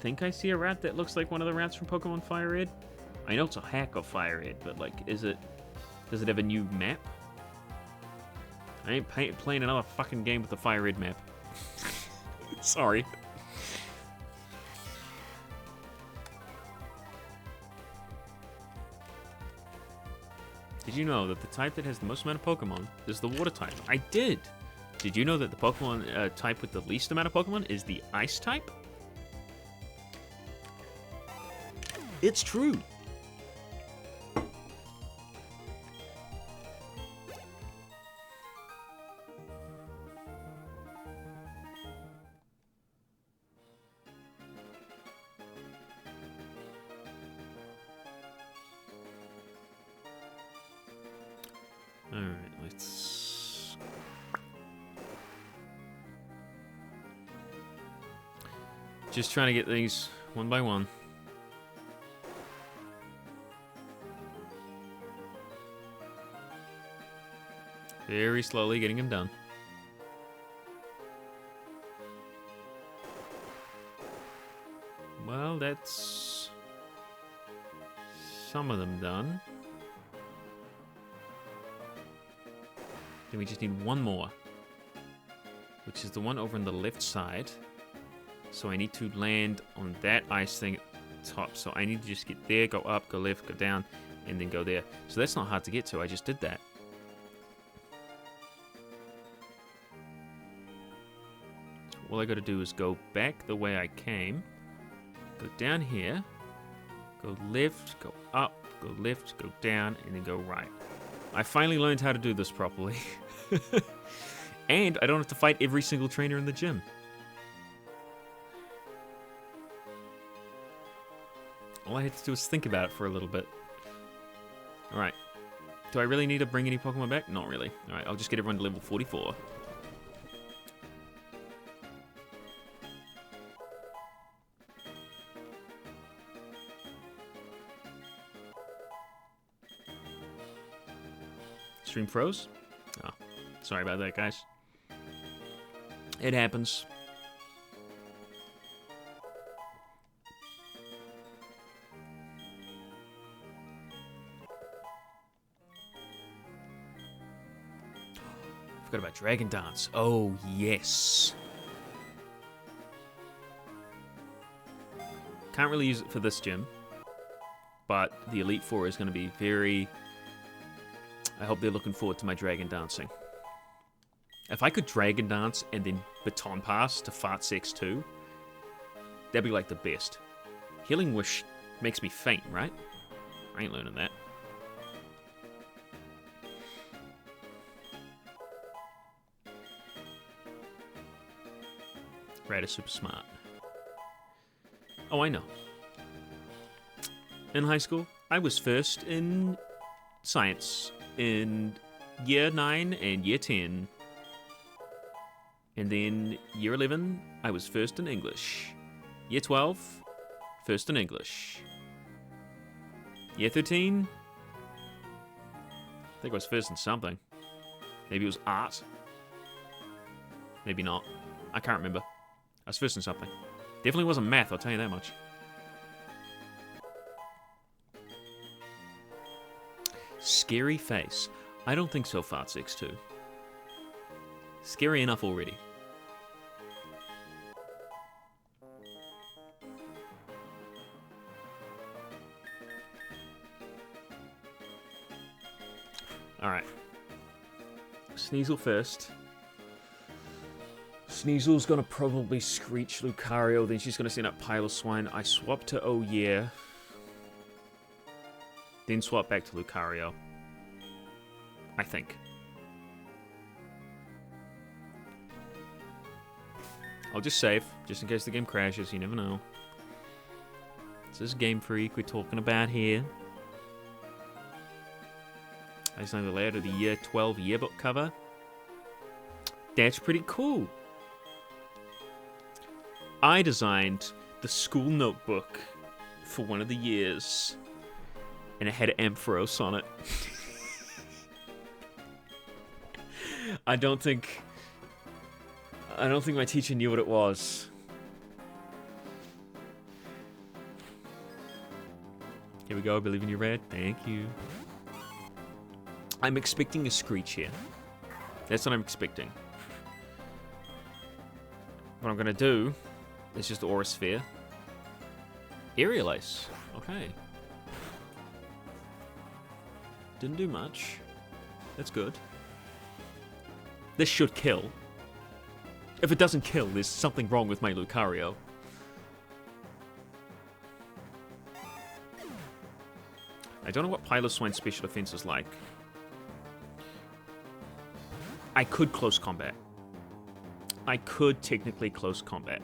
think I see a rat that looks like one of the rats from Pokemon Fire Red. I know it's a hack of Fire Red, but like, does it have a new map? I ain't playing another fucking game with the Fire Red map. Sorry. Did you know that the type that has the most amount of Pokemon is the Water type? I did! Did you know that the Pokemon type with the least amount of Pokemon is the Ice type? It's true! Alright, let's... Just trying to get these one by one. Very slowly getting them done. Well, that's some of them done. Then we just need one more, which is the one over on the left side. So I need to land on that ice thing at the top. So I need to just get there, go up, go left, go down, and then go there. So that's not hard to get to. I just did that. So all I got to do is go back the way I came, go down here, go left, go up, go left, go down, and then go right. I finally learned how to do this properly. And I don't have to fight every single trainer in the gym. All I had to do was think about it for a little bit. Alright. Do I really need to bring any Pokemon back? Not really. Alright, I'll just get everyone to level 44. Stream froze? Oh, sorry about that, guys. It happens. Forgot about Dragon Dance. Oh, yes. Can't really use it for this gym, but the Elite Four is going to be very... I hope they're looking forward to my Dragon Dancing. If I could Dragon Dance and then Baton Pass to Farts X2, that'd be like the best. Healing Wish makes me faint, right? I ain't learning that. Rat is super smart. Oh, I know. In high school, I was first in science in year 9 and year 10. And then year 11, I was first in English. Year 12, first in English. Year 13, I think I was first in something. Maybe it was art. Maybe not. I can't remember. I was first in something. Definitely wasn't math, I'll tell you that much. Scary face. I don't think so, Farts X2. Scary enough already. Alright. Sneasel first. Sneasel's gonna probably screech Lucario, then she's gonna send up Piloswine. I swap to Oh Yeah. Then swap back to Lucario. I think. I'll just save, just in case the game crashes, you never know. Is this Game Freak we're talking about here? I designed the layout of the Year 12 yearbook cover. That's pretty cool. I designed the school notebook for one of the years, and it had Ampharos on it. I don't think my teacher knew what it was. Here we go, I believe in you, Red. Thank you. I'm expecting a Screech here. That's what I'm expecting. What I'm going to do is just Aura Sphere. Aerial Ace. Okay. Didn't do much. That's good. This should kill. If it doesn't kill, there's something wrong with my Lucario. I don't know what Piloswine's special defense is like. I could close combat. I could technically close combat.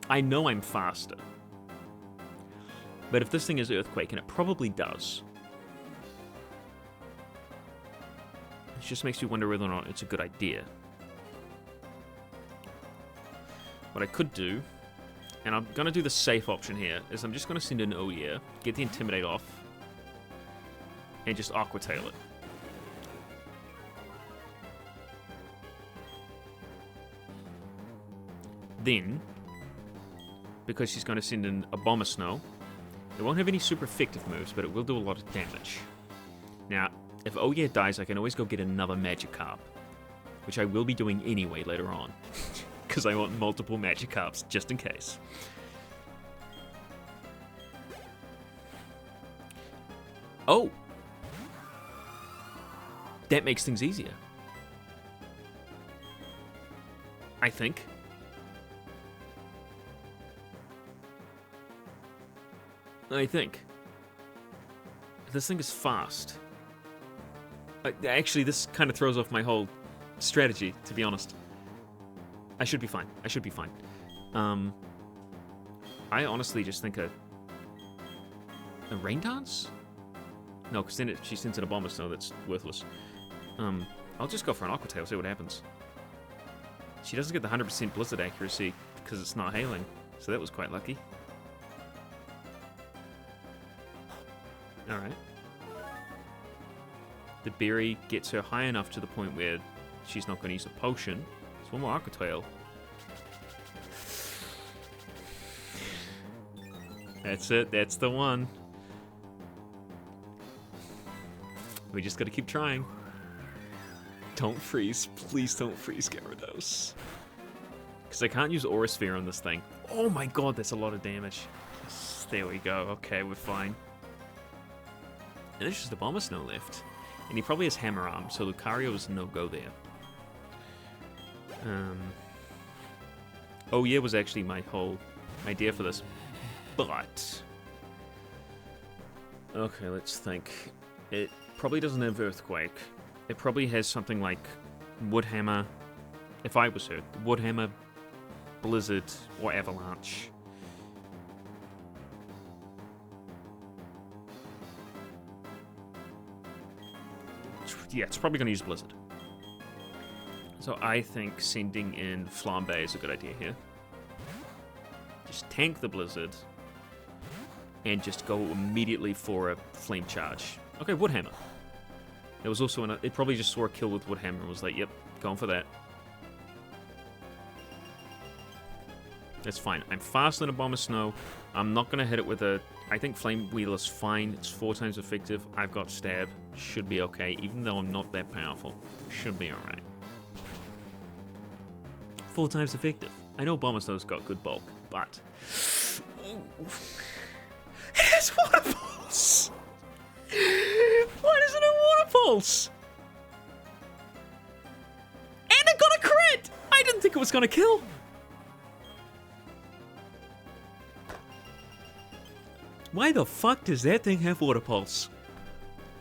I know I'm faster. But if this thing is Earthquake, and it probably does, it just makes you wonder whether or not it's a good idea. What I could do, and I'm going to do the safe option here, is I'm just going to send in Oya, get the Intimidate off, and just Aqua Tail it. Then, because she's going to send in Abomasnow, it won't have any super effective moves, but it will do a lot of damage. Now, if Oya dies, I can always go get another Magikarp, which I will be doing anyway later on, because I want multiple Magikarps, just in case. Oh! That makes things easier. I think. This thing is fast. Actually, this kind of throws off my whole strategy, to be honest. I should be fine. I honestly just think a Rain Dance? No, because then she sends an Abomasnow that's worthless. I'll just go for an Aqua Tail, see what happens. She doesn't get the 100% Blizzard accuracy because it's not hailing, so that was quite lucky. Alright. The berry gets her high enough to the point where she's not going to use a potion. So one more Aqua Tail. That's it, that's the one. We just gotta keep trying. Don't freeze. Please don't freeze, Gyarados. Because I can't use Aura Sphere on this thing. Oh my god, that's a lot of damage. Yes, there we go. Okay, we're fine. And there's just a Abomasnow left. And he probably has Hammer Arm, so Lucario is no-go there. Oh yeah, was actually my whole idea for this. But... okay, let's think. It probably doesn't have Earthquake. It probably has something like Woodhammer. If I was her, Woodhammer, Blizzard, or Avalanche. Yeah, it's probably going to use Blizzard. So I think sending in Flambe is a good idea here. Just tank the Blizzard and just go immediately for a Flame Charge. Okay, Woodhammer. There was also it probably just saw a kill with Woodhammer and was like, yep, going for that. That's fine. I'm faster than Abomasnow. I'm not going to hit it with a... I think Flame Wheel is fine. It's 4 times effective. I've got Stab. Should be okay, even though I'm not that powerful. Should be alright. 4 times effective. I know Abomasnow's got good bulk, but... it has Water Pulse! Why doesn't it have Water Pulse? And it got a crit! I didn't think it was going to kill. Why the fuck does that thing have Water Pulse?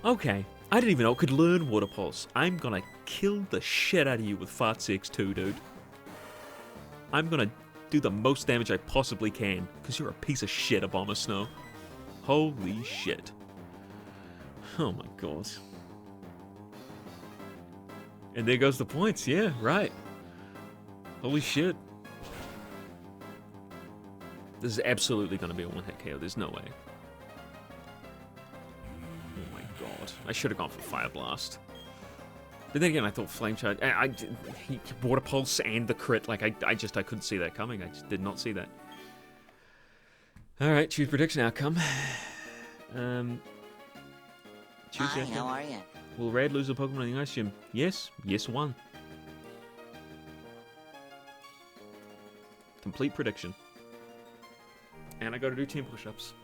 Okay, I didn't even know it could learn Water Pulse. I'm gonna kill the shit out of you with Fartsex 2, dude. I'm gonna do the most damage I possibly can, because you're a piece of shit, Abomasnow. Holy shit. Oh my god. And there goes the points, yeah, right. Holy shit. This is absolutely going to be a one-hit KO, there's no way. Oh my god. I should have gone for Fire Blast. But then again, I thought Flame Charge... He Water Pulse and the crit, like, I couldn't see that coming. I just did not see that. Alright, choose prediction outcome. Choose Hi, outcome. how are you? Will Red lose a Pokemon in the Ice Gym? Yes. Yes, one. Complete prediction. And I gotta do 10 push-ups.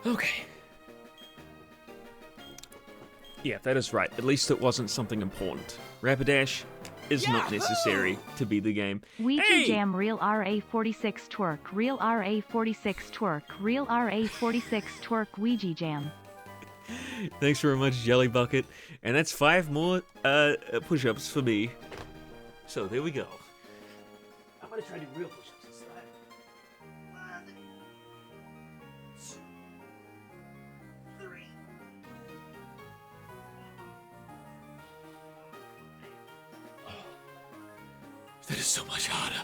Okay. Yeah, that is right. At least it wasn't something important. Rapidash is not necessary to beat the game. Ouija Hey! Jam Real RA46 Twerk Real RA46 Twerk Real RA46 Twerk Ouija Jam. Thanks very much, Jelly Bucket. And that's 5 more push-ups for me. So there we go. I'm gonna try to do real push-ups this time. 1, 2, 3. That is so much harder.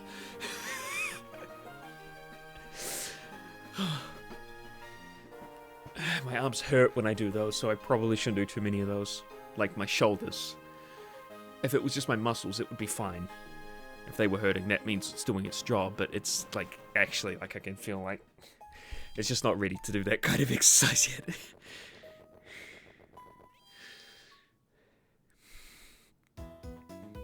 My arms hurt when I do those, so I probably shouldn't do too many of those. Like my shoulders. If it was just my muscles, it would be fine. If they were hurting, that means it's doing its job, but it's like, actually, like I can feel like it's just not ready to do that kind of exercise yet.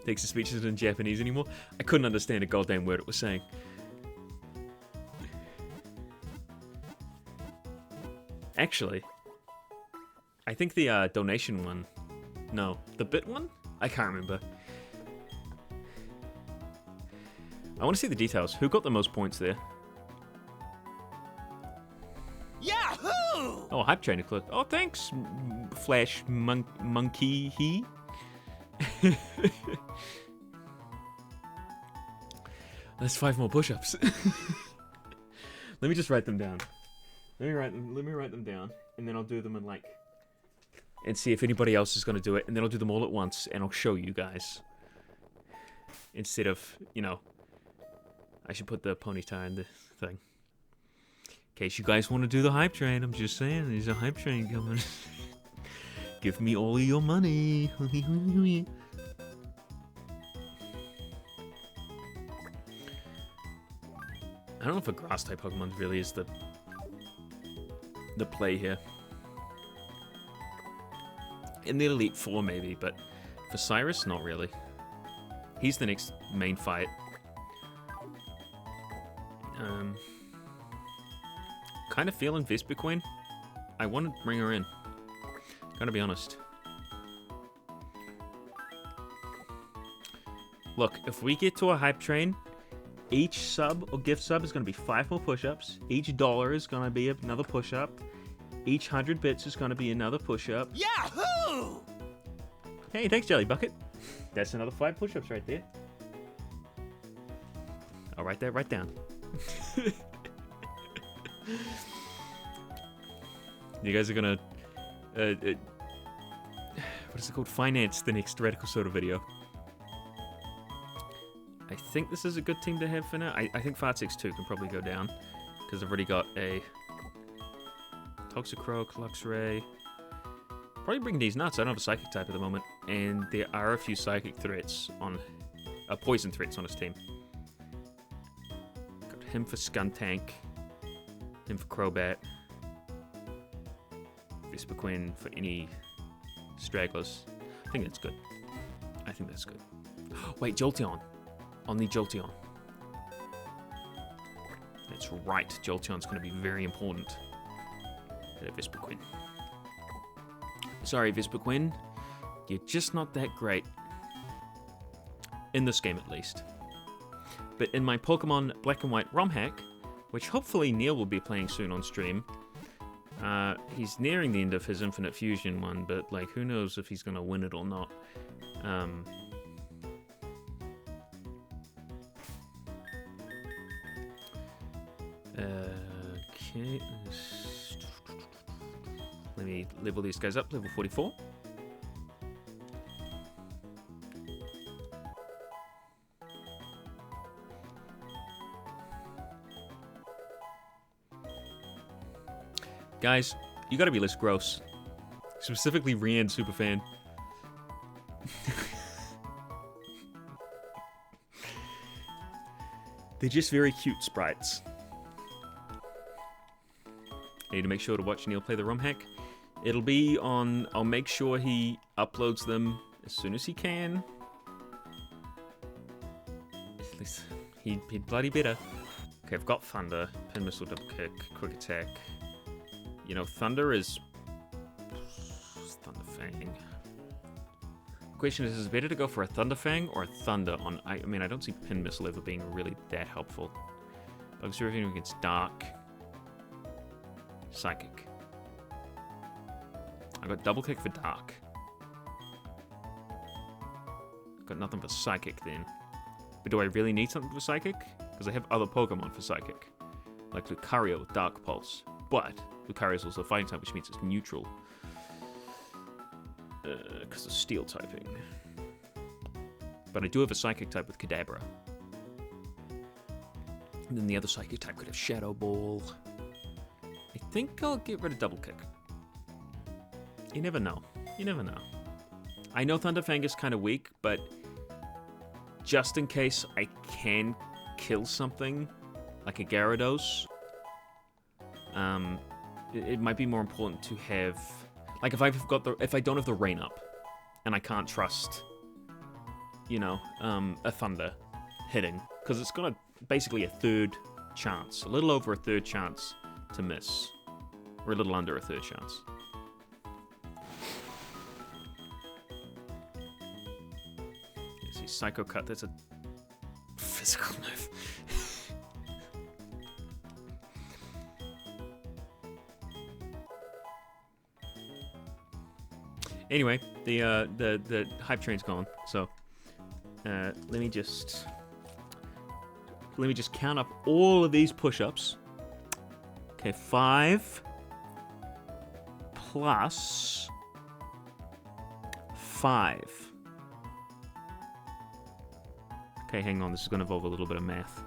Takes the speech isn't in Japanese anymore. I couldn't understand a goddamn word it was saying. Actually, I think the donation one, no, the bit one? I can't remember. I want to see the details. Who got the most points there? Yahoo! Oh, Hype Trainer click. Oh, thanks, Flash Monkey he. That's 5 more push-ups. Let me just write them down. Let me write them down, and then I'll do them in like, and see if anybody else is gonna do it, and then I'll do them all at once, and I'll show you guys. Instead of, you know, I should put the ponytail in the thing. In case you guys want to do the hype train, I'm just saying, there's a hype train coming. Give me all of your money. I don't know if a grass type Pokemon really is the play here. In the Elite Four maybe, but for Cyrus, not really. He's the next main fight. Kind of feeling Vespiquen. I want to bring her in. Gotta be honest. Look, if we get to a hype train, each sub or gift sub is going to be 5 more push-ups. Each dollar is going to be another push-up. Each 100 bits is going to be another push-up. Yahoo! Hey, thanks, Jelly Bucket. That's another 5 push-ups right there. I'll write that right down. You guys are going to... what is it called? Finance the next Radical Soda video. I think this is a good team to have for now. I think Fantasy XIV can probably go down, because I've already got a Toxicroak, Luxray. Probably bring these nuts. I don't have a Psychic type at the moment, and there are a few Psychic threats on, Poison threats on his team. Got him for Skuntank, him for Crobat, Vespiquen for any stragglers. I think that's good. I think that's good. Wait, Jolteon. I'll need Jolteon. That's right, Jolteon's going to be very important. Hello, Vespiquen. Sorry, Vespiquen. You're just not that great. In this game, at least. But in my Pokemon Black and White ROM hack, which hopefully Neil will be playing soon on stream, he's nearing the end of his Infinite Fusion one, but, like, who knows if he's going to win it or not. Okay. Let me level these guys up, level 44. Guys, you gotta be less gross. Specifically Rian Superfan. They're just very cute sprites. I need to make sure to watch Neil play the ROM hack. It'll be on... I'll make sure he uploads them as soon as he can. At least he'd bloody better. Okay, I've got Thunder. Pin Missile, Double Kick, Quick Attack. You know, Thunder is... Thunder Fang. Question is it better to go for a Thunder Fang or a Thunder on... I mean, I don't see Pin Missile ever being really that helpful. Bug Surfing against Dark. Psychic. I got Double Kick for Dark. Got nothing for Psychic then. But do I really need something for Psychic? Because I have other Pokemon for Psychic. Like Lucario with Dark Pulse. But Lucario is also a fighting type, which means it's neutral. Because of Steel typing. But I do have a Psychic type with Kadabra. And then the other Psychic type could have Shadow Ball. I think I'll get rid of Double Kick. You never know. You never know. I know Thunderfang is kind of weak, but just in case I can kill something, like a Gyarados, it might be more important to have, like if I don't have the Rain Up, and I can't trust, you know, a Thunder hitting, because it's got basically a third chance, a little over a third chance to miss, or a little under a third chance. You see, Psycho Cut, that's a physical move. Anyway, the hype train's gone, so let me just count up all of these push-ups. Okay, 5 plus 5. Okay, hang on, this is going to involve a little bit of math.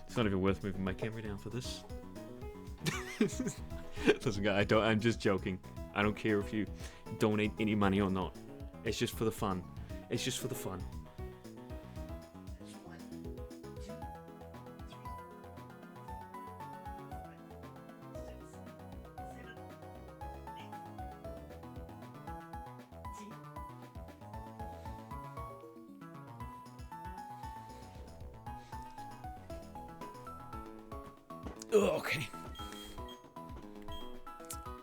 It's not even worth moving my camera down for this. Listen, guy, I'm just joking. I don't care if you donate any money or not. It's just for the fun. It's just for the fun. Okay.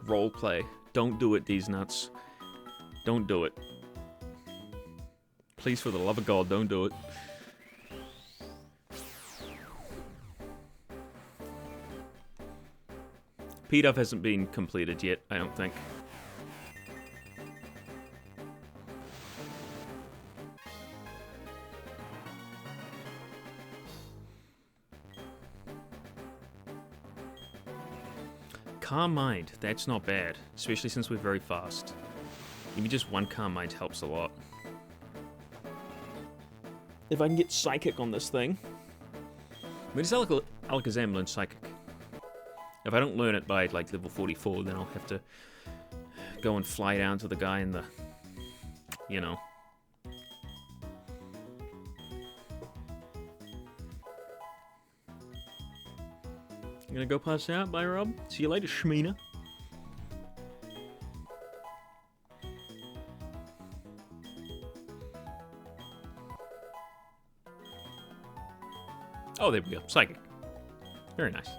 Role play. Don't do it, these nuts. Don't do it. Please, for the love of God, don't do it. P-Dub hasn't been completed yet, I don't think. Calm Mind, that's not bad, especially since we're very fast. Even just one Calm Mind helps a lot. If I can get Psychic on this thing... I mean, it's Alakazam learns Psychic. If I don't learn it by, like, level 44, then I'll have to go and fly down to the guy in the... You know. You gonna go pass out? Bye, Rob. See you later, Shmeena. Oh, there we go. Psychic. Very nice.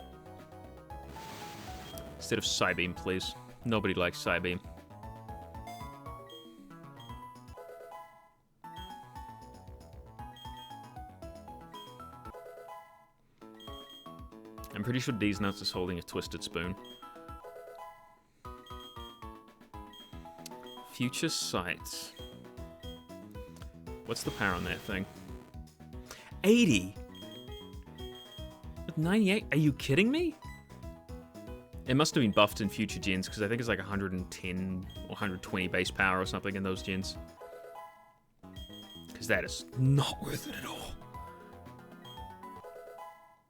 Instead of Psybeam, please. Nobody likes Psybeam. I'm pretty sure D's Nuts is holding a Twisted Spoon. Future Sight. What's the power on that thing? 80? With 98? Are you kidding me? It must have been buffed in future gens, because I think it's like 110 or 120 base power or something in those gens. Because that is not worth it at all.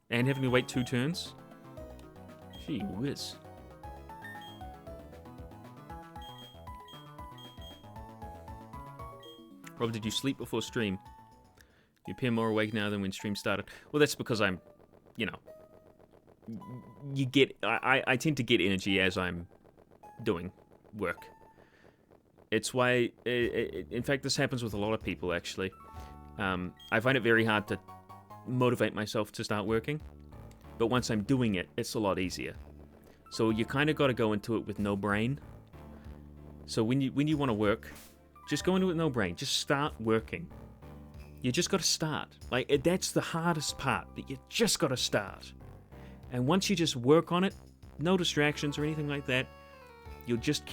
And having to wait 2 turns? Gee whiz. Rob, did you sleep before stream? You appear more awake now than when stream started. Well, that's because I'm, you know, I tend to get energy as I'm doing work. It's why, in fact, this happens with a lot of people, actually. I find it very hard to motivate myself to start working, but once I'm doing it, it's a lot easier. So you kind of got to go into it with no brain. So when you want to work, just go into it with no brain. Just start working. You just got to start. Like, that's the hardest part, that you just got to start. And once you just work on it, no distractions or anything like that, you'll just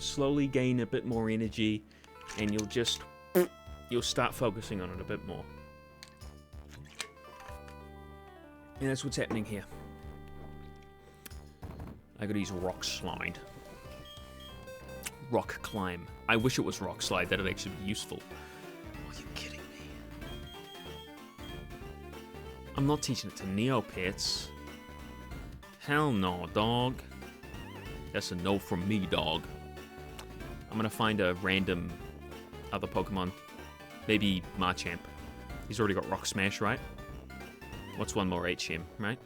slowly gain a bit more energy, and you'll start focusing on it a bit more. And that's what's happening here. I gotta use Rock Slide. Rock Climb. I wish it was Rock Slide. That'd actually be useful. Are you kidding me? I'm not teaching it to Neopets. Hell no, dog. That's a no from me, dog. I'm gonna find a random other Pokemon. Maybe Machamp. He's already got Rock Smash, right? What's one more HM, right?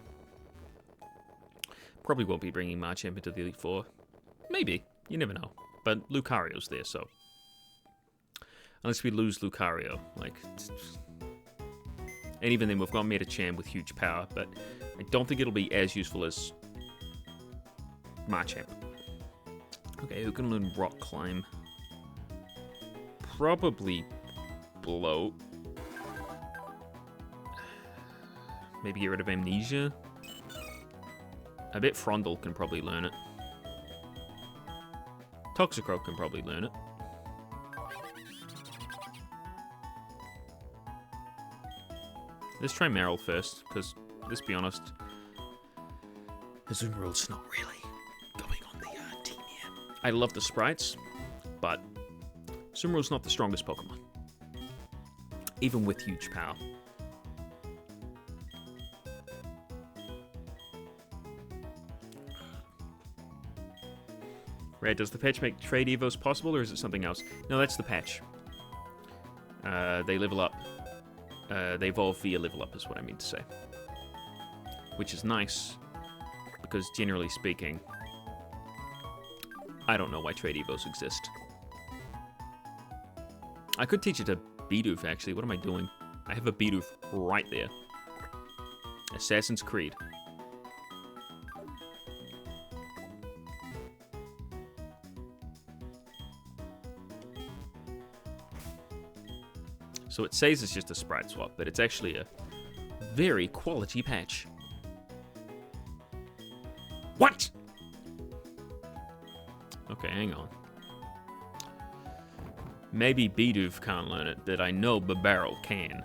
Probably won't be bringing Machamp into the Elite Four. Maybe. You never know. But Lucario's there, so. Unless we lose Lucario. Like. And even then, we've got Metacham with huge power, but I don't think it'll be as useful as Machamp. Okay, who can learn Rock Climb? Probably Bloat. Maybe get rid of Amnesia. I bet Frondle can probably learn it. Toxicroak can probably learn it. Let's try Meryl first, because, let's be honest, Azumarill's not really going on the team here. I love the sprites, but Azumarill's not the strongest Pokemon. Even with huge power. Red, does the patch make trade evos possible, or is it something else? No, that's the patch. They level up. They evolve via level up, is what I mean to say. Which is nice, because generally speaking, I don't know why trade evos exist. I could teach it to Bidoof, actually. What am I doing? I have a Bidoof right there. Assassin's Creed. So it says it's just a sprite swap, but it's actually a very quality patch. What? Okay, hang on. Maybe Bidoof can't learn it, but I know Babarrel can.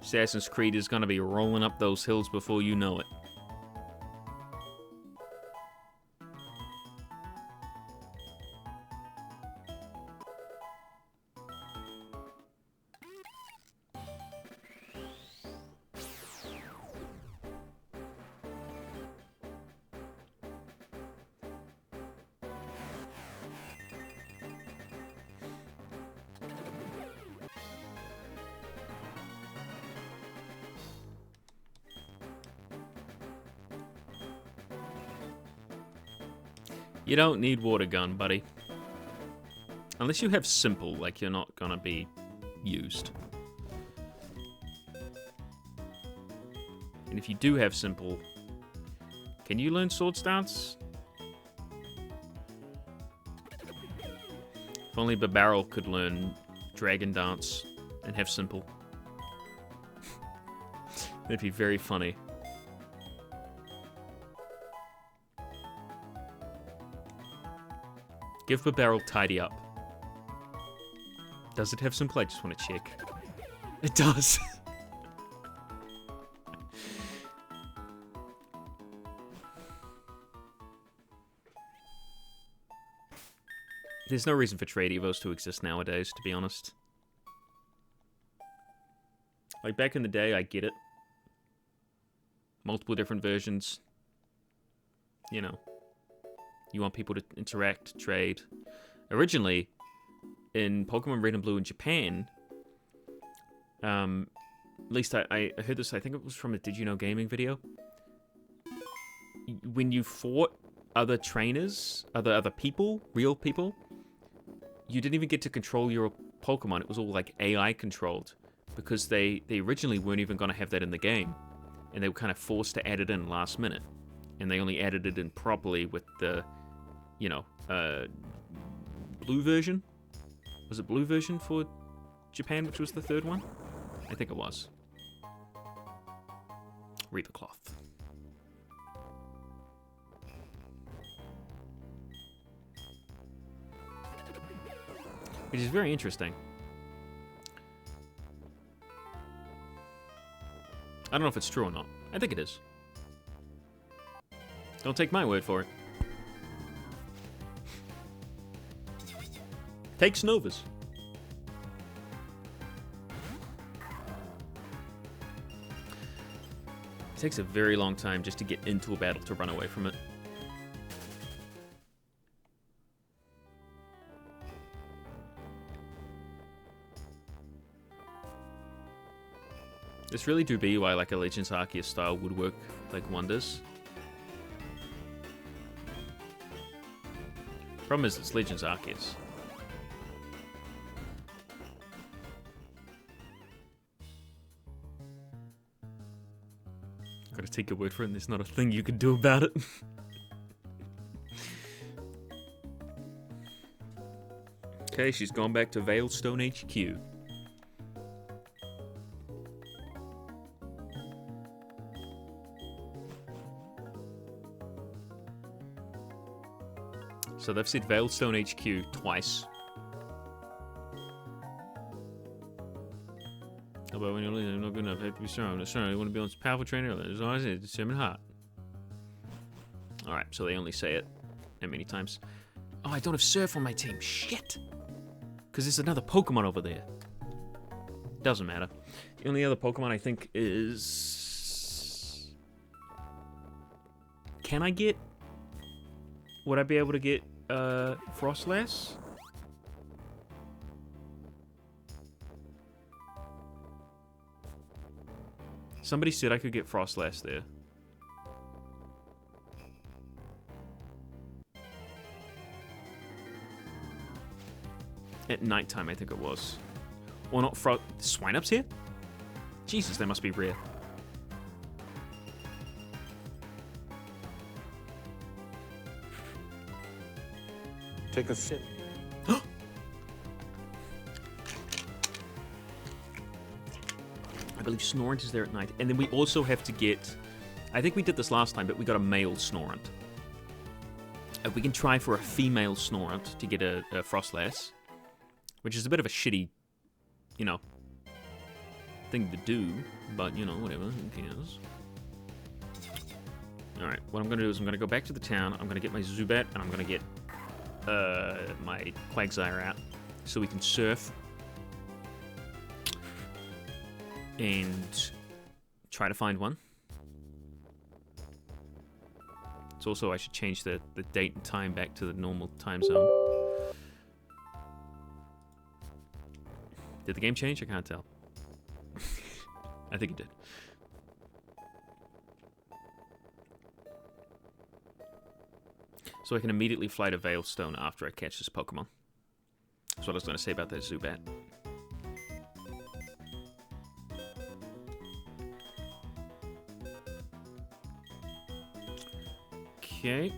Assassin's Creed is gonna be rolling up those hills before you know it. You don't need water gun, buddy. Unless you have simple, like you're not gonna be used. And if you do have simple, can you learn Sword Stance? If only Barbarrel could learn Dragon Dance and have simple. That'd be very funny. Give Barbarrel Tidy Up. Does it have simple? I just want to check. It does. There's no reason for trade evos to exist nowadays, to be honest. Like, back in the day, I get it. Multiple different versions. You know. You want people to interact, trade. Originally, in Pokemon Red and Blue in Japan, at least I heard this, I think it was from a Did You Know Gaming video. When you fought other trainers, other people, real people, you didn't even get to control your Pokemon. It was all like AI controlled, because they originally weren't even going to have that in the game, and they were kind of forced to add it in last minute, and they only added it in properly with the, you know, blue version. Was it blue version for Japan, which was the third one? I think it was. Reaper Cloth. Which is very interesting. I don't know if it's true or not. I think it is. Don't take my word for it. Take Snova's. It takes a very long time just to get into a battle to run away from it. This really do be why like a Legends Arceus style would work like wonders. Problem is it's Legends Arceus. Gotta take your word for it, and there's not a thing you can do about it. Okay, she's gone back to Veilstone HQ. So they've said Veilstone HQ twice. But when you're not good enough, you have to be strong. I'm not strong. You want to be on a powerful trainer. There's always a determined heart. Alright, so they only say it that many times. Oh, I don't have Surf on my team. Shit! Because there's another Pokemon over there. Doesn't matter. The only other Pokemon I think is... Can I get... Would I be able to get Frostlass? Somebody said I could get Frostlass there. At nighttime, I think it was. Or not Swinup's here? Jesus, they must be rare. Take a sip. I believe Snorunt is there at night. And then we also have to get... I think we did this last time, but we got a male Snorunt. We can try for a female Snorunt to get a Frostlass. Which is a bit of a shitty, you know, thing to do. But, you know, whatever. Who cares? Alright, what I'm going to do is I'm going to go back to the town. I'm going to get my Zubat, and I'm going to get my Quagsire out. So we can surf. And try to find one. It's also, I should change the date and time back to the normal time zone. Did the game change? I can't tell. I think it did. So I can immediately fly to Veilstone after I catch this Pokemon. That's what I was going to say about that Zubat. Okay.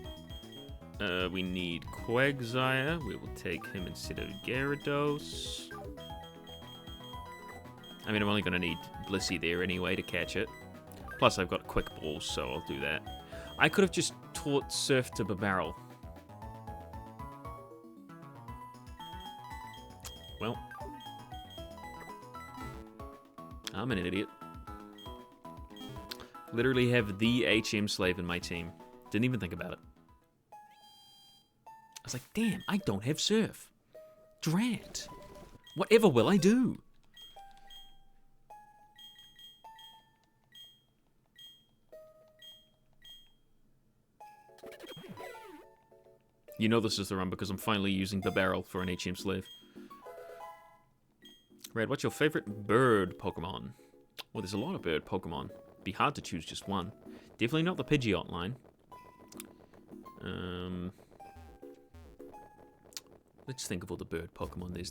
We need Quagsire. We will take him instead of Gyarados. I mean, I'm only going to need Blissey there anyway to catch it. Plus, I've got Quick Balls, so I'll do that. I could have just taught Surf to Barrel. Well. I'm an idiot. Literally have the HM slave in my team. Didn't even think about it. I was like, damn, I don't have Surf. Drat. Whatever will I do? You know this is the run because I'm finally using the barrel for an HM slave. Red, what's your favorite bird Pokemon? Well, there's a lot of bird Pokemon. Be hard to choose just one. Definitely not the Pidgeot line. Let's think of all the bird Pokemon. There's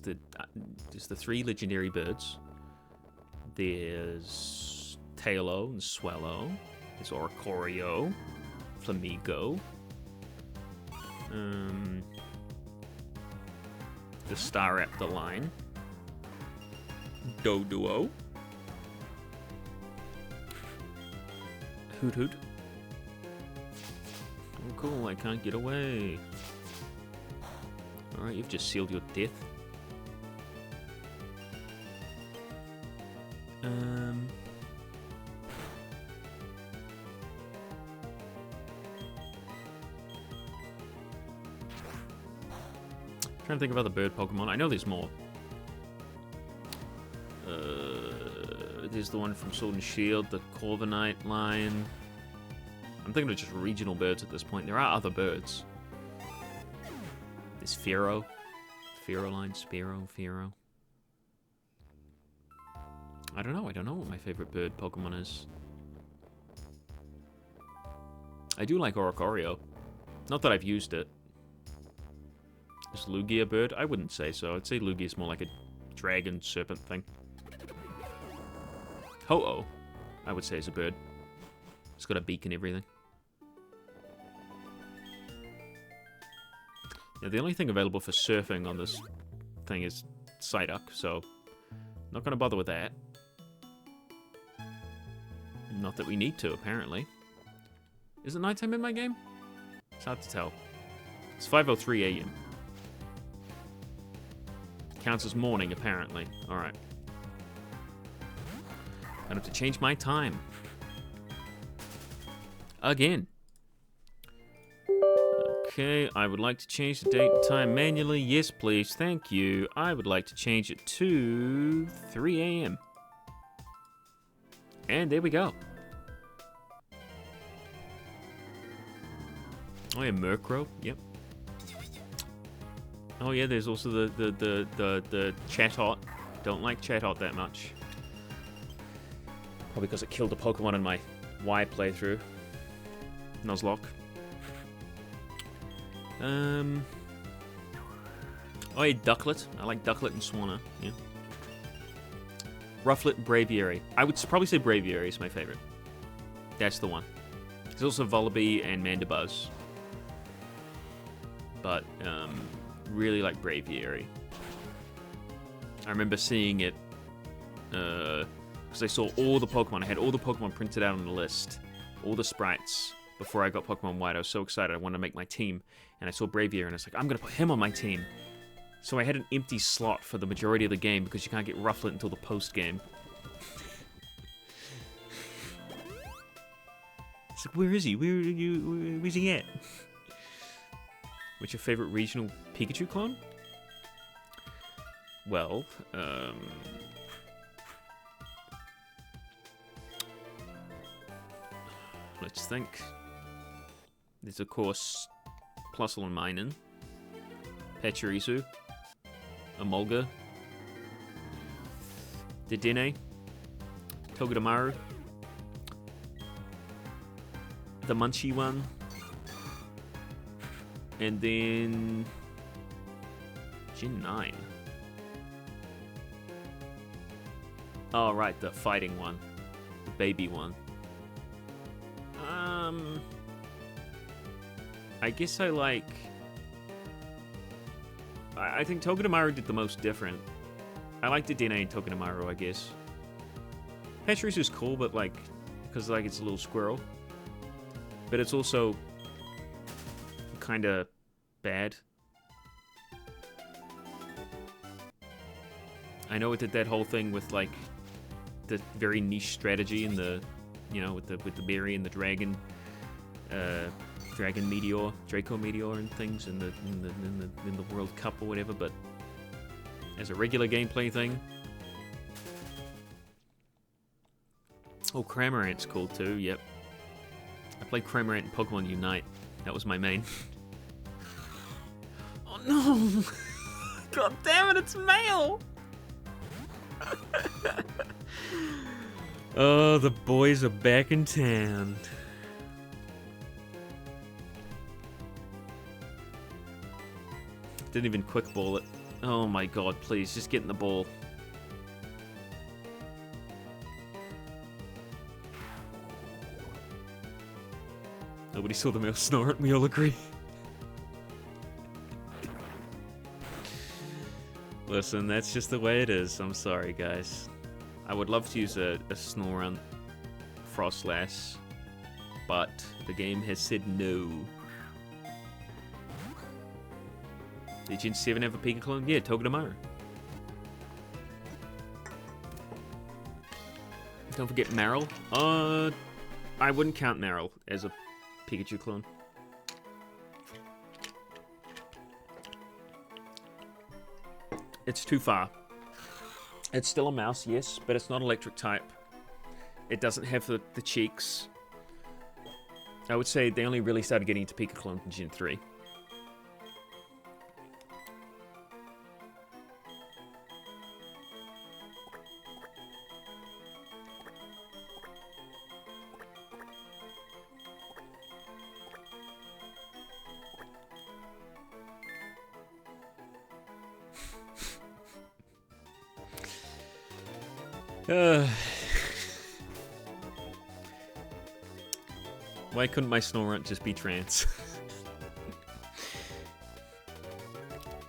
the 3 legendary birds. There's Tailo and Swallow. There's Oricorio, Flamigo. The Staraptor line. Doduo. Hoot Hoot. Oh cool, I can't get away. Alright, you've just sealed your death. Trying to think of other bird Pokemon. I know there's more. There's the one from Sword and Shield, the Corviknight line. I'm thinking of just regional birds at this point. There are other birds. There's Fearow. Fearow line, Spearow, Fearow. I don't know what my favorite bird Pokemon is. I do like Oricorio. Not that I've used it. Is Lugia a bird? I wouldn't say so. I'd say Lugia is more like a dragon serpent thing. Ho-Oh, I would say is a bird. It's got a beak and everything. Yeah, the only thing available for surfing on this thing is Psyduck, so not going to bother with that. Not that we need to, apparently. Is it nighttime in my game? It's hard to tell. It's 5:03 AM. Counts as morning, apparently. Alright. I have to change my time. Again. Okay, I would like to change the date and time manually. Yes, please. Thank you. I would like to change it to 3 AM. And there we go. Oh yeah, Murkrow. Yep. Oh yeah, there's also the Chatot. Don't like Chatot that much. Probably because it killed a Pokemon in my Y playthrough. Nuzlocke. Oh yeah, Ducklet. I like Ducklet and Swanna. Yeah. Rufflet, Braviary. I would probably say Braviary is my favorite. That's the one. There's also Vullaby and Mandibuzz. But, really like Braviary. I remember seeing it, because I saw all the Pokemon. I had all the Pokemon printed out on the list. All the sprites. Before I got Pokemon White, I was so excited. I wanted to make my team. And I saw Braviary, and I was like, I'm going to put him on my team. So I had an empty slot for the majority of the game, because you can't get Rufflet until the post-game. It's like, where is he? Where's he at? What's your favorite regional Pikachu clone? Well, let's think. There's, of course, Plusle and Minun, Pachirisu, Emolga, Dedenne, Togedemaru, the Munchie one, and then Gen 9. Oh, right, the fighting one. The baby one. I guess I like... I think Togedemaru did the most different. I like the DNA in Togedemaru, I guess. Petrus is cool, but like... Because like it's a little squirrel. But it's also... kind of bad. I know it did that whole thing with like the very niche strategy in the, you know, with the berry and the dragon, dragon meteor, Draco meteor and things in the World Cup or whatever. But as a regular gameplay thing, oh, Cramorant's cool too. Yep, I played Cramorant in Pokemon Unite. That was my main. Oh no! God damn it! It's male. Oh, the boys are back in town. Didn't even quick ball it. Oh my god, please, just get in the ball. Nobody saw the male Snorunt, we all agree. Listen, that's just the way it is. I'm sorry, guys. I would love to use a Snorunt Frostlass, but the game has said no. Did Gen 7 have a Pika clone? Yeah, Togedemaru. Don't forget Marill. I wouldn't count Marill as a Pikachu clone. It's too far. It's still a mouse, yes, but it's not electric type. It doesn't have the cheeks. I would say they only really started getting into Pika clones in Gen 3. Why couldn't my Snorunt just be trans?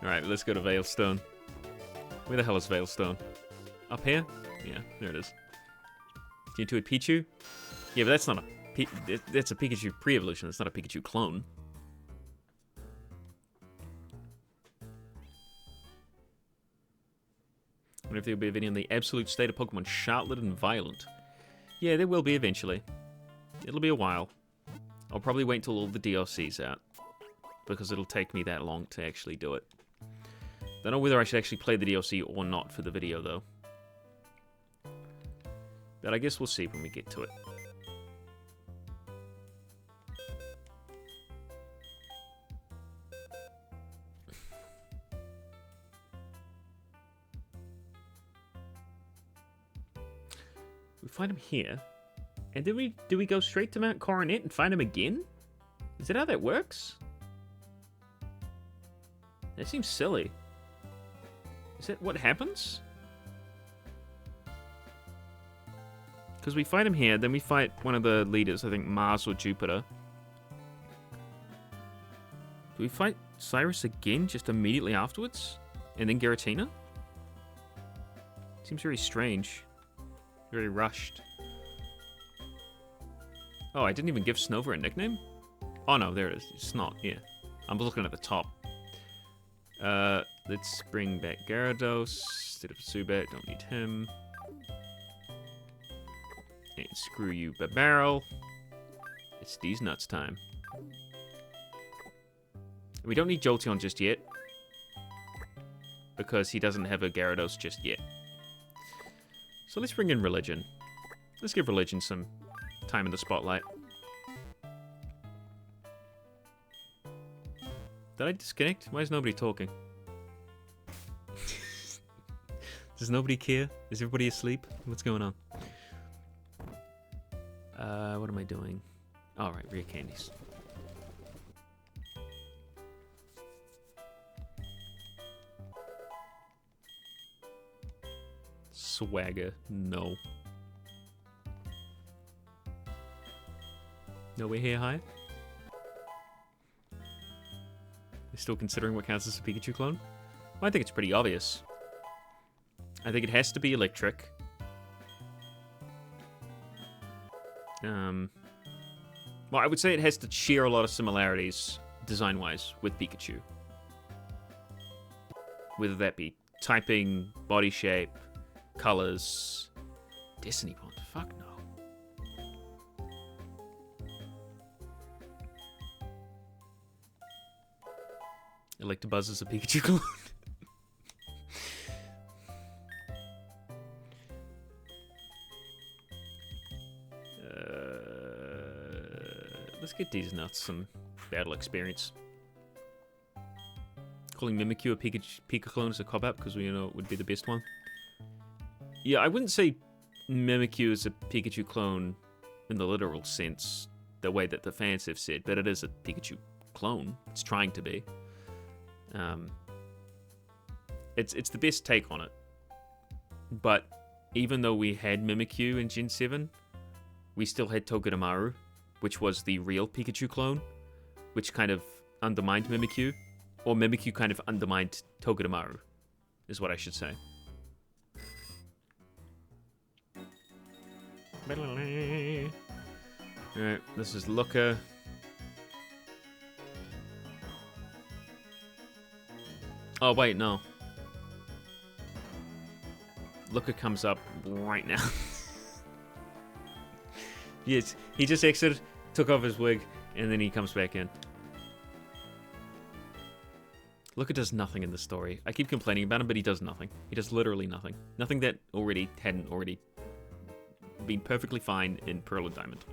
Alright, let's go to Veilstone. Where the hell is Veilstone? Up here? Yeah, there it is. Gen 2 a Pichu? Yeah, but that's not a... that's a Pikachu pre-evolution, that's not a Pikachu clone. I wonder if there will be a video on the absolute state of Pokemon Charlotte and Violent. Yeah, there will be eventually. It'll be a while. I'll probably wait till all the DLC's out, because it'll take me that long to actually do it. Don't know whether I should actually play the DLC or not for the video, though. But I guess we'll see when we get to it. We find him here. And do we go straight to Mount Coronet and find him again? Is that how that works? That seems silly. Is that what happens? Because we fight him here, then we fight one of the leaders, I think Mars or Jupiter. Do we fight Cyrus again just immediately afterwards? And then Giratina? Seems very strange. Very rushed. Oh, I didn't even give Snover a nickname? Oh no, there it is. It's not, yeah. I'm looking at the top. Let's bring back Gyarados instead of Zubat. Don't need him. And screw you, Barrel. It's these nuts time. We don't need Jolteon just yet, because he doesn't have a Gyarados just yet. So let's bring in Religion. Let's give Religion some time in the spotlight. Did I disconnect? Why is nobody talking? Does nobody care? Is everybody asleep? What's going on? What am I doing? Alright, rare candies. Swagger, no. No, we're here high. Still considering what counts as a Pikachu clone? Well, I think it's pretty obvious. I think it has to be electric. Well, I would say it has to share a lot of similarities, design-wise, with Pikachu. Whether that be typing, body shape, colors... Destiny Bond, fuck no. Electabuzz is a Pikachu clone. Let's get these nuts some battle experience. Calling Mimikyu a Pika clone is a cop-out because we know it would be the best one. Yeah, I wouldn't say Mimikyu is a Pikachu clone in the literal sense, the way that the fans have said, but it is a Pikachu clone. It's trying to be. It's the best take on it. But even though we had Mimikyu in Gen 7, we still had Togedemaru, which was the real Pikachu clone, which kind of undermined Mimikyu. Or Mimikyu kind of undermined Togedemaru, is what I should say. Alright, this is Luca. Oh, wait, no. Luca comes up right now. Yes, he just exited, took off his wig, and then he comes back in. Luca does nothing in the story. I keep complaining about him, but he does nothing. He does literally nothing. Nothing that hadn't already been perfectly fine in Pearl and Diamond.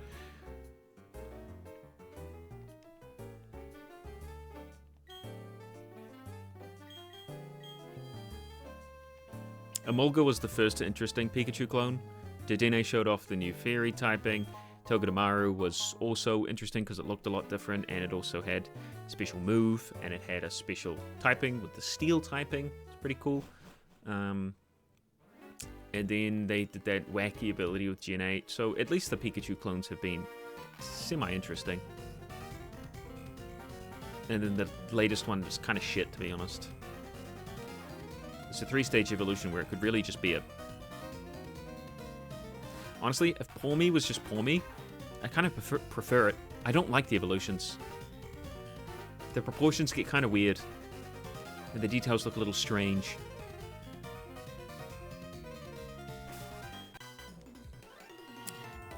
Emolga was the first interesting Pikachu clone. Dedenne showed off the new fairy typing. Togedemaru was also interesting because it looked a lot different, and it also had a special move, and it had a special typing with the steel typing. It's pretty cool. And then they did that wacky ability with Gen 8, so at least the Pikachu clones have been semi-interesting. And then the latest one was kind of shit, to be honest. It's a 3-stage evolution where it could really just be a... Honestly, if Pawmi was just Pawmi, I kind of prefer it. I don't like the evolutions. The proportions get kind of weird. And the details look a little strange.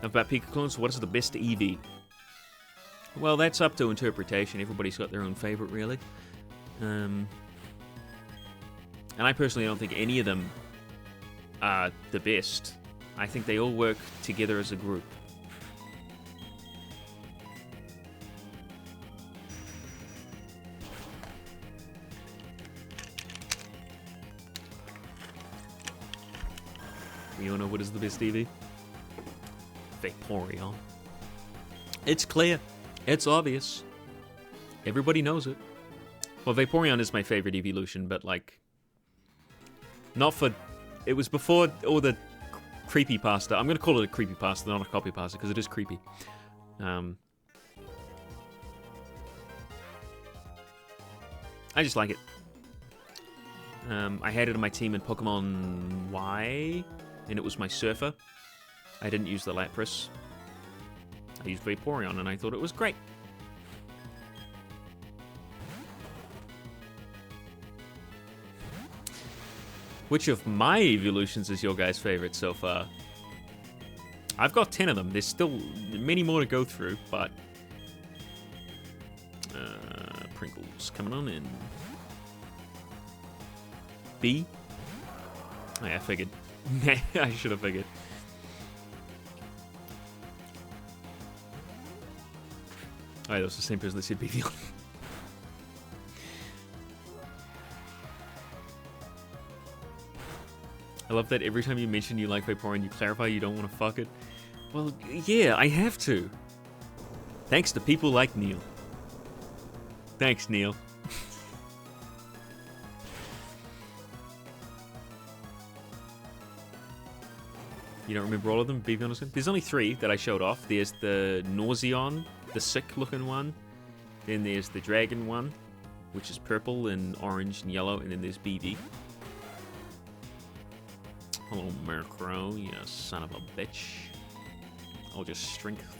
About Pika clones, what is the best Eevee? Well, that's up to interpretation. Everybody's got their own favorite, really. And I personally don't think any of them are the best. I think they all work together as a group. You know what is the best Eevee? Vaporeon. It's clear. It's obvious. Everybody knows it. Well, Vaporeon is my favorite Eeveelution, but like... Not for... It was before all the creepypasta. I'm going to call it a creepypasta, not a copypasta, because it is creepy. I just like it. I had it in my team in Pokemon Y, and it was my Surfer. I didn't use the Lapras. I used Vaporeon, and I thought it was great. Which of my evolutions is your guys' favorite so far? I've got 10 of them. There's still many more to go through, but... Pringles coming on in. B? Oh, yeah, I figured. I should have figured. Oh, that was the same person that said BV. I love that every time you mention you like Vaporeon, you clarify you don't want to fuck it. Well, yeah, I have to. Thanks to people like Neil. Thanks, Neil. You don't remember all of them? Be honest. There's only 3 that I showed off. There's the Nauseon, the sick-looking one. Then there's the dragon one. which is purple and orange and yellow, and then there's BB. Hello, Murkrow, you son of a bitch. I'll just strength.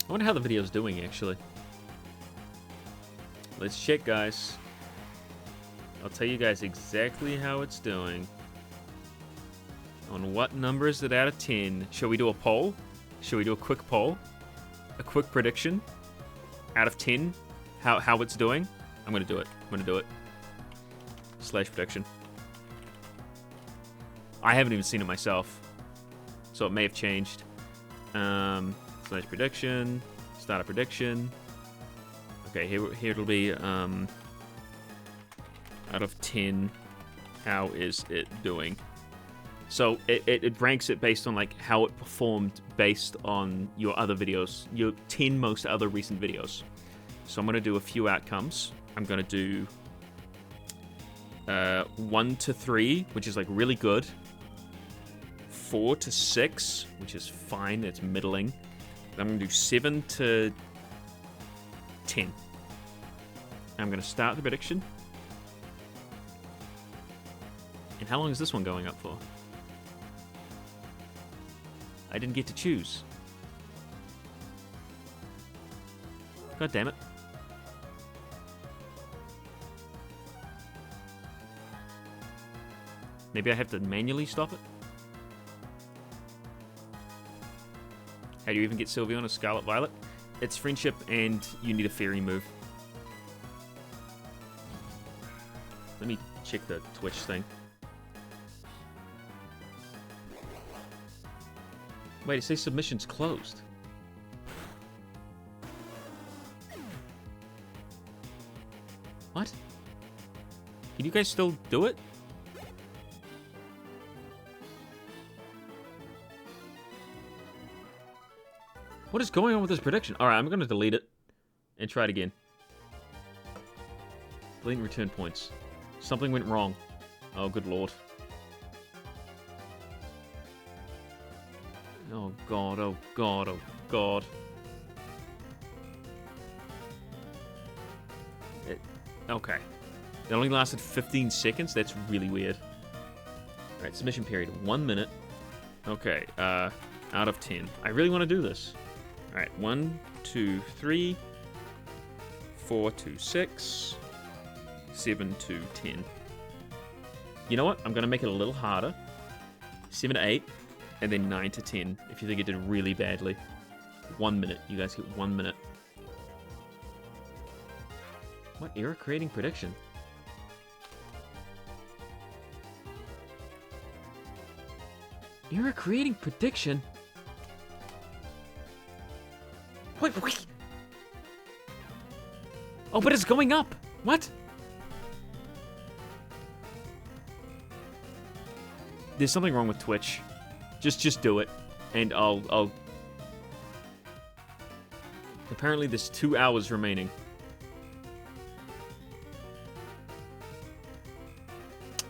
I wonder how the video's doing, actually. Let's check, guys. I'll tell you guys exactly how it's doing. On what number is it out of 10? Shall we do a poll? Shall we do a quick poll? A quick prediction? Out of 10? How it's doing? I'm gonna do it. I'm gonna do it. Slash prediction. I haven't even seen it myself, so it may have changed. Slash prediction. Start a prediction. Okay, here it'll be out of 10, how is it doing? So it ranks it based on like how it performed based on your other videos, your 10 most other recent videos. So I'm gonna do a few outcomes. I'm gonna do 1 to 3, which is like really good. 4 to 6, which is fine, it's middling. I'm gonna do 7 to 10. I'm gonna start the prediction. And how long is this one going up for? I didn't get to choose. God damn it. Maybe I have to manually stop it? How do you even get Sylveon or Scarlet Violet? It's friendship and you need a fairy move. Let me check the Twitch thing. Wait, it says submissions closed. What? Can you guys still do it? What is going on with this prediction? Alright, I'm gonna delete it and try it again. Delete and return points. Something went wrong. Oh, good lord. Oh god, oh god, oh god. Okay. That only lasted 15 seconds? That's really weird. Alright, submission period. 1 minute. Okay, out of 10. I really want to do this. Alright, 1, 2, 3, 4 to 6, 7 to 10. You know what? I'm going to make it a little harder. 7 to 8, and then 9 to 10, if you think it did really badly. 1 minute. You guys get 1 minute. What error creating prediction? Error creating prediction? Wait. Oh, but it's going up. What? There's something wrong with Twitch. Just do it, and I'll. Apparently, there's 2 hours remaining.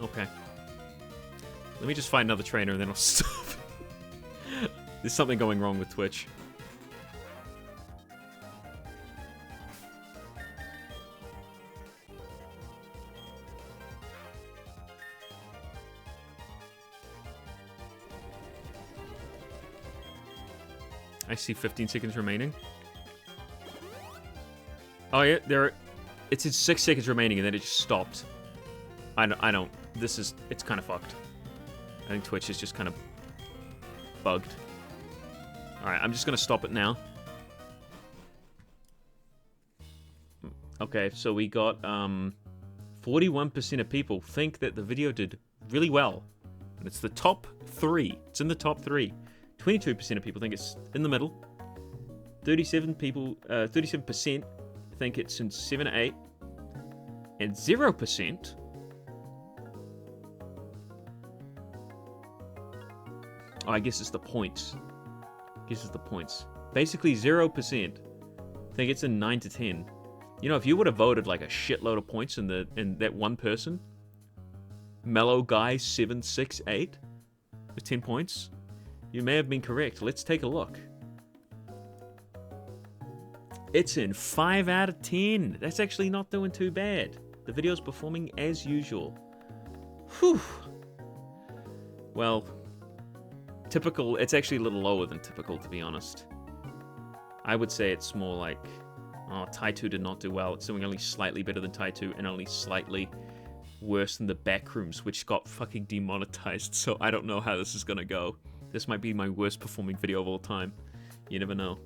Okay. Let me just find another trainer, and then I'll stop. There's something going wrong with Twitch. I see 15 seconds remaining. Oh yeah, it's 6 seconds remaining and then it just stopped. I don't, it's kind of fucked. I think Twitch is just kind of bugged. Alright, I'm just gonna stop it now. Okay, so we got, 41% of people think that the video did really well. And it's the top 3. It's in the top 3. 22% of people think it's in the middle. 37% think it's in 7 to 8. And 0%... Oh, I guess it's the points. Basically, 0% think it's in 9 to 10. You know, if you would have voted like a shitload of points in that one person, Mellow Guy 768, with 10 points. You may have been correct. Let's take a look. It's in 5 out of 10. That's actually not doing too bad. The video's performing as usual. Whew. Well, typical, it's actually a little lower than typical, to be honest. I would say it's more like, oh, Taitu did not do well. It's doing only slightly better than Taitu and only slightly worse than the Backrooms, which got fucking demonetized. So I don't know how this is gonna go. This might be my worst performing video of all time. You never know.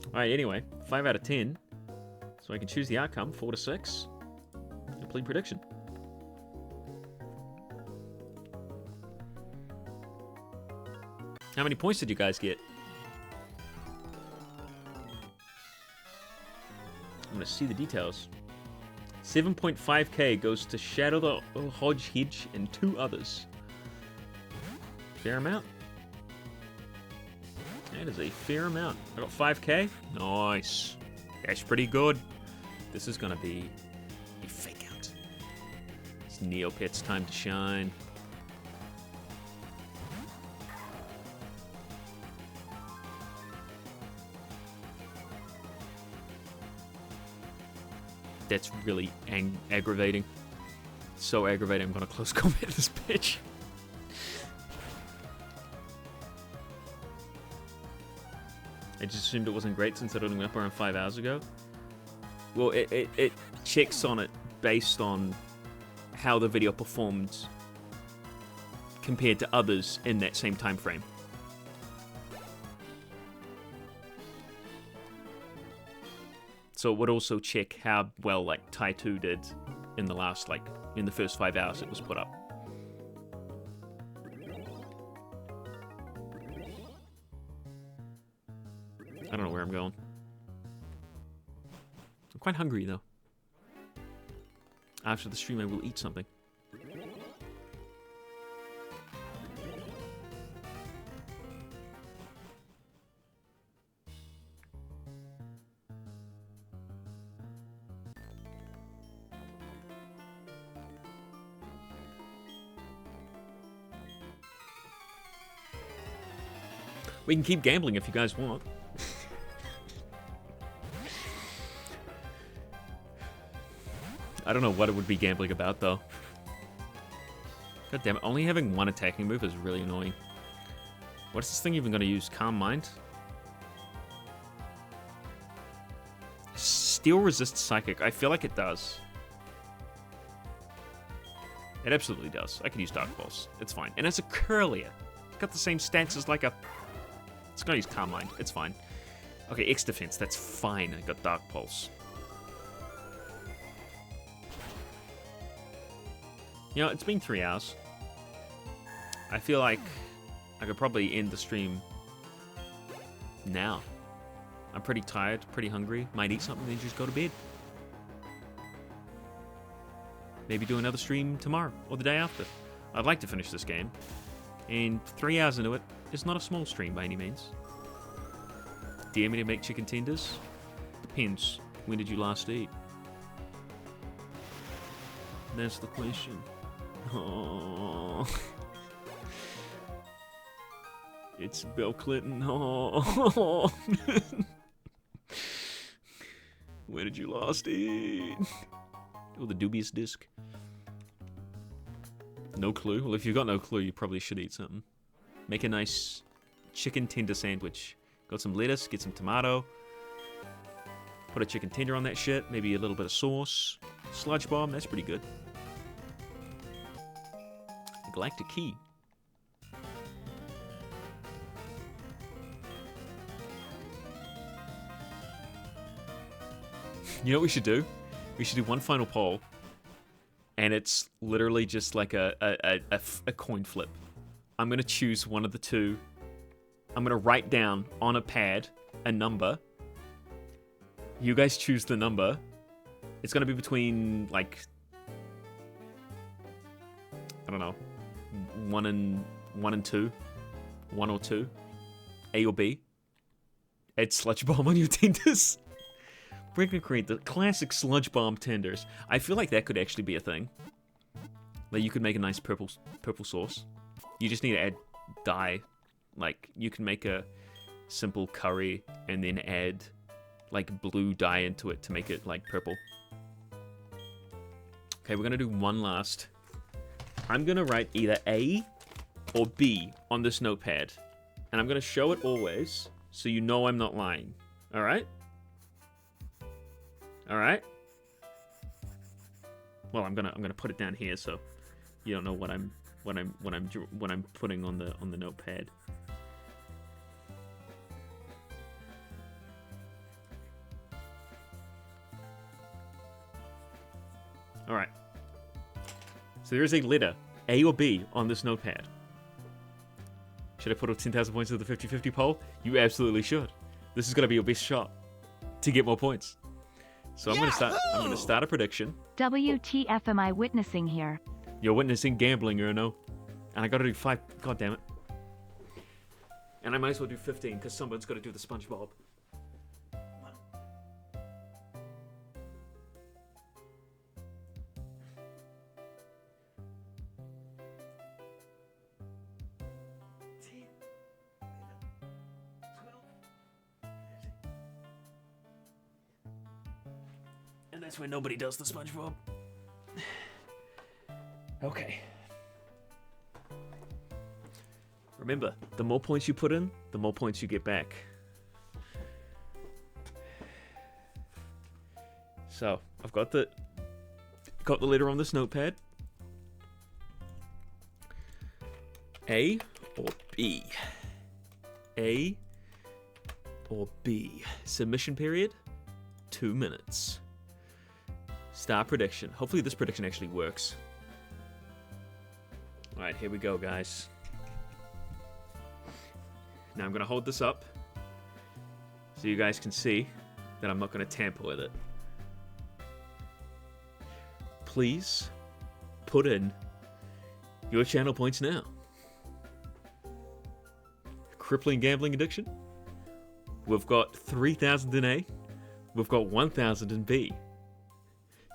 Alright, anyway, 5 out of 10. So I can choose the outcome, 4 to 6. Complete prediction. How many points did you guys get? I'm gonna see the details. 7.5k goes to Shadow the Hedgehog and 2 others. Fair amount. That is a fair amount. I got 5k. Nice. That's pretty good. This is gonna be a fake out. It's Neopet's time to shine. That's really aggravating. So aggravating, I'm gonna close combat this bitch. I just assumed it wasn't great since it only went up around 5 hours ago. Well, it checks on it based on how the video performed compared to others in that same time frame. So it would also check how well, like, Taitu did in the last, like, in the first 5 hours it was put up. I don't know where I'm going. I'm quite hungry, though. After the stream, I will eat something. We can keep gambling if you guys want. I don't know what it would be gambling about, though. God damn it, only having one attacking move is really annoying. What is this thing even going to use? Calm Mind? Steel resists Psychic. I feel like it does. It absolutely does. I could use Dark Pulse. It's fine. And it's a Curlier. It's got the same stance as like a... It's going to use Calm Mind. It's fine. Okay, X Defense. That's fine. I got Dark Pulse. You know, it's been 3 hours. I feel like I could probably end the stream now. I'm pretty tired, pretty hungry. Might eat something, then just go to bed. Maybe do another stream tomorrow or the day after. I'd like to finish this game. And 3 hours into it, it's not a small stream by any means. Dare me to make chicken tenders? Depends. When did you last eat? That's the question. Oh. It's Bill Clinton. Oh. Where did you last eat? Oh, the dubious disc. No clue. Well, if you've got no clue, you probably should eat something. Make a nice chicken tender sandwich. Got some lettuce, get some tomato. Put a chicken tender on that shit. Maybe a little bit of sauce. Sludge bomb, that's pretty good. Galactic Key. You know what we should do? We should do one final poll. And it's literally just like a coin flip. I'm going to choose one of the two. I'm going to write down on a pad a number. You guys choose the number. It's going to be between, like, I don't know, 1 and 2. 1 or 2. A or B. Add Sludge Bomb on your tenders. We're going to create the classic Sludge Bomb tenders. I feel like that could actually be a thing. Like, you could make a nice purple sauce. You just need to add dye. Like, you can make a simple curry and then add, like, blue dye into it to make it, like, purple. Okay, we're gonna do one last. I'm gonna write either A or B on this notepad. And I'm gonna show it always, so you know I'm not lying. Alright? Alright? Well, I'm gonna put it down here so you don't know what I'm putting on the notepad. Alright. So there is a letter, A or B, on this notepad. Should I put all 10,000 points into the 50-50 poll? You absolutely should. This is going to be your best shot to get more points. So I'm going to start a prediction. WTF am I witnessing here? You're witnessing gambling, Erno. And I got to do 5. God damn it. And I might as well do 15 because someone's got to do the SpongeBob. And that's where nobody does the SpongeBob. Okay. Remember, the more points you put in, the more points you get back. So, I've got the letter on this notepad. A or B? A or B? Submission period, 2 minutes. Star prediction. Hopefully this prediction actually works. Alright, here we go, guys. Now I'm going to hold this up so you guys can see that I'm not going to tamper with it. Please put in your channel points now. Crippling gambling addiction. We've got 3,000 in A. We've got 1,000 in B.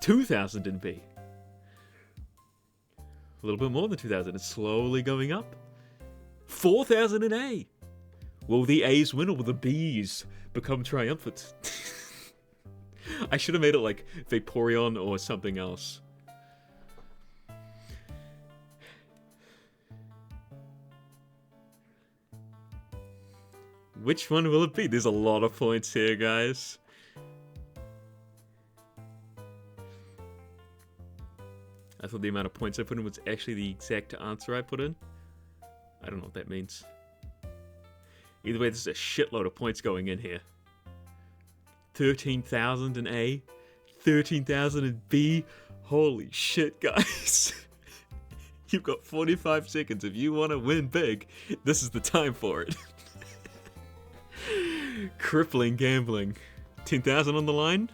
2,000 in B. A little bit more than 2,000. It's slowly going up. 4,000 in A. Will the A's win or will the B's become triumphant? I should have made it like Vaporeon or something else. Which one will it be? There's a lot of points here, guys. I thought the amount of points I put in was actually the exact answer I put in. I don't know what that means. Either way, this is a shitload of points going in here. 13,000 in A, 13,000 in B. Holy shit, guys. You've got 45 seconds. If you want to win big, this is the time for it. Crippling gambling. 10,000 on the line?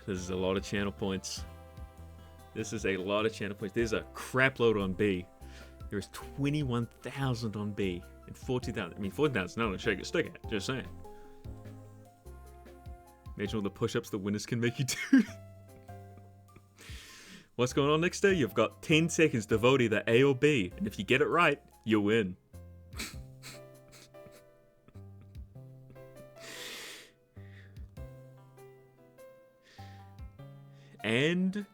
This is a lot of channel points. This is a lot of channel points. There's a crap load on B. There's 21,000 on B. And 40,000. I mean, 40,000 not to shake a stick at. Just saying. Imagine all the push-ups the winners can make you do. What's going on next day? You've got 10 seconds to vote either A or B. And if you get it right, you win. And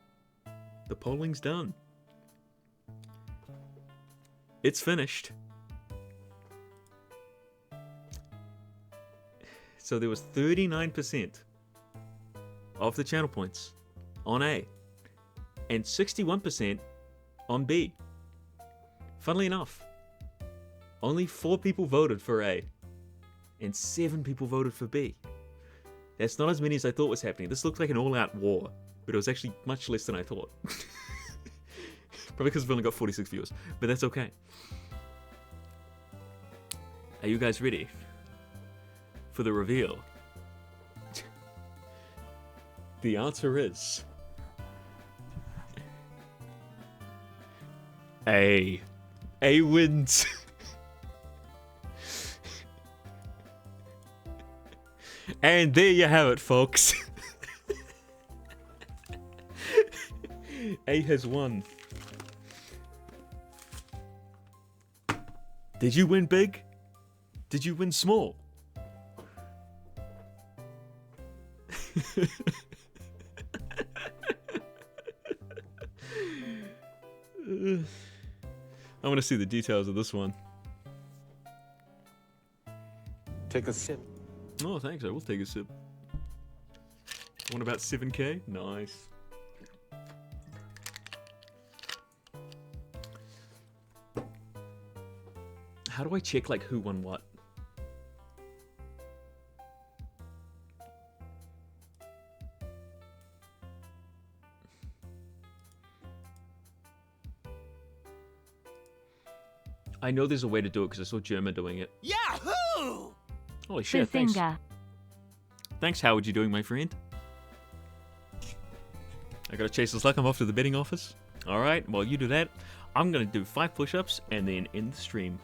the polling's done. It's finished. So there was 39% of the channel points on A and 61% on B. Funnily enough, only 4 people voted for A and 7 people voted for B. That's not as many as I thought was happening. This looked like an all-out war, but it was actually much less than I thought. Probably because we've only got 46 viewers, but that's okay. Are you guys ready for the reveal? The answer is A. A wins. And there you have it, folks. A has won. Did you win big? Did you win small? I want to see the details of this one. Take a sip. Oh, thanks. I will take a sip. One about 7K? Nice. How do I check, like, who won what? I know there's a way to do it because I saw Germa doing it. Yahoo! Holy shit, thanks. Bazinga. Thanks, how are you doing, my friend? I gotta chase this luck, I'm off to the betting office. Alright, while you do that, I'm gonna do 5 push-ups and then end the stream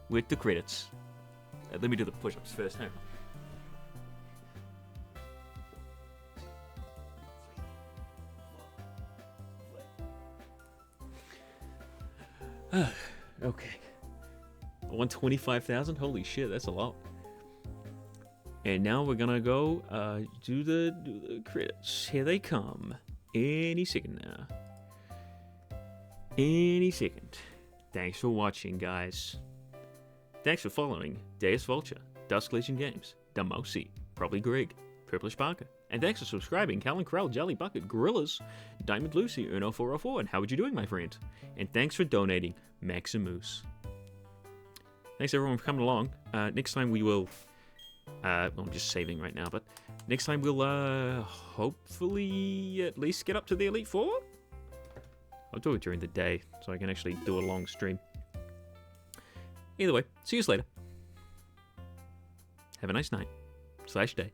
with the credits. Let me do the push-ups first, hang on. Okay. I won 25,000? Holy shit, that's a lot. And now we're gonna go do the credits. Here they come. Any second now. Any second. Thanks for watching, guys. Thanks for following Deus Vulture, Dusk Legion Games, Demosi, Probably Greg, Purplish Parker. And thanks for subscribing, Callan Krell, Jelly Bucket, Gorillas, Diamond Lucy, Uno404, and how are you doing, my friend? And thanks for donating, Maximus. Thanks everyone for coming along. Next time we will... well, I'm just saving right now, but next time we'll hopefully at least get up to the Elite Four? I'll do it during the day, so I can actually do a long stream. Either way, see you later. Have a nice night / day.